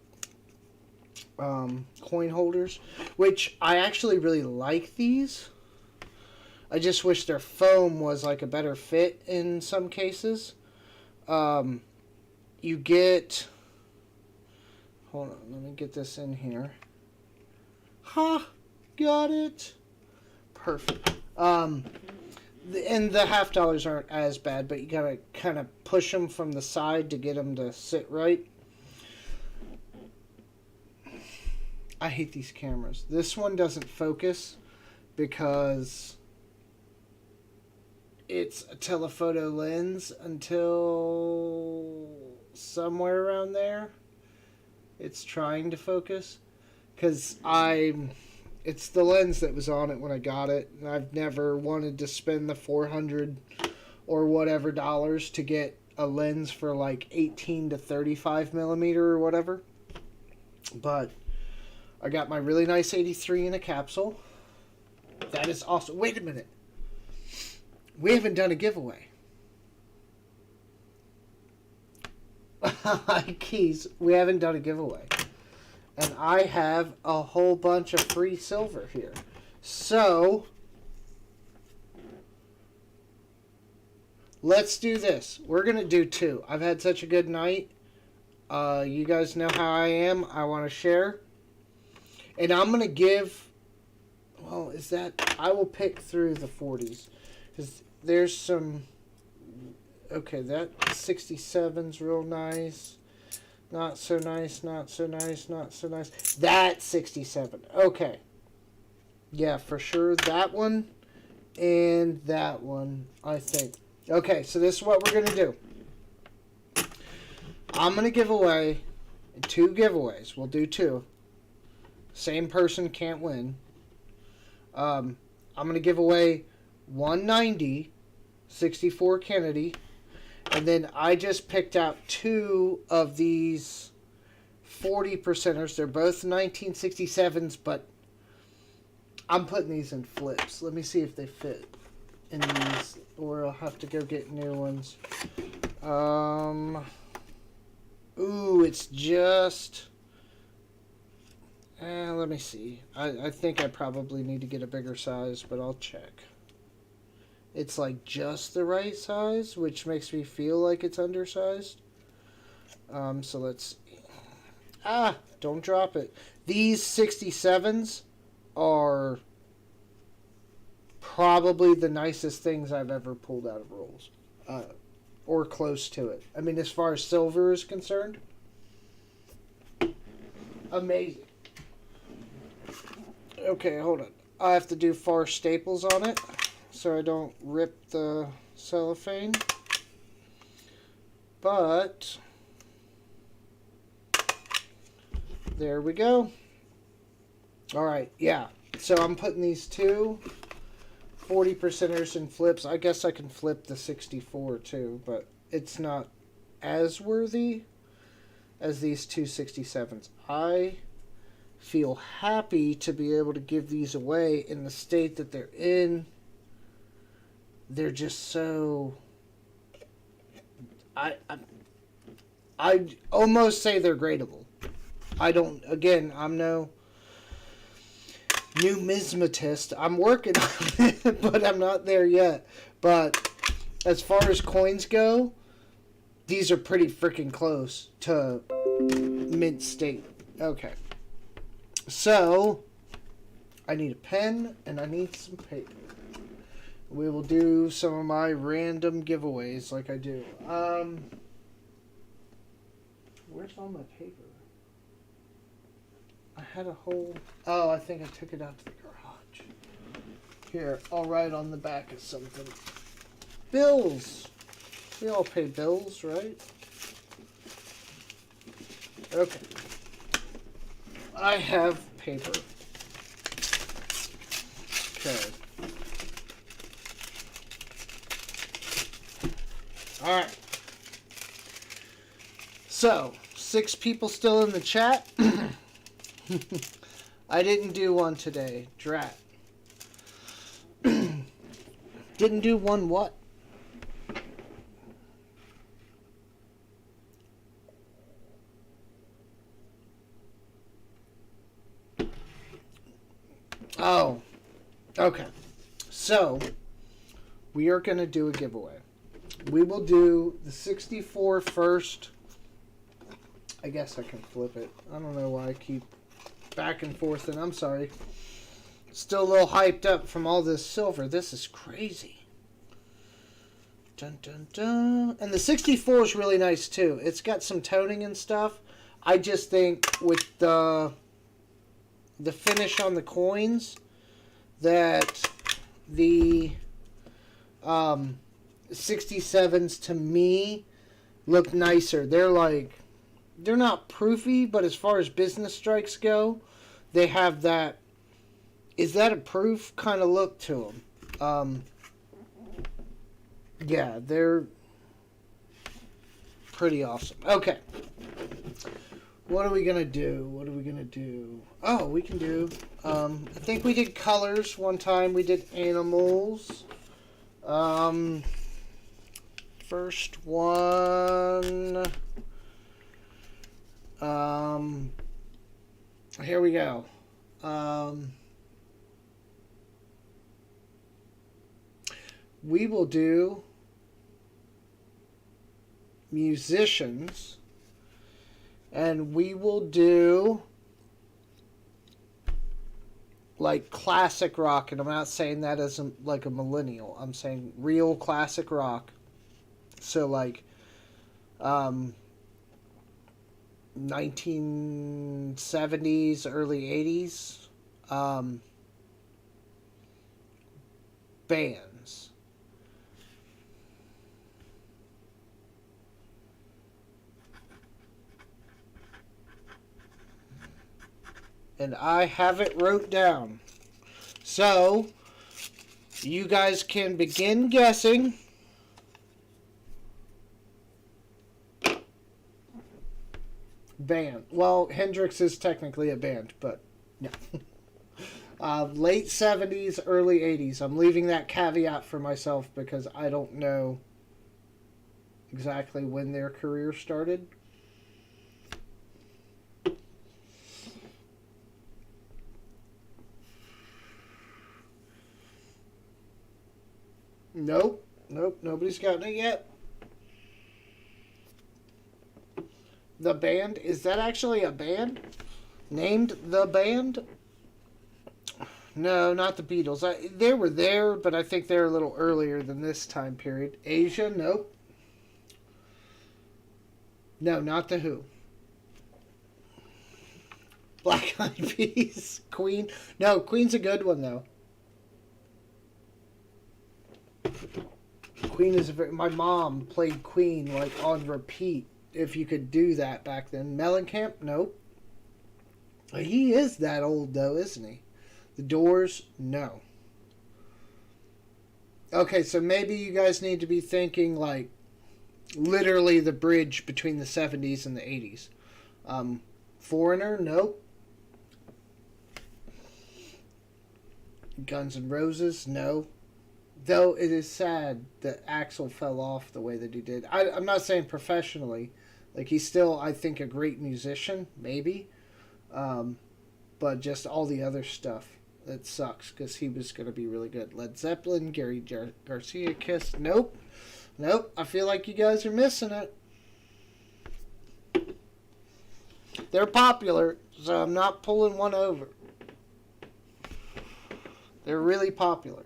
coin holders, which I actually really like these. I just wish their foam was, like, a better fit in some cases. You get... Hold on, let me get this in here. Ha! Got it! Perfect. And the half dollars aren't as bad, but you gotta kind of push them from the side to get them to sit right. I hate these cameras. This one doesn't focus because it's a telephoto lens until somewhere around there. It's trying to focus because it's the lens that was on it when I got it, and I've never wanted to spend the $400 or whatever dollars to get a lens for like 18 to 35 millimeter or whatever. But I got my really nice 83 in a capsule. That is awesome. Wait a minute. We haven't done a giveaway. Keys, we haven't done a giveaway. And I have a whole bunch of free silver here. So, let's do this. We're going to do 2. I've had such a good night. You guys know how I am. I want to share. And I'm going to give... Well, I will pick through the 40s. Because there's some... Okay, that 67's real nice. Not so nice, not so nice, not so nice. That 67. Okay. Yeah, for sure. That one and that one, I think. Okay, so this is what we're going to do. I'm going to give away 2 giveaways. We'll do 2. Same person can't win. I'm going to give away 190 64 Kennedy. And then I just picked out 2 of these 40 percenters. They're both 1967s, but I'm putting these in flips. Let me see if they fit in these, or I'll have to go get new ones. Ooh, it's just... let me see. I think I probably need to get a bigger size, but I'll check. It's like just the right size, which makes me feel like it's undersized. So let's... don't drop it. These 67s are probably the nicest things I've ever pulled out of rolls. Or close to it. I mean, as far as silver is concerned, amazing. Okay, hold on. I have to do far staples on it so I don't rip the cellophane. But there we go. Alright, yeah. So I'm putting these two 40%ers in flips. I guess I can flip the 64 too, but it's not as worthy as these two 67s. I feel happy to be able to give these away in the state that they're in. They're just so... I almost say they're gradable. I don't... Again, I'm no numismatist. I'm working on it, but I'm not there yet. But as far as coins go, these are pretty freaking close to mint state. Okay. So, I need a pen and I need some paper. We will do some of my random giveaways like I do. Where's all my paper? I had a whole... Oh, I think I took it out to the garage. Here, I'll write on the back of something. Bills. We all pay bills, right? Okay. I have paper. Okay. Alright. So, 6 people still in the chat. I didn't do one today. Drat. Didn't do one what? Oh. Okay. So, we are going to do a giveaway. We will do the 64 first. I guess I can flip it. I don't know why I keep back and forth, and I'm sorry. Still a little hyped up from all this silver. This is crazy. Dun, dun, dun. And the 64 is really nice, too. It's got some toning and stuff. I just think with the finish on the coins that the 67s to me look nicer. They're not proofy, but as far as business strikes go, they have that, is that a proof kind of look to them. Yeah, they're pretty awesome. Okay. What are we going to do? Oh, we can do, I think we did colors one time. We did animals. First one. Here we go. We will do musicians, and we will do like classic rock, and I'm not saying that as like a millennial. I'm saying real classic rock. So like 1970s, early 80s bands. And I have it wrote down. So, you guys can begin guessing. Band. Well, Hendrix is technically a band, but no. Late 70s, early 80s. I'm leaving that caveat for myself because I don't know exactly when their career started. Nope, nobody's gotten it yet. The Band, is that actually a band? Named The Band? No, not the Beatles. They were there, but I think they're a little earlier than this time period. Asia, nope. No, not The Who. Black Eyed Peas. Queen. No, Queen's a good one, though. Queen is my mom played Queen like on repeat. If you could do that back then. Mellencamp, nope. He is that old though, isn't he? The Doors, no. Okay, so maybe you guys need to be thinking like literally the bridge between the 70s and the 80s. Foreigner, nope. Guns N' Roses, no. Though it is sad that Axl fell off the way that he did. I'm not saying professionally. Like, he's still, I think, a great musician, maybe. But just all the other stuff, it sucks, because he was going to be really good. Led Zeppelin, Gary Garcia, Kiss, nope. Nope, I feel like you guys are missing it. They're popular, so I'm not pulling one over. They're really popular.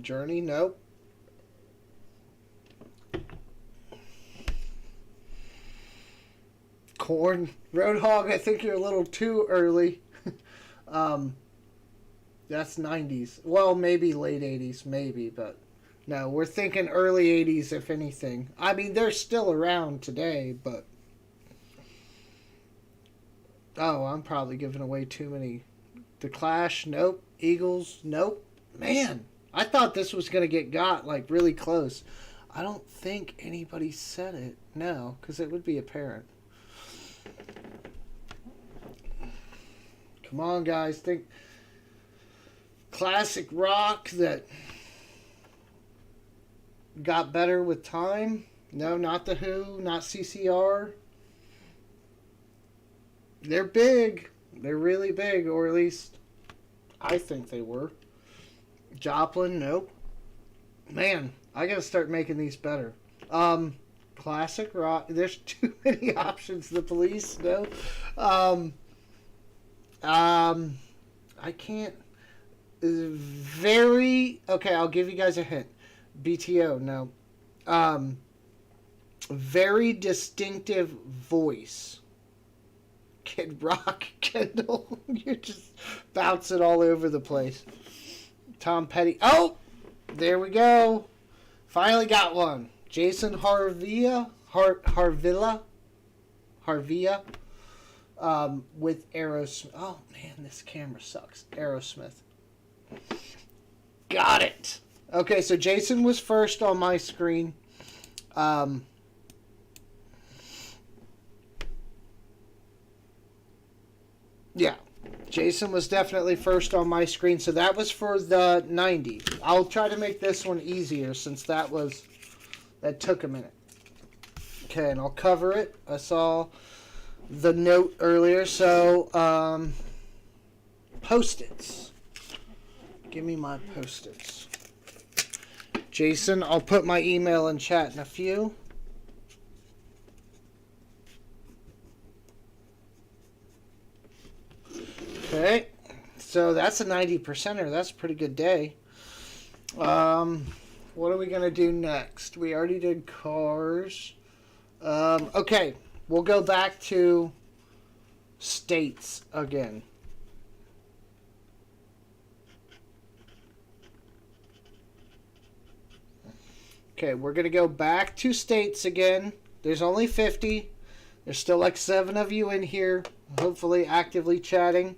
Journey, nope. Korn, Roadhog, I think you're a little too early. That's 90s. Well, maybe late 80s, maybe, but no, we're thinking early 80s, if anything. I mean, they're still around today, but... Oh, I'm probably giving away too many. The Clash, nope. Eagles, nope. Man, I thought this was going to got like really close. I don't think anybody said it. No, because it would be apparent. Come on, guys. Think classic rock that got better with time. No, not The Who, not CCR. They're big. They're really big, or at least I think they were. Joplin, nope. Man, I gotta start making these better. Classic rock. There's too many options. The Police, no. I can't. Very okay. I'll give you guys a hint. BTO, no. Very distinctive voice. Kid Rock, Kendall. You're just bouncing all over the place. Tom Petty. Oh, there we go. Finally got one. Jason Harvilla. With Aerosmith. Oh man, this camera sucks. Aerosmith. Got it. Okay, so Jason was first on my screen. Yeah, Jason was definitely first on my screen, so that was for the 90s. I'll try to make this one easier since that took a minute. Okay, and I'll cover it. I saw the note earlier, so Post-its. Give me my Post-its. Jason, I'll put my email in chat in a few. Okay, so that's a 90%er. That's a pretty good day. What are we going to do next? We already did cars. Okay, we'll go back to states again. Okay, we're going to go back to states again. There's only 50. There's still like 7 of you in here, hopefully actively chatting.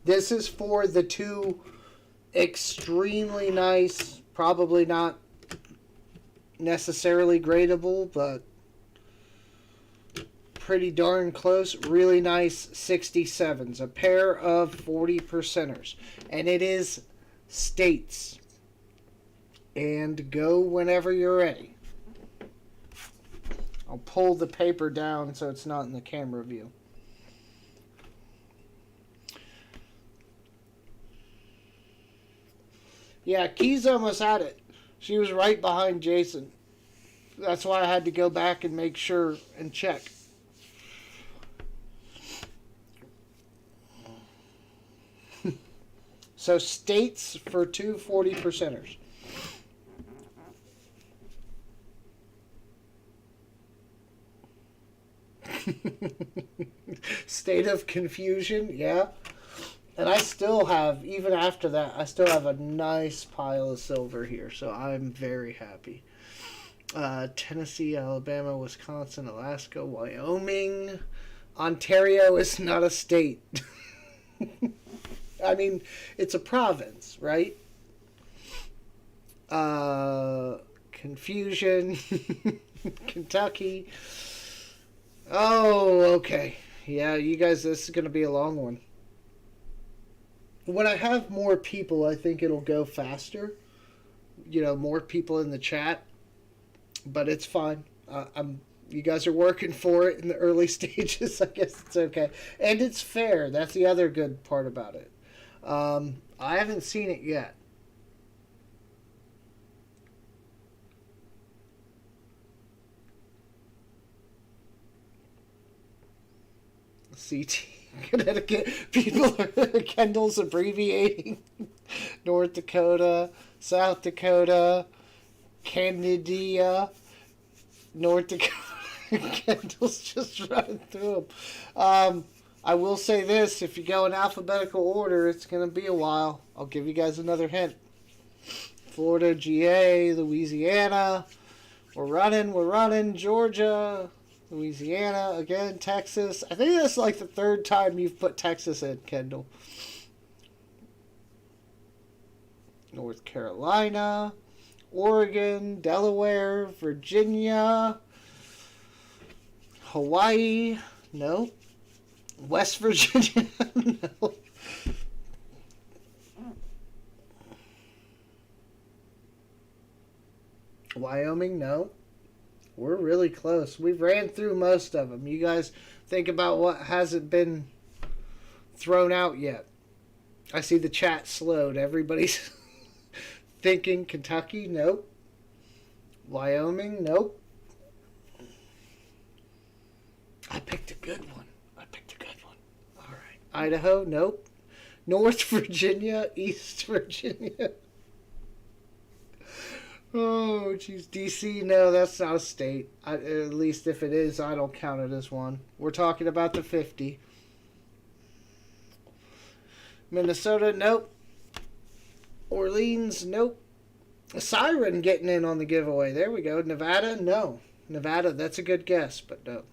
This is for the 2 extremely nice, probably not necessarily gradable, but pretty darn close, really nice 67s. A pair of 40%ers. And it is states. And go whenever you're ready. I'll pull the paper down so it's not in the camera view. Yeah, Key's almost had it. She was right behind Jason. That's why I had to go back and make sure and check. So states for 2 40%ers. State of confusion, yeah. And I still have, even after that, I still have a nice pile of silver here, so I'm very happy. Tennessee, Alabama, Wisconsin, Alaska, Wyoming. Ontario is not a state. I mean, it's a province, right? Confusion. Kentucky. Oh, okay. Yeah, you guys, this is going to be a long one. When I have more people, I think it'll go faster. You know, more people in the chat. But it's fine. You guys are working for it in the early stages. I guess it's okay. And it's fair. That's the other good part about it. I haven't seen it yet. CT Connecticut. People are Kendall's abbreviating. North Dakota, South Dakota, Canada, North Dakota. Kendall's just running through them. I will say this: if you go in alphabetical order, it's going to be a while. I'll give you guys another hint. Florida, GA, Louisiana. We're running. Georgia, Louisiana, again, Texas. I think that's like the third time you've put Texas in, Kendall. North Carolina, Oregon, Delaware, Virginia, Hawaii, no. West Virginia, no. Wyoming, no. We're really close. We've ran through most of them. You guys think about what hasn't been thrown out yet. I see the chat slowed. Everybody's thinking Kentucky, nope. Wyoming, nope. I picked a good one. All right. Idaho, nope. North Virginia, East Virginia. Oh, jeez. DC, no, that's not a state. At least if it is, I don't count it as one. We're talking about the 50. Minnesota, nope. Orleans, nope. Siren getting in on the giveaway. There we go. Nevada, no. Nevada, that's a good guess, but no.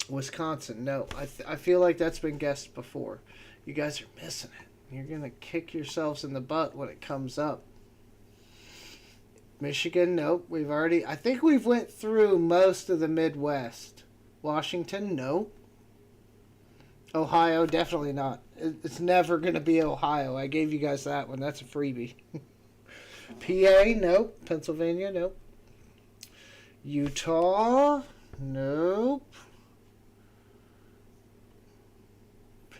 Wisconsin, no. I feel like that's been guessed before. You guys are missing it. You're going to kick yourselves in the butt when it comes up. Michigan, nope. I think we've went through most of the Midwest. Washington, nope. Ohio, definitely not. It's never going to be Ohio. I gave you guys that one. That's a freebie. PA, nope. Pennsylvania, nope. Utah, nope.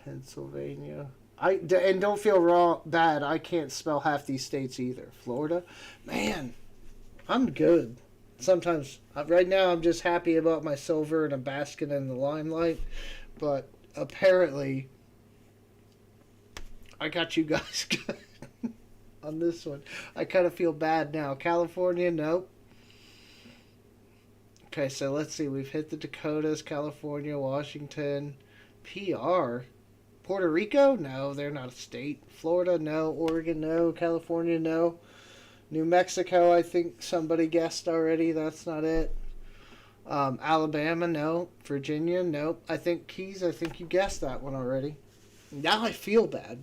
Pennsylvania. And don't feel bad. I can't spell half these states either. Florida, man, I'm good. Sometimes, right now, I'm just happy about my silver and I'm basking in the limelight. But apparently, I got you guys good on this one. I kind of feel bad now. California, nope. Okay, so let's see. We've hit the Dakotas, California, Washington, PR. Puerto Rico? No, they're not a state. Florida? No. Oregon? No. California? No. New Mexico, I think somebody guessed already. That's not it. Alabama? No. Virginia? Nope. I think Keys, I think you guessed that one already. Now I feel bad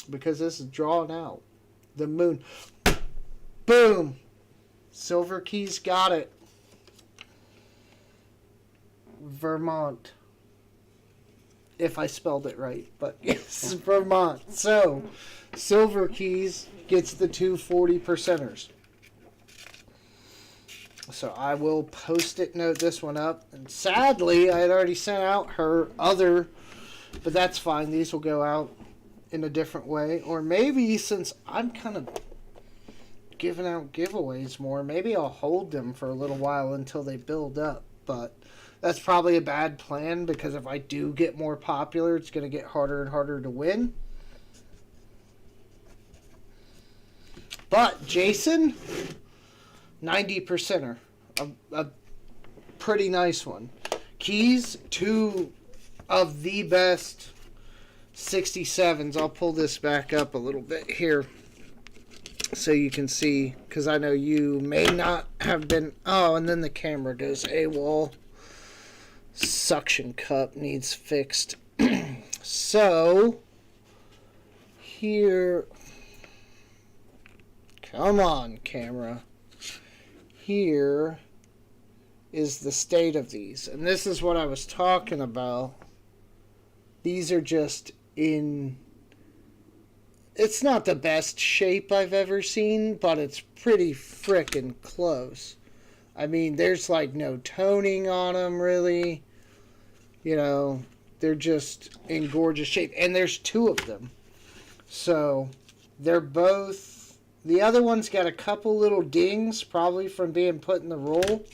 because this is drawn out. The moon. Boom! Silver Keys got it. Vermont. If I spelled it right. But yes, Vermont. So, Silver Keys gets the 240 percenters. So I will post-it note this one up. And sadly, I had already sent out her other, but that's fine. These will go out in a different way. Or maybe since I'm kind of giving out giveaways more, maybe I'll hold them for a little while until they build up. But that's probably a bad plan because if I do get more popular, it's going to get harder and harder to win. But Jason, 90 percenter, a pretty nice one. Keys, two of the best 67s. I'll pull this back up a little bit here so you can see, because I know you may not have been. Oh, and then the camera goes AWOL. Suction cup needs fixed. So, here. Come on, camera. Here is the state of these. And this is what I was talking about. These are just in... It's not the best shape I've ever seen, but it's pretty frickin' close. I mean, there's like no toning on them, really. You know, they're just in gorgeous shape. And there's two of them. So, they're both... The other one's got a couple little dings, probably from being put in the roll.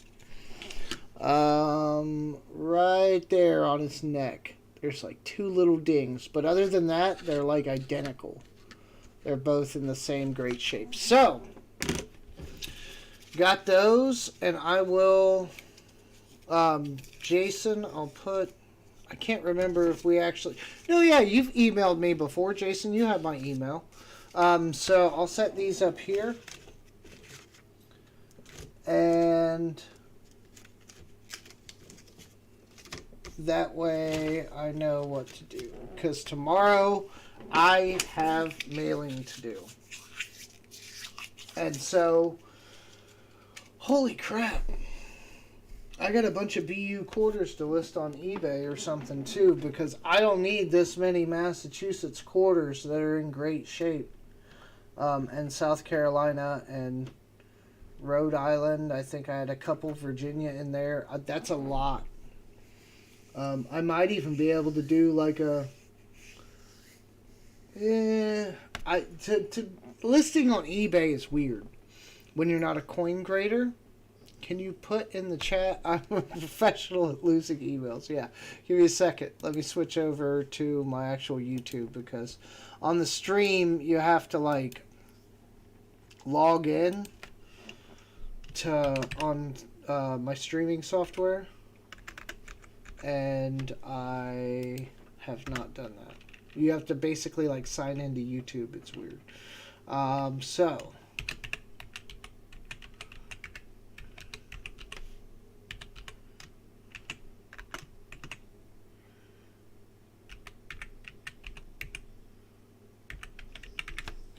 Right there on his neck. There's like two little dings. But other than that, they're like identical. They're both in the same great shape. So, got those. And I will... Jason, I'll put... I can't remember if we actually... No, yeah, you've emailed me before, Jason. You have my email. So I'll set these up here. And that way I know what to do. Because tomorrow I have mailing to do. And so, holy crap. I got a bunch of BU quarters to list on eBay or something too, because I don't need this many Massachusetts quarters that are in great shape. And South Carolina and Rhode Island. I think I had a couple Virginia in there. That's a lot. I might even be able to do like a... listing on eBay is weird when you're not a coin grader. Can you put in the chat? I'm a professional at losing emails. Yeah, give me a second. Let me switch over to my actual YouTube, because on the stream you have to like log in to on my streaming software, and I have not done that. You have to basically like sign into YouTube. It's weird. So.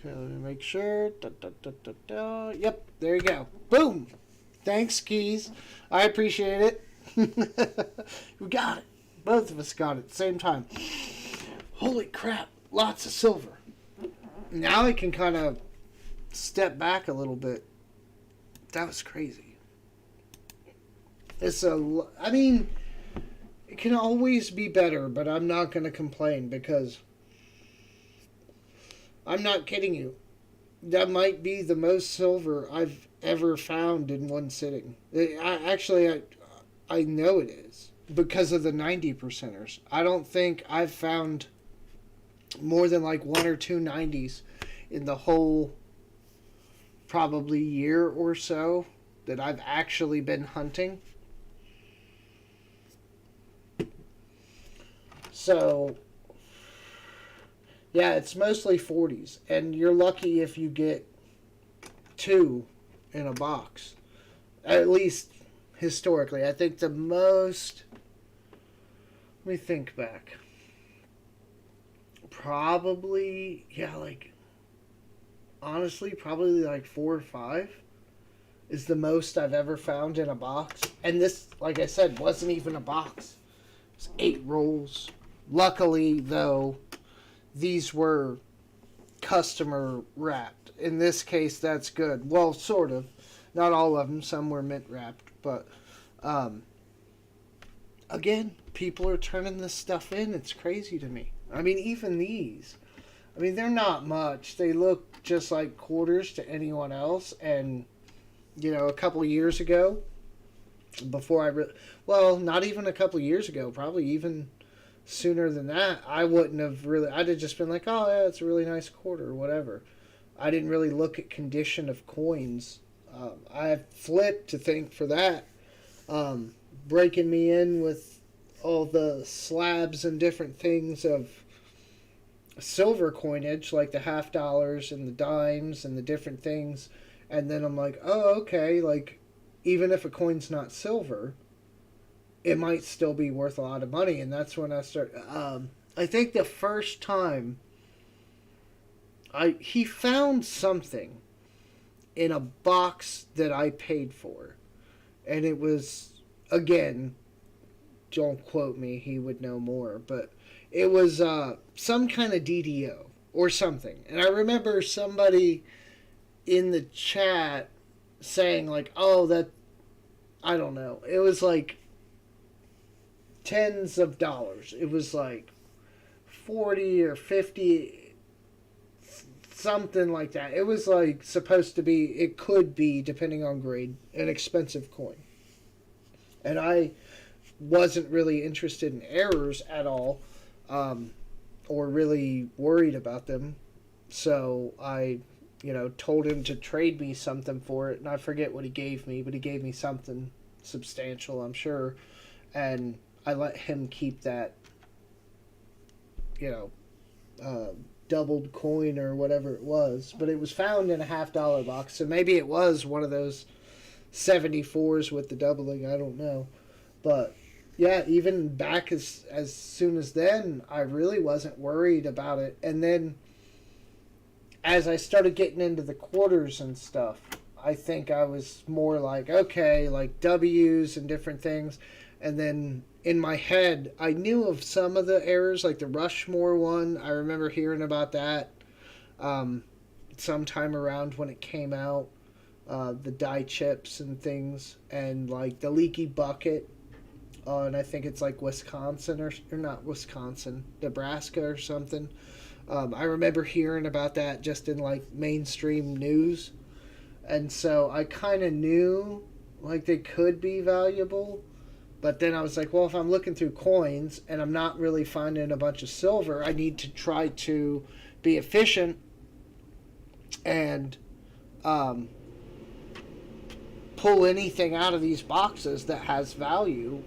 Okay, let me make sure. Yep, there you go. Boom! Thanks, Keys. I appreciate it. We got it. Both of us got it at the same time. Holy crap. Lots of silver. Now I can kind of step back a little bit. That was crazy. I mean, it can always be better, but I'm not going to complain, because... I'm not kidding you. That might be the most silver I've ever found in one sitting. I know it is, because of the 90%ers. I don't think I've found more than like one or two 90s in the whole probably year or so that I've actually been hunting. So... yeah, it's mostly 40s, and you're lucky if you get two in a box. At least historically. I think the most... Let me think back. Probably, yeah, like... honestly, probably like 4 or 5 is the most I've ever found in a box. And this, like I said, wasn't even a box. It was 8 rolls. Luckily, though... these were customer wrapped. In this case, that's good. Well, sort of. Not all of them. Some were mint wrapped. But, again, people are turning this stuff in. It's crazy to me. I mean, even these. I mean, they're not much. They look just like quarters to anyone else. And, you know, a couple of years ago, before well, not even a couple of years ago, probably even... sooner than that, I wouldn't have really... I'd have just been like, oh, yeah, it's a really nice quarter or whatever. I didn't really look at condition of coins. I flipped to think for that. Breaking me in with all the slabs and different things of silver coinage, like the half dollars and the dimes and the different things. And then I'm like, oh, okay, like, even if a coin's not silver, it might still be worth a lot of money. And that's when I start. I think the first time he found something in a box that I paid for, and it was, again, don't quote me, he would know more, but it was some kind of DDO or something. And I remember somebody in the chat saying, like, oh, that, I don't know, it was like tens of dollars. It was like 40 or 50, something like that. It was like supposed to be, it could be, depending on grade, an expensive coin. And I wasn't really interested in errors at all, or really worried about them. So I, told him to trade me something for it, and I forget what he gave me, but he gave me something substantial, I'm sure. And I let him keep that, doubled coin or whatever it was. But it was found in a $50 box, so maybe it was one of those 74s with the doubling, I don't know. But yeah, even back as soon as then, I really wasn't worried about it. And then as I started getting into the quarters and stuff, I think I was more like, okay, like W's and different things. And then in my head, I knew of some of the errors, like the Rushmore one. I remember hearing about that sometime around when it came out. The die chips and things, and like the leaky bucket. And I think it's like Wisconsin or not Wisconsin, Nebraska or something. I remember hearing about that just in like mainstream news. And so I kind of knew like they could be valuable. But then I was like, well, if I'm looking through coins and I'm not really finding a bunch of silver, I need to try to be efficient and pull anything out of these boxes that has value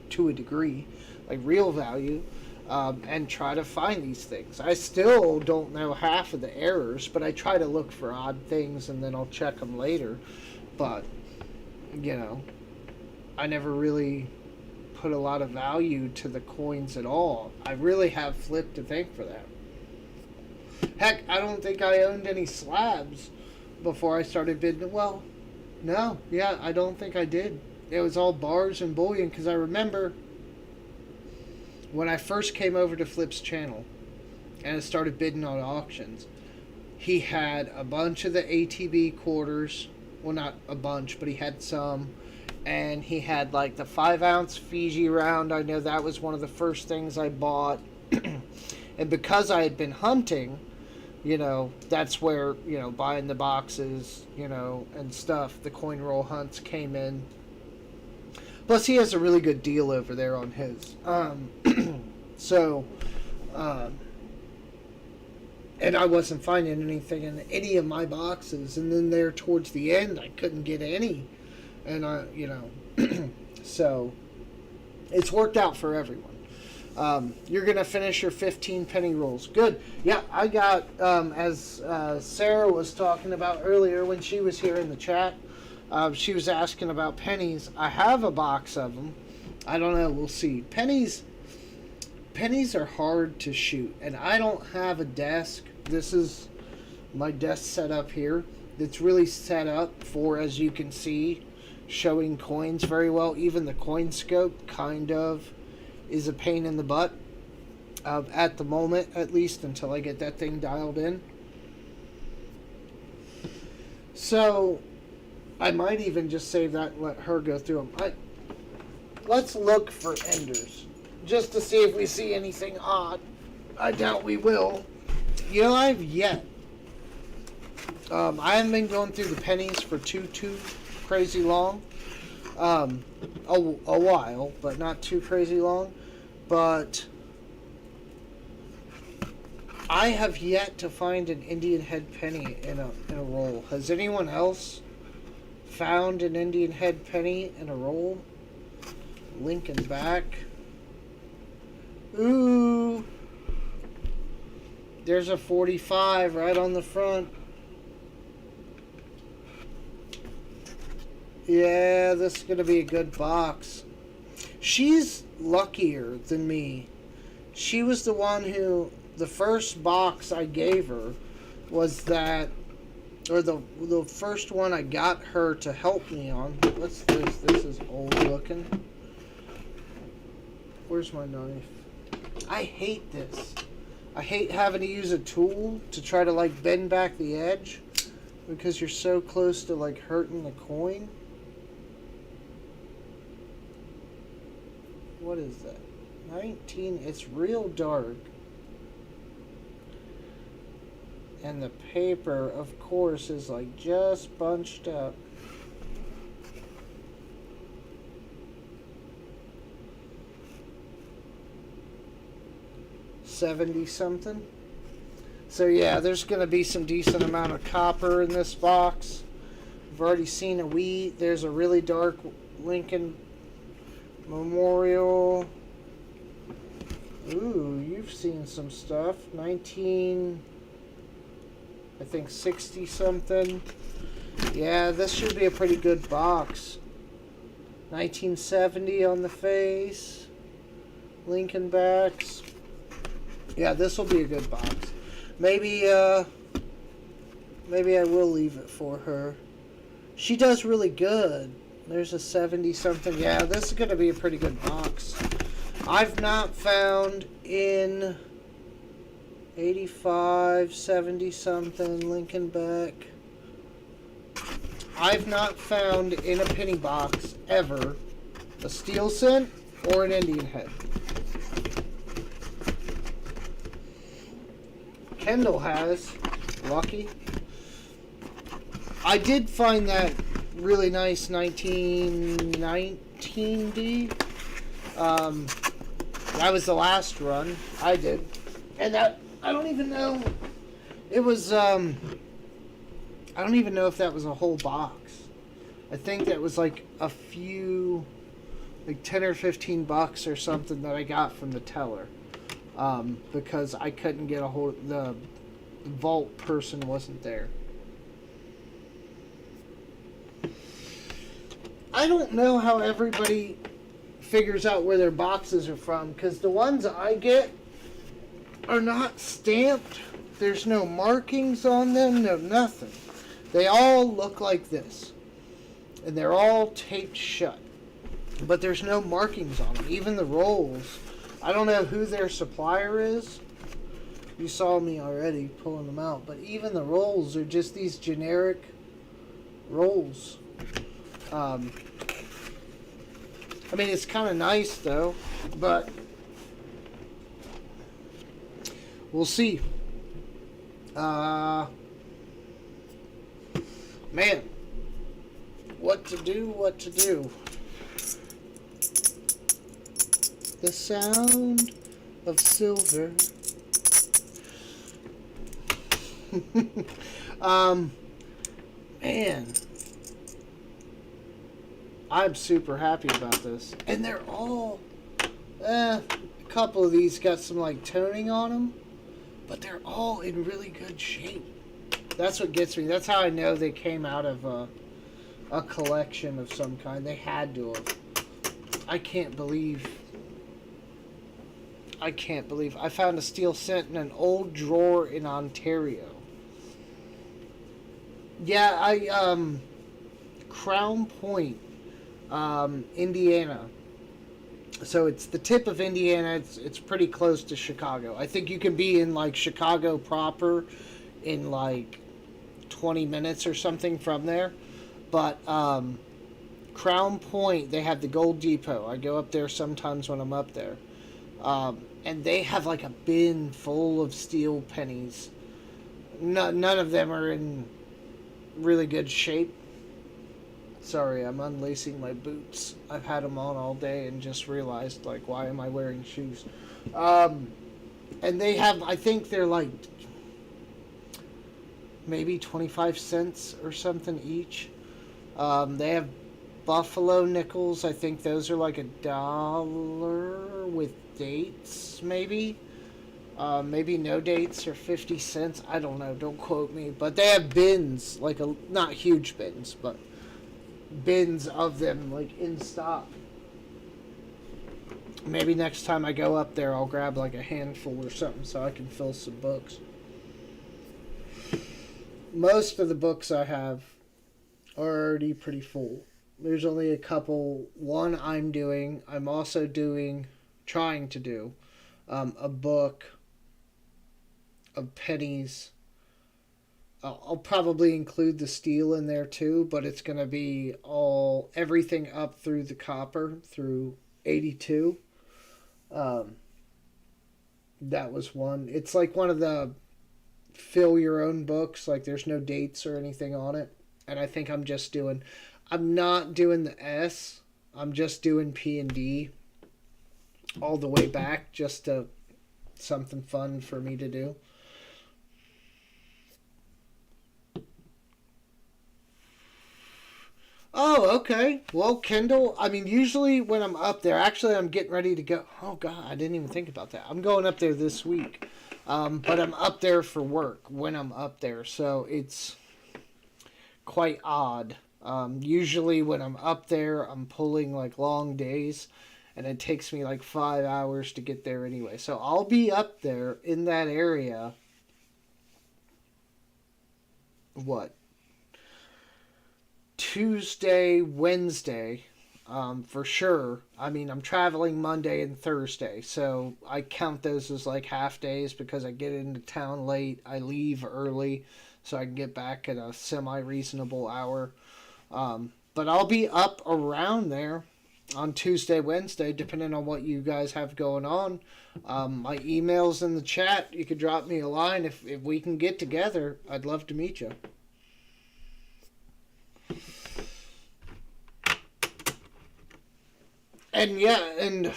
to a degree, like real value, and try to find these things. I still don't know half of the errors, but I try to look for odd things and then I'll check them later. But, I never really put a lot of value to the coins at all. I really have Flip to thank for that. Heck, I don't think I owned any slabs before I started bidding. Well, no, yeah, I don't think I did. It was all bars and bullion, because I remember when I first came over to Flip's channel and I started bidding on auctions, he had a bunch of the ATB quarters. Well, not a bunch, but he had some. And he had like the 5-ounce Fiji round. I know that was one of the first things I bought. And because I had been hunting, that's where, buying the boxes, and stuff, the coin roll hunts came in. Plus, he has a really good deal over there on his. And I wasn't finding anything in any of my boxes. And then there towards the end, I couldn't get any. And so it's worked out for everyone. You're going to finish your 15 penny rolls. Good. Yeah, I got, as Sarah was talking about earlier when she was here in the chat, she was asking about pennies. I have a box of them. I don't know. We'll see. Pennies are hard to shoot. And I don't have a desk. This is my desk setup here. It's really set up for, as you can see, showing coins very well. Even the coin scope kind of is a pain in the butt at the moment, at least until I get that thing dialed in. So I might even just save that and let her go through them. Let's look for enders just to see if we see anything odd. I doubt we will. I've yet. I haven't been going through the pennies for too crazy long. A while, but not too crazy long. But I have yet to find an Indian head penny in a roll. Has anyone else found an Indian head penny in a roll? Lincoln back. Ooh. There's a 45 right on the front. Yeah, this is going to be a good box. She's luckier than me. She was the one who, the first box I gave her was that, or the first one I got her to help me on. What's this? This is old looking. Where's my knife? I hate this. I hate having to use a tool to try to like bend back the edge because you're so close to like hurting the coin. What is that? 19. It's real dark. And the paper, of course, is like just bunched up. $70 something. So yeah, there's going to be some decent amount of copper in this box. I've already seen a wheat. There's a really dark Lincoln Memorial. Ooh, you've seen some stuff. 19, I think 60 something. Yeah, this should be a pretty good box. 1970 on the face. Lincoln backs. Yeah, this will be a good box. Maybe I will leave it for her. She does really good. There's a 70 something. Yeah, this is going to be a pretty good box. I've not found in 85, 70 something Lincoln back. I've not found in a penny box ever a steel cent or an Indian head. Kendall has. Lucky. I did find that really nice 1919D. That was the last run I did. And that, I don't even know. It was, I don't even know if that was a whole box. I think that was like a few, like 10 or 15 bucks or something that I got from the teller. Because I couldn't get a hold, the vault person wasn't there. I don't know how everybody figures out where their boxes are from, because the ones I get are not stamped. There's no markings on them, no nothing. They all look like this. And they're all taped shut. But there's no markings on them. Even the rolls. I don't know who their supplier is. You saw me already pulling them out. But even the rolls are just these generic rolls. I mean, it's kind of nice, though. But we'll see. Man. What to do, what to do. The sound of silver. Man. I'm super happy about this. And they're all, a couple of these got some like toning on them, but they're all in really good shape. That's what gets me. That's how I know they came out of a collection of some kind. They had to have. I can't believe I found a steel cent in an old drawer in Ontario. Yeah, Crown Point, Indiana. So it's the tip of Indiana. It's pretty close to Chicago. I think you can be in like Chicago proper in like 20 minutes or something from there. But Crown Point, they have the Gold Depot. I go up there sometimes when I'm up there. And they have like a bin full of steel pennies. None of them are in really good shape. Sorry, I'm unlacing my boots. I've had them on all day and just realized, like, why am I wearing shoes? And they have, I think they're like maybe 25 cents or something each. They have Buffalo nickels. I think those are like $1 with dates, maybe. Maybe no dates or 50 cents. I don't know. Don't quote me. But they have bins, like not huge bins, but bins of them, like in stock. Maybe next time I go up there, I'll grab like a handful or something so I can fill some books. Most of the books I have are already pretty full. There's only a couple. One I'm also trying to do a book of pennies. I'll probably include the steel in there too, but it's going to be everything up through the copper, through 82. That was one. It's like one of the fill your own books, like there's no dates or anything on it. And I think I'm not doing the S. I'm just doing P and D all the way back, just to something fun for me to do. Oh, okay. Well, Kindle, I mean, usually when I'm up there, actually, I'm getting ready to go. Oh, God, I didn't even think about that. I'm going up there this week. But I'm up there for work when I'm up there, so it's quite odd. Usually when I'm up there, I'm pulling like long days, and it takes me like 5 hours to get there anyway. So I'll be up there in that area. What? Tuesday, Wednesday, for sure. I mean, I'm traveling Monday and Thursday, so I count those as like half days because I get into town late. I leave early so I can get back at a semi-reasonable hour. But I'll be up around there on Tuesday, Wednesday, depending on what you guys have going on. My email's in the chat. You could drop me a line if we can get together. I'd love to meet you. And yeah, and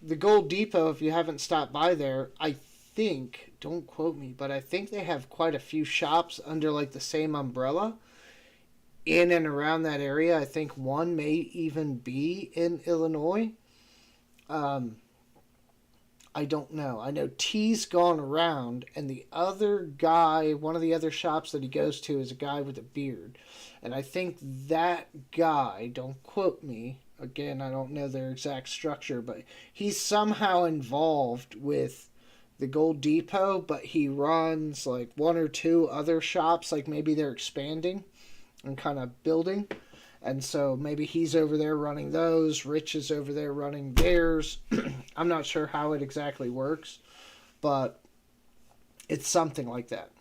the Gold Depot, if you haven't stopped by there, I think, don't quote me, but I think they have quite a few shops under like the same umbrella in and around that area. I think one may even be in Illinois. I don't know. I know T's gone around, and the other guy, one of the other shops that he goes to is a guy with a beard. And I think that guy, don't quote me, again, I don't know their exact structure, but he's somehow involved with the Gold Depot, but he runs like one or two other shops, like maybe they're expanding and kind of building. And so maybe he's over there running those. Rich is over there running theirs. I'm not sure how it exactly works, but it's something like that.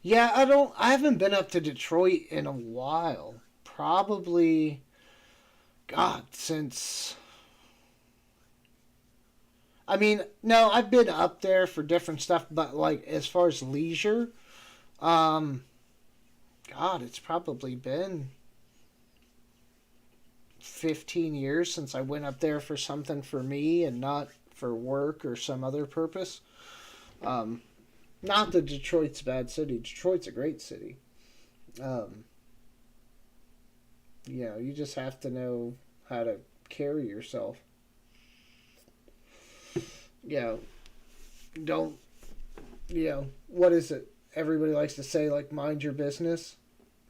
Yeah, I haven't been up to Detroit in a while. Probably, God, since, I mean, no, I've been up there for different stuff, but like as far as leisure, um, God, it's probably been 15 years since I went up there for something for me and not for work or some other purpose. Um, Not that Detroit's a bad city. Detroit's a great city. Um, you just have to know how to carry yourself. You know, don't, what is it? Everybody likes to say, like, mind your business,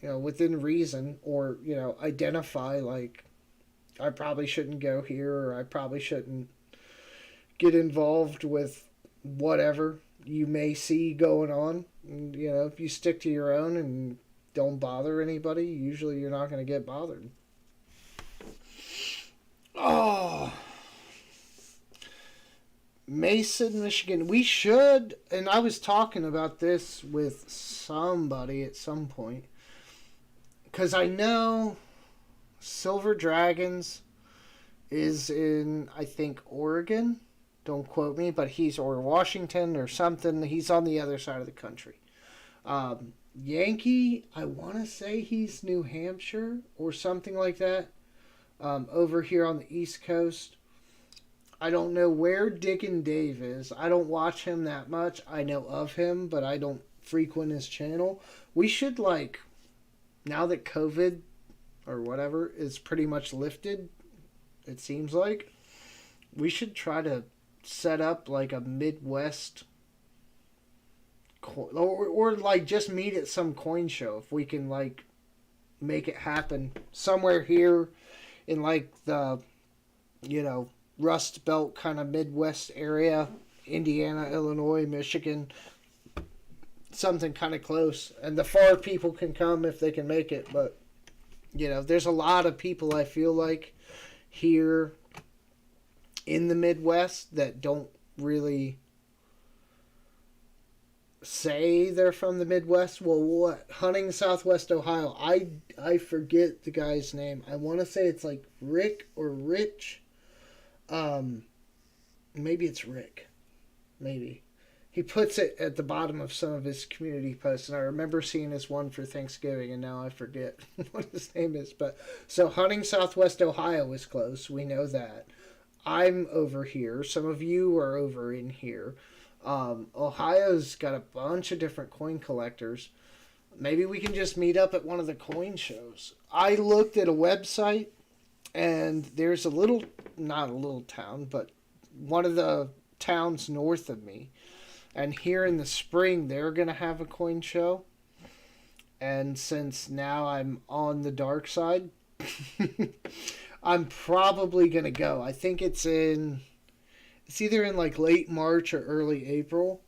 within reason, or, identify, like, I probably shouldn't go here, or I probably shouldn't get involved with whatever you may see going on. And, if you stick to your own and don't bother anybody, usually you're not going to get bothered. Oh, Mason, Michigan. We should, and I was talking about this with somebody at some point, because I know Silver Dragons is in, I think, Oregon. Don't quote me, but or Washington or something. He's on the other side of the country. Yankee, I want to say he's New Hampshire or something like that. Over here on the East Coast. I don't know where Dick and Dave is. I don't watch him that much. I know of him, but I don't frequent his channel. We should, now that COVID or whatever is pretty much lifted, it seems like. We should try to set up like a Midwest or like just meet at some coin show if we can like make it happen somewhere here in like the, you know, Rust Belt kind of Midwest area, Indiana, Illinois, Michigan, something kind of close. And the far people can come if they can make it. But, you know, there's a lot of people I feel like here in the Midwest that don't really say they're from the Midwest. Well, what? Hunting Southwest Ohio. I forget the guy's name. I want to say it's like Rick or Rich. Maybe it's Rick. Maybe. He puts it at the bottom of some of his community posts, and I remember seeing his one for Thanksgiving, and now I forget what his name is. But so Hunting Southwest Ohio is close. We know that. I'm over here. Some of you are over in here. Ohio's got a bunch of different coin collectors. Maybe we can just meet up at one of the coin shows. I looked at a website, and there's a little, not a little town, but one of the towns north of me. And here in the spring, they're going to have a coin show. And since now I'm on the dark side, I'm probably going to go. I think it's either in like late March or early April.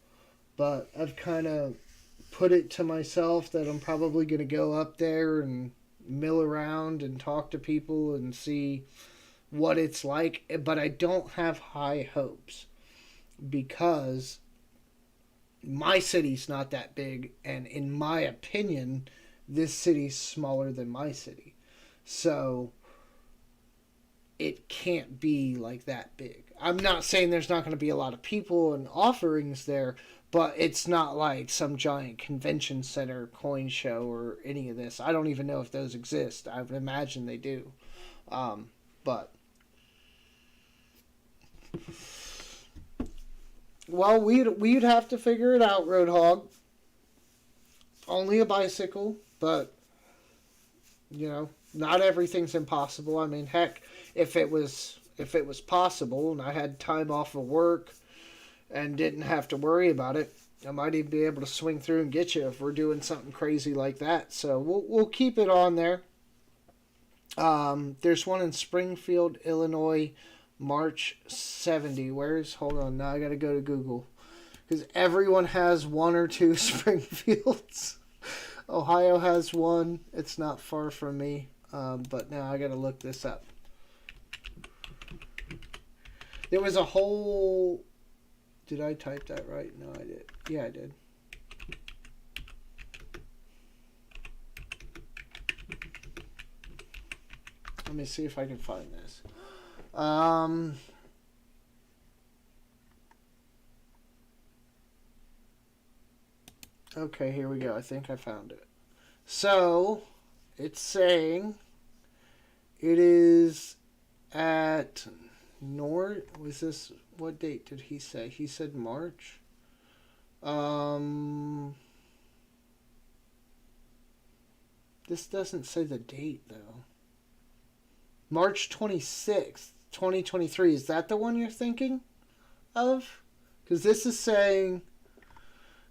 But I've kind of put it to myself that I'm probably going to go up there and mill around and talk to people and see what it's like. But I don't have high hopes because my city's not that big, and in my opinion, this city's smaller than my city. So it can't be like that big. I'm not saying there's not going to be a lot of people and offerings there, but it's not like some giant convention center coin show or any of this. I don't even know if those exist. I would imagine they do. But well, we'd have to figure it out, Roadhog. Only a bicycle, but you know, not everything's impossible. I mean, heck, if it was possible and I had time off of work and didn't have to worry about it, I might even be able to swing through and get you if we're doing something crazy like that. So we'll keep it on there. There's one in Springfield, Illinois, March 70. Hold on, now I gotta go to Google. Because everyone has one or two Springfields. Ohio has one. It's not far from me. But now I gotta look this up. There was a whole... Did I type that right? No, I did. Yeah, I did. Let me see if I can find this. Okay, here we go. I think I found it. So, it's saying it is at was this, what date did he say? He said March. This doesn't say the date though. March 26th, 2023. Is that the one you're thinking of? Because this is saying,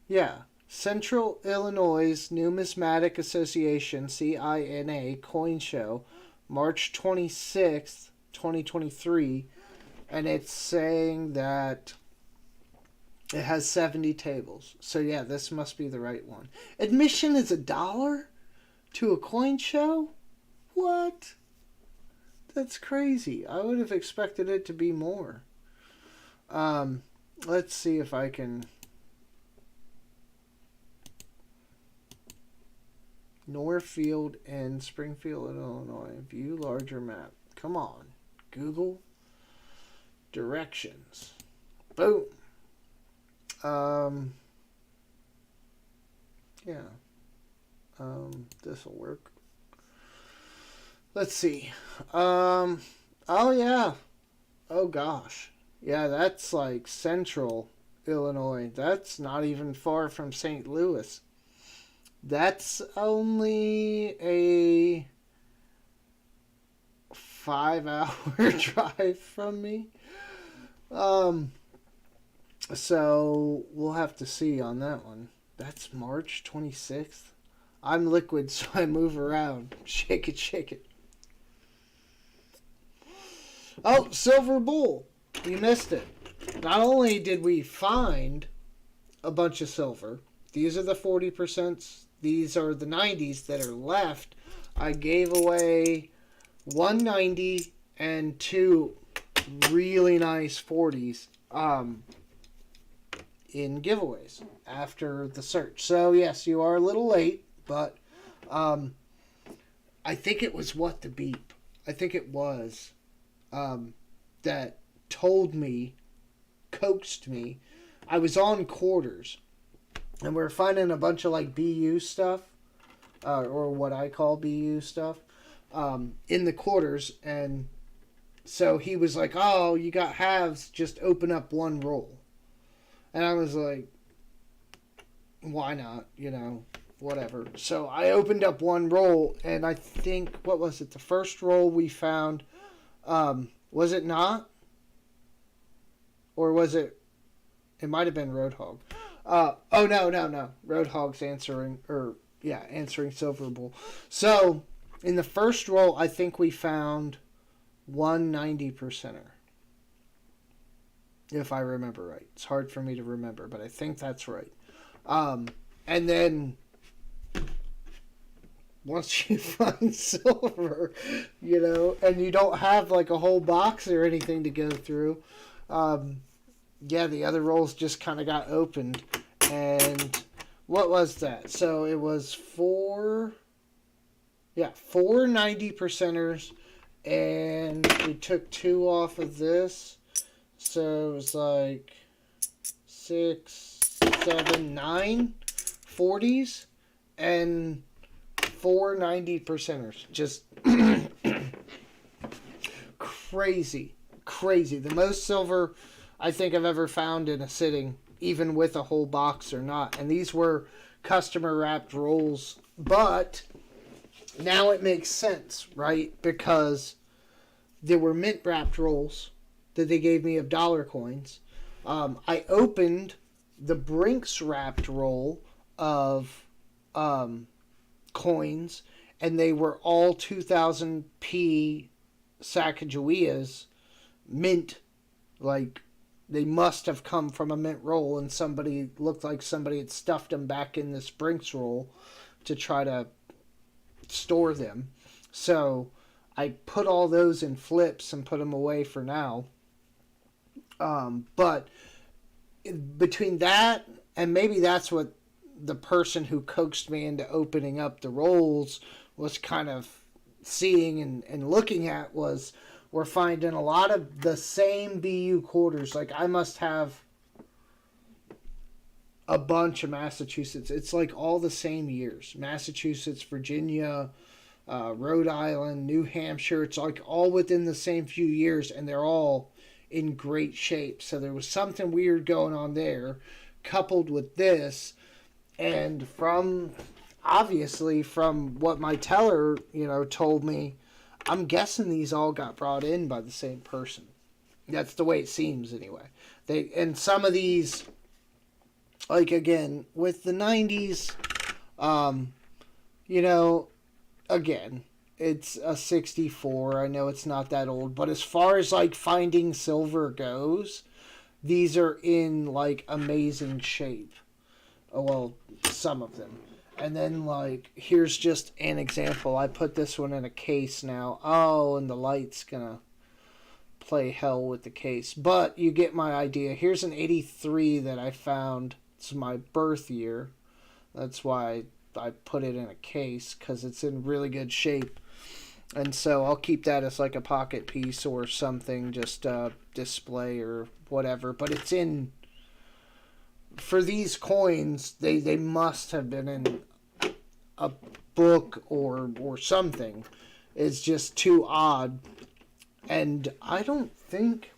yeah, Central Illinois Numismatic Association, CINA, Coin Show, March 26th, 2023. And it's saying that it has 70 tables. So yeah, this must be the right one. Admission is $1 to a coin show? What? That's crazy. I would have expected it to be more. Let's see if I can... Northfield and Springfield, Illinois. View larger map. Come on. Google. Directions. Boom. Yeah. This will work. Let's see. Oh yeah. Oh gosh. Yeah, that's like Central Illinois. That's not even far from St. Louis. That's only a 5 hour drive from me. So we'll have to see on that one. That's March 26th. I'm liquid, so I move around. Shake it, shake it. Oh, Silver Bull. You missed it. Not only did we find a bunch of silver, these are the 40%, these are the 90s that are left. I gave away 190 and 2 really nice 40s in giveaways after the search. So yes, you are a little late, but I think it was What the Beep. I think it was that told me, coaxed me. I was on quarters, and we were finding a bunch of like BU stuff, or what I call BU stuff, in the quarters, and so he was like, "Oh, you got halves, just open up one roll." And I was like, "Why not? You know, whatever." So I opened up one roll, and I think, what was it? The first roll we found, was it not? Or was it? It might have been Roadhog. Oh, no. Roadhog's answering Silver Bull. So, in the first roll, I think we found 190%er. If I remember right. It's hard for me to remember, but I think that's right. And then, once you find silver, you know, and you don't have like a whole box or anything to go through, the other rolls just kind of got opened. And what was that? So it was four 90%ers, and we took 2 off of this. So it was like 6, 7, 9 40s and 4 90%ers. Just crazy. The most silver I think I've ever found in a sitting, even with a whole box or not. And these were customer wrapped rolls. But now it makes sense, right? Because there were mint wrapped rolls that they gave me of dollar coins. I opened the Brinks wrapped roll of coins, and they were all 2000p Sacagaweas, mint. Like, they must have come from a mint roll, and somebody looked like somebody had stuffed them back in this Brinks roll to try to store them. So I put all those in flips and put them away for now. But between that, and maybe that's what the person who coaxed me into opening up the rolls was kind of seeing and looking at, was we're finding a lot of the same BU quarters. Like, I must have a bunch of Massachusetts. It's like all the same years. Massachusetts, Virginia, Rhode Island, New Hampshire. It's like all within the same few years, and they're all in great shape. So there was something weird going on there, coupled with this. And obviously from what my teller, told me, I'm guessing these all got brought in by the same person. That's the way it seems anyway. And some of these, like, again, with the 90s, again, it's a 64. I know it's not that old, but as far as like finding silver goes, these are in like amazing shape. Oh, well, some of them. And then, like, here's just an example. I put this one in a case now. Oh, and the light's gonna play hell with the case. But you get my idea. Here's an 83 that I found. It's my birth year. That's why I put it in a case, because it's in really good shape. And so I'll keep that as like a pocket piece or something, just display or whatever. But it's in... For these coins, they must have been in a book or something. It's just too odd. And I don't think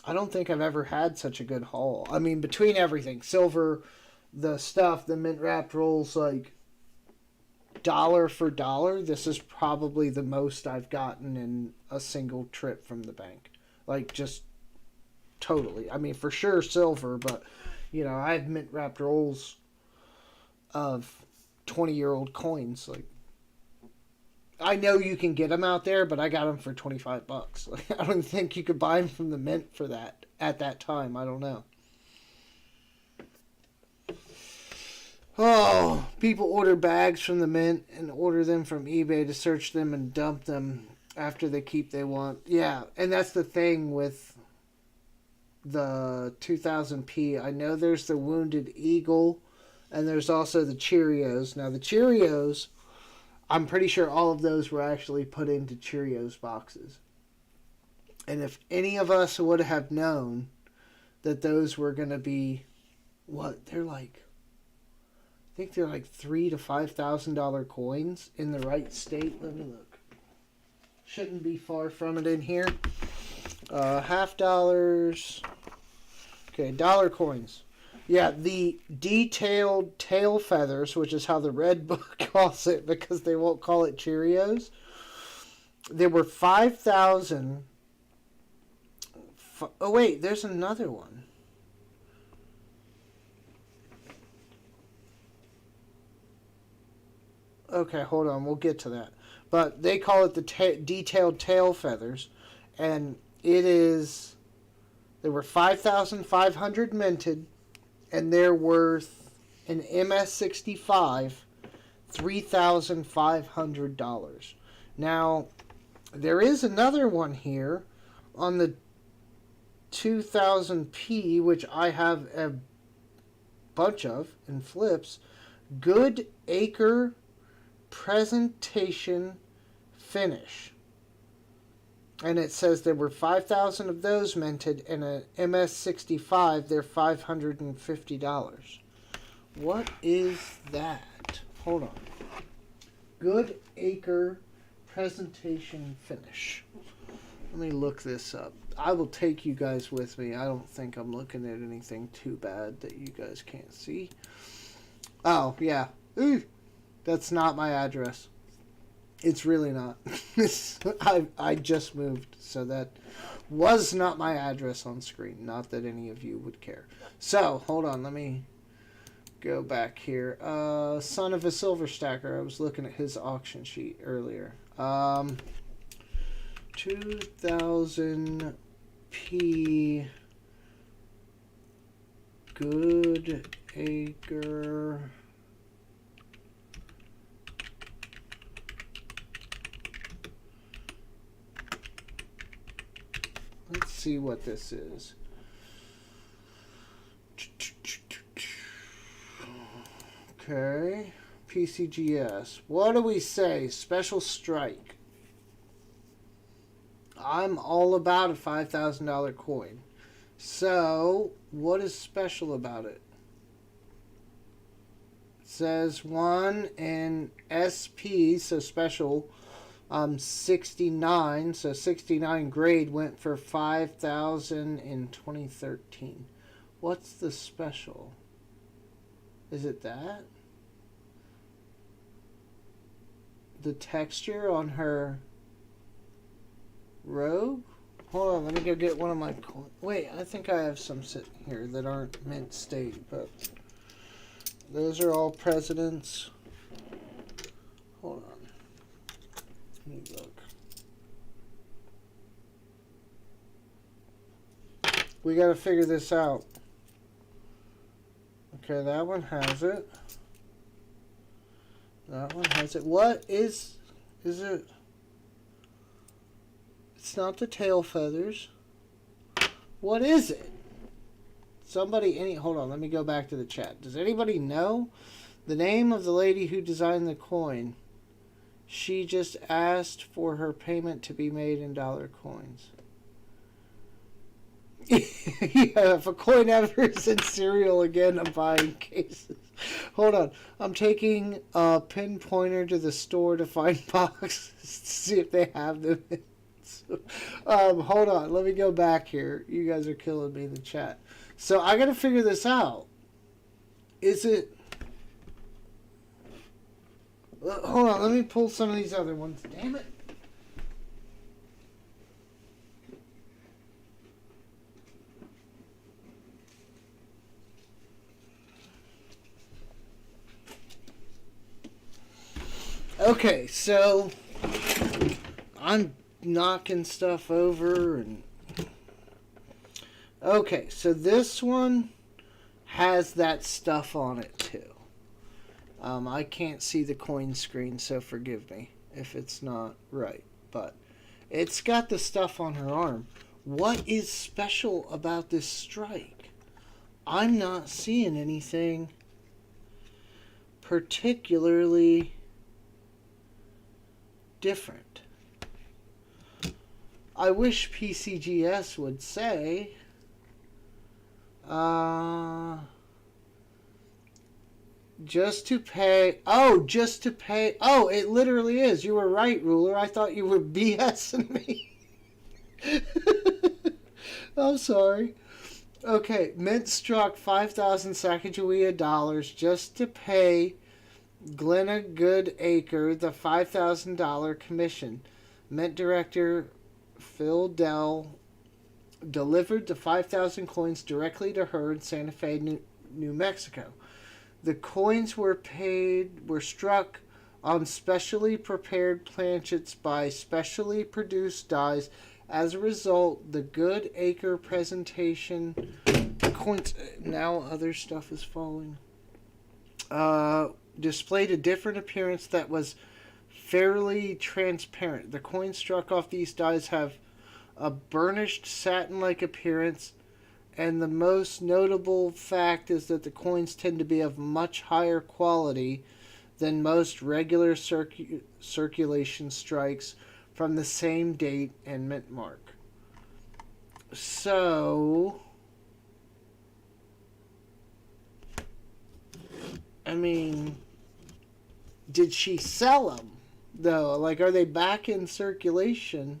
I've ever had such a good haul. I mean, between everything, silver, the stuff, the mint wrapped rolls, like, dollar for dollar, this is probably the most I've gotten in a single trip from the bank. Like, just totally. I mean, for sure silver, but, I have mint wrapped rolls of 20-year-old coins. Like, I know you can get them out there, but I got them for $25. Like, I don't think you could buy them from the mint for that at that time. I don't know. Oh, people order bags from the mint and order them from eBay to search them and dump them after they keep they want. Yeah, and that's the thing with the 2000p. I know there's the Wounded Eagle and there's also the Cheerios. Now, the Cheerios, I'm pretty sure all of those were actually put into Cheerios boxes. And if any of us would have known that those were going to be, they're like, I think they're like $3,000 to $5,000 coins in the right state. Let me look. Shouldn't be far from it in here. Half dollars. Okay, dollar coins. Yeah, the detailed tail feathers, which is how the Red Book calls it because they won't call it Cheerios. There were 5,000. Oh, wait, there's another one. Okay, hold on. We'll get to that. But they call it the detailed tail feathers. And it is... There were 5,500 minted. And they're worth an MS-65 $3,500. Now, there is another one here on the 2000p, which I have a bunch of in flips. Good Acre Presentation Finish. And it says there were 5,000 of those minted, and an MS-65, they're $550. What is that? Hold on. Good Acre Presentation Finish. Let me look this up. I will take you guys with me. I don't think I'm looking at anything too bad that you guys can't see. Oh, yeah. Ooh, that's not my address. It's really not. I just moved, so that was not my address on screen. Not that any of you would care. So, hold on. Let me go back here. Son of a Silver Stacker. I was looking at his auction sheet earlier. 2000p Good Acre. Let's see what this is. Okay. PCGS. What do we say? Special strike. I'm all about a $5,000 coin. So, what is special about it? It says one in SP, so special. 69, so 69 grade went for 5,000 in 2013. What's the special? Is it that? The texture on her robe? Hold on, let me go get one of my... Wait, I think I have some sitting here that aren't mint state, but... Those are all presidents. Hold on. Let me look. We gotta figure this out. Okay, that one has it. That one has it. What is it? It's not the tail feathers. What is it? Hold on, let me go back to the chat. Does anybody know the name of the lady who designed the coin? She just asked for her payment to be made in dollar coins. Yeah, if a coin ever is in cereal again, I'm buying cases. Hold on. I'm taking a pinpointer to the store to find boxes to see if they have them. Hold on. Let me go back here. You guys are killing me in the chat. So I got to figure this out. Is it... Hold on, let me pull some of these other ones. Damn it. Okay, so I'm knocking stuff over and okay, so this one has that stuff on it too. I can't see the coin screen, so forgive me if it's not right, but it's got the stuff on her arm. What is special about this strike? I'm not seeing anything particularly different. I wish PCGS would say, just to pay. Oh, it literally is. You were right, Ruler. I thought you were BSing me. I'm sorry. Okay, Mint struck 5,000 Sacagawea dollars just to pay Glenna Goodacre the $5,000 commission. Mint director Phil Dell delivered the 5,000 coins directly to her in Santa Fe, New Mexico. The coins were struck on specially prepared planchets by specially produced dies. As a result, the Goodacre presentation coins. Now other stuff is falling. Displayed a different appearance that was fairly transparent. The coins struck off these dies have a burnished satin-like appearance, and the most notable fact is that the coins tend to be of much higher quality than most regular circulation strikes from the same date and mint mark. So, I mean, did she sell them, though? Like, are they back in circulation?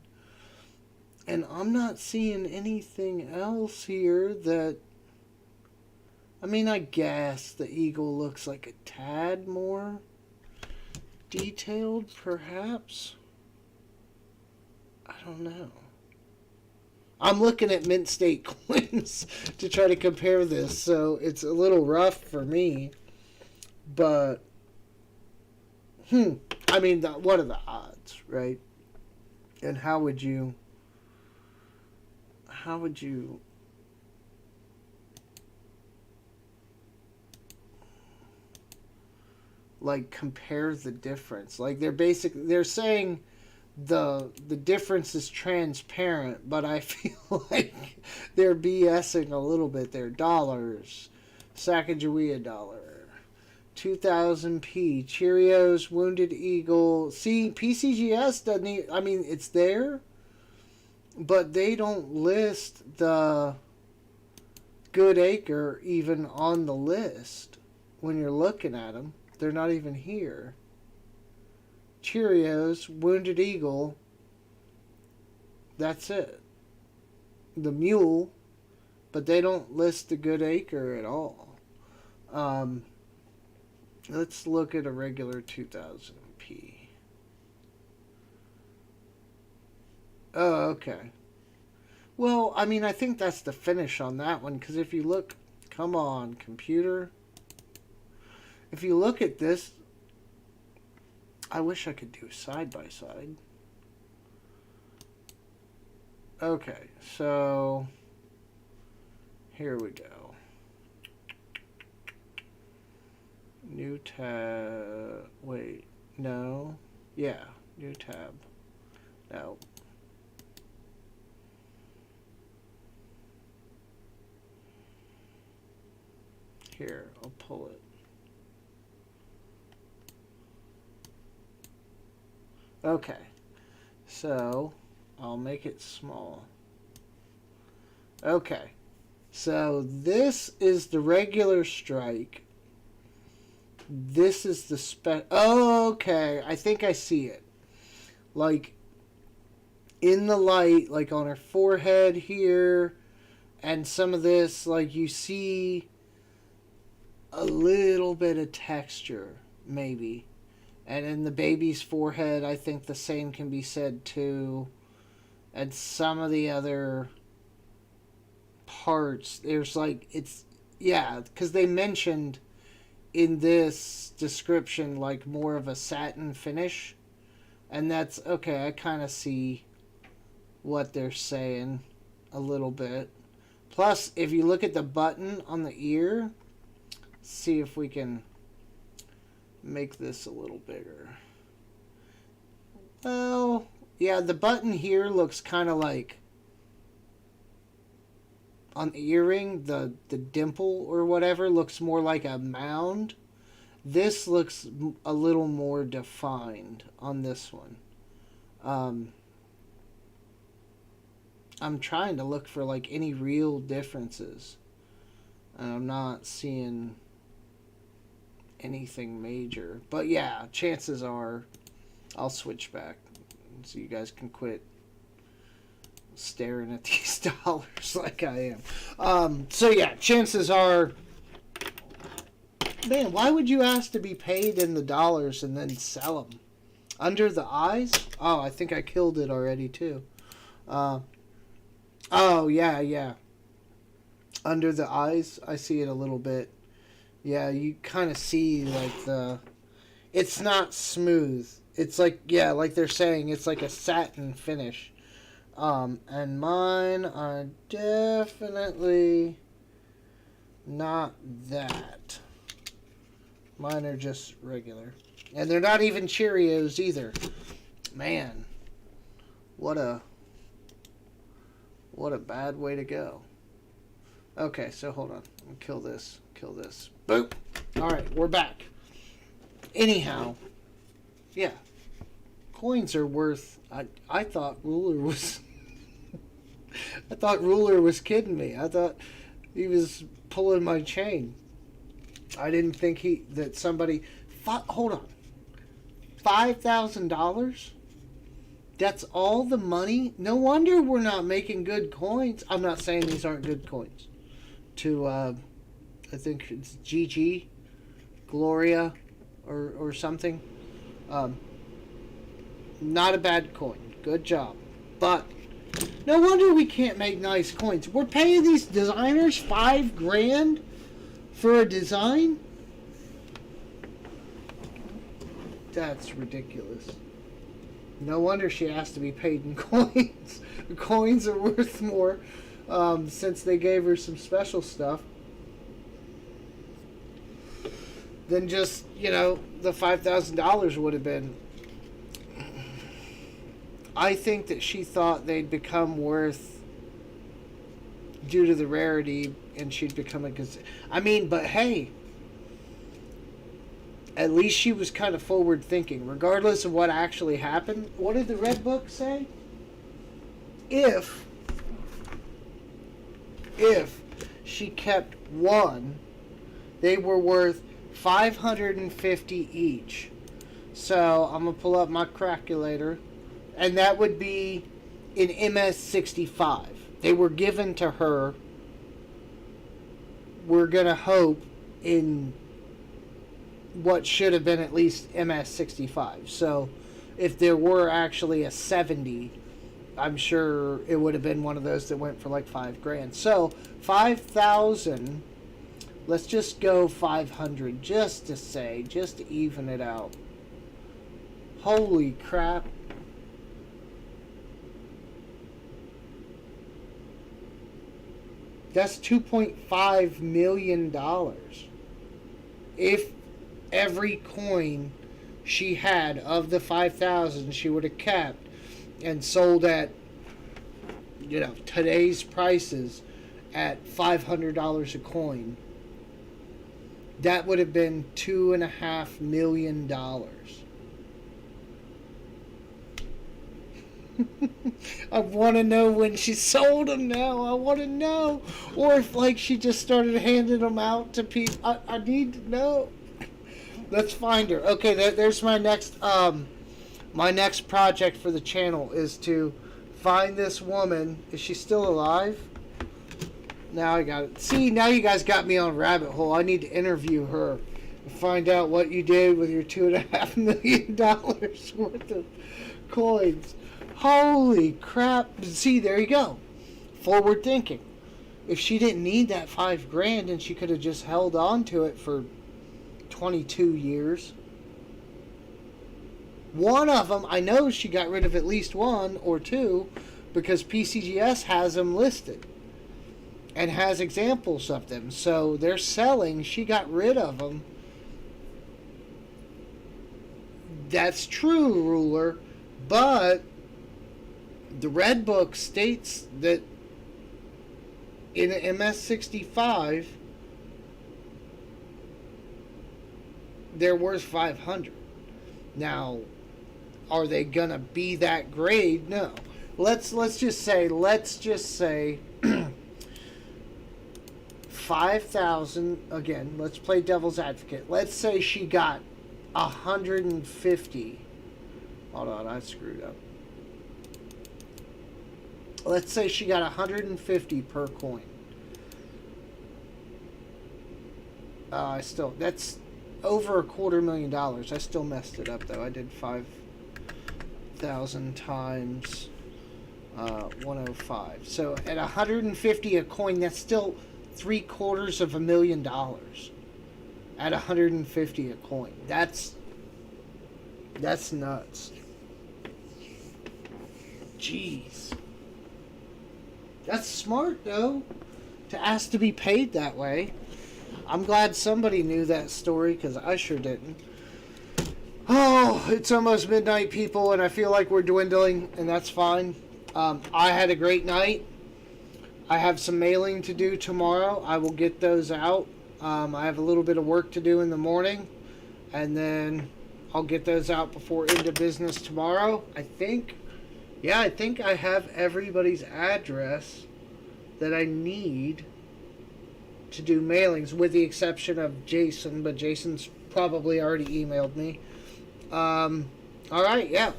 And I'm not seeing anything else here that... I mean, I guess the eagle looks like a tad more detailed, perhaps? I don't know. I'm looking at Mint State coins to try to compare this, so it's a little rough for me. But, I mean, what are the odds, right? And how would you like compare the difference? Like they're saying the difference is transparent, but I feel like they're BSing a little bit there. Dollars, Sacagawea dollar, 2000p, Cheerios, Wounded Eagle. See, PCGS doesn't even, I mean, it's there, but they don't list the Goodacre even on the list when you're looking at them. They're not even here. Cheerios, Wounded Eagle, that's it. The Mule, but they don't list the Goodacre at all. Let's look at a regular 2000p. Oh, okay. Well, I mean, I think that's the finish on that one, because if you look, come on, computer. If you look at this, I wish I could do side by side. Okay, so here we go. New tab. Wait, no. Yeah, new tab. No. Here, I'll pull it. Okay, so I'll make it small. Okay, so this is the regular strike. This is the oh, okay, I think I see it. Like, in the light, like on her forehead here, and some of this, like you see a little bit of texture, maybe. And in the baby's forehead, I think the same can be said too. And some of the other parts, there's like, it's, yeah, because they mentioned in this description like more of a satin finish. And that's okay, I kind of see what they're saying a little bit. Plus, if you look at the button on the ear, see if we can make this a little bigger. Well, yeah, the button here looks kind of like on the earring, the dimple or whatever looks more like a mound. This looks a little more defined on this one. I'm trying to look for like any real differences, and I'm not seeing anything major. But yeah, chances are I'll switch back so you guys can quit staring at these dollars like I am. So yeah, chances are, man, why would you ask to be paid in the dollars and then sell them? Under the eyes? Oh, I think I killed it already too. Oh, yeah. Under the eyes, I see it a little bit. Yeah, you kind of see like it's not smooth. It's like, yeah, like they're saying, it's like a satin finish. And mine are definitely not that. Mine are just regular. And they're not even Cheerios either. Man, what a bad way to go. Okay, so hold on. I'll kill this. Boop. Alright, we're back. Anyhow, yeah. Coins are worth... I thought Ruler was... I thought Ruler was kidding me. I thought he was pulling my chain. I didn't think that somebody... Hold on. $5,000? That's all the money? No wonder we're not making good coins. I'm not saying these aren't good coins. To, I think it's GG, Gloria, or something. Not a bad coin. Good job. But, no wonder we can't make nice coins. We're paying these designers $5,000 for a design? That's ridiculous. No wonder she has to be paid in coins. The coins are worth more since they gave her some special stuff than just, the $5,000 would have been. I think that she thought they'd become worth due to the rarity, and she'd become a but hey, at least she was kind of forward thinking, regardless of what actually happened. What did the Red Book say? If she kept one, they were worth $550 each. So I'm gonna pull up my calculator, and that would be in MS-65. They were given to her. We're gonna hope in what should have been at least MS-65. So if there were actually a 70, I'm sure it would have been one of those that went for like $5,000. So 5,000, let's just go 500 just to even it out. Holy crap. That's $2.5 million. If every coin she had of the 5,000 she would have kept and sold at today's prices at $500 a coin, that would have been $2.5 million. I want to know when she sold them now. I want to know. Or if she just started handing them out to people. I need to know. Let's find her. Okay, there's my next project for the channel is to find this woman. Is she still alive? Now I got it. See, now you guys got me on a rabbit hole. I need to interview her. Find out what you did with your $2.5 million worth of coins. Holy crap. See, there you go. Forward thinking. If she didn't need that $5,000 and she could have just held on to it for 22 years. One of them, I know she got rid of at least one or two because PCGS has them listed and has examples of them. So they're selling. She got rid of them. That's true, Ruler. But the Red Book states that in an MS-65, they're worth 500. Now, are they gonna be that grade? No. Let's just say 5,000 again. Let's play devil's advocate. Let's say she got 150. Hold on, I screwed up. Let's say she got 150 per coin. That's over $250,000. I still messed it up though. I did 5,000 times 105. So at 150 a coin, that's still $750,000. At 150 a coin, that's nuts. Jeez. That's smart, though, to ask to be paid that way. I'm glad somebody knew that story, because I sure didn't. Oh, it's almost midnight, people, and I feel like we're dwindling, and that's fine. I had a great night. I have some mailing to do tomorrow. I will get those out. I have a little bit of work to do in the morning, and then I'll get those out before end of business tomorrow, I think. Yeah, I think I have everybody's address that I need to do mailings, with the exception of Jason, but Jason's probably already emailed me. Alright, yeah.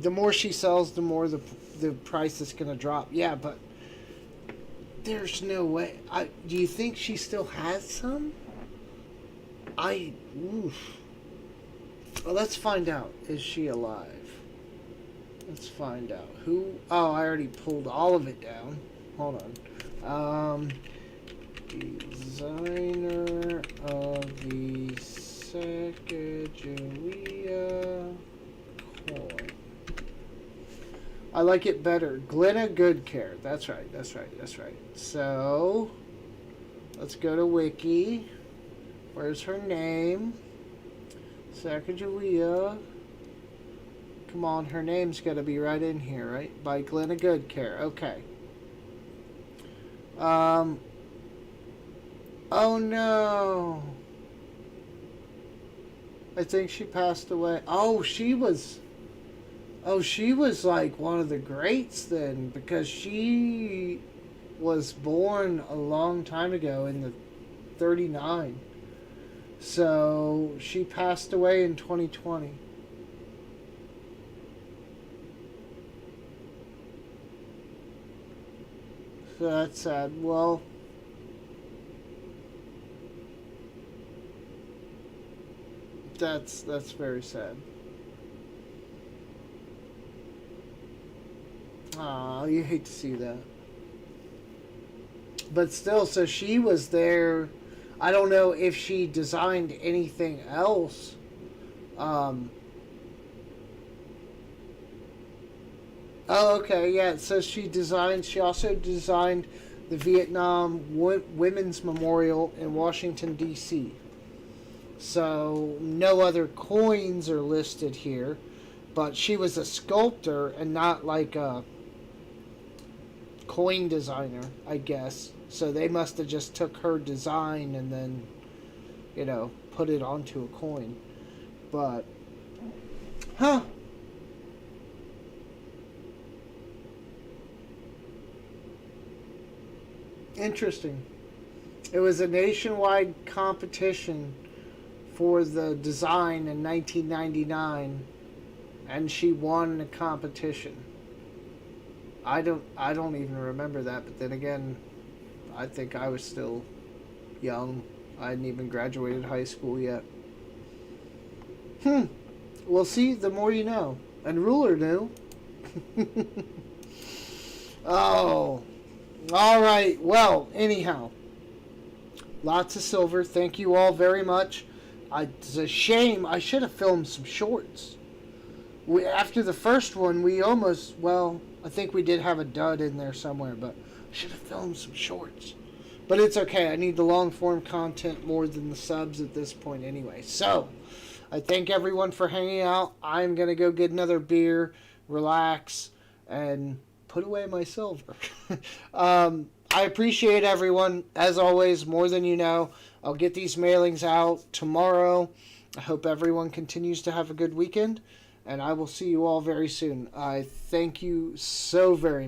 The more she sells, the more the price is going to drop. Yeah, but there's no way. Do you think she still has some? Oof. Well, let's find out. Is she alive? Let's find out. Who? Oh, I already pulled all of it down. Hold on. Designer of the Sacagawea coin. I like it better. Glenna Goodcare. That's right. So, let's go to Wiki. Where's her name? Sacagawea. Come on, her name's got to be right in here, right? By Glenna Goodcare. Okay. Oh no. I think she passed away. Oh, she was like one of the greats then, because she was born a long time ago in the 39. So she passed away in 2020. So that's sad. Well, that's very sad. Aw, you hate to see that. But still, so she was there. I don't know if she designed anything else. Oh, okay, yeah. So she also designed the Vietnam Women's Memorial in Washington, D.C. So no other coins are listed here, but she was a sculptor and not like a coin designer, I guess. So they must have just took her design and then, put it onto a coin. But, huh. Interesting. It was a nationwide competition for the design in 1999, and she won the competition. I don't even remember that, but then again, I think I was still young. I hadn't even graduated high school yet. Well, see, the more you know. And Ruler knew. Oh. All right. Well, anyhow. Lots of silver. Thank you all very much. It's a shame. I should have filmed some shorts. After the first one, we almost, well, I think we did have a dud in there somewhere, but I should have filmed some shorts. But it's okay. I need the long form content more than the subs at this point anyway. So, I thank everyone for hanging out. I'm going to go get another beer, relax, and put away my silver. I appreciate everyone, as always, more than you know. I'll get these mailings out tomorrow. I hope everyone continues to have a good weekend, and I will see you all very soon. I thank you so very much.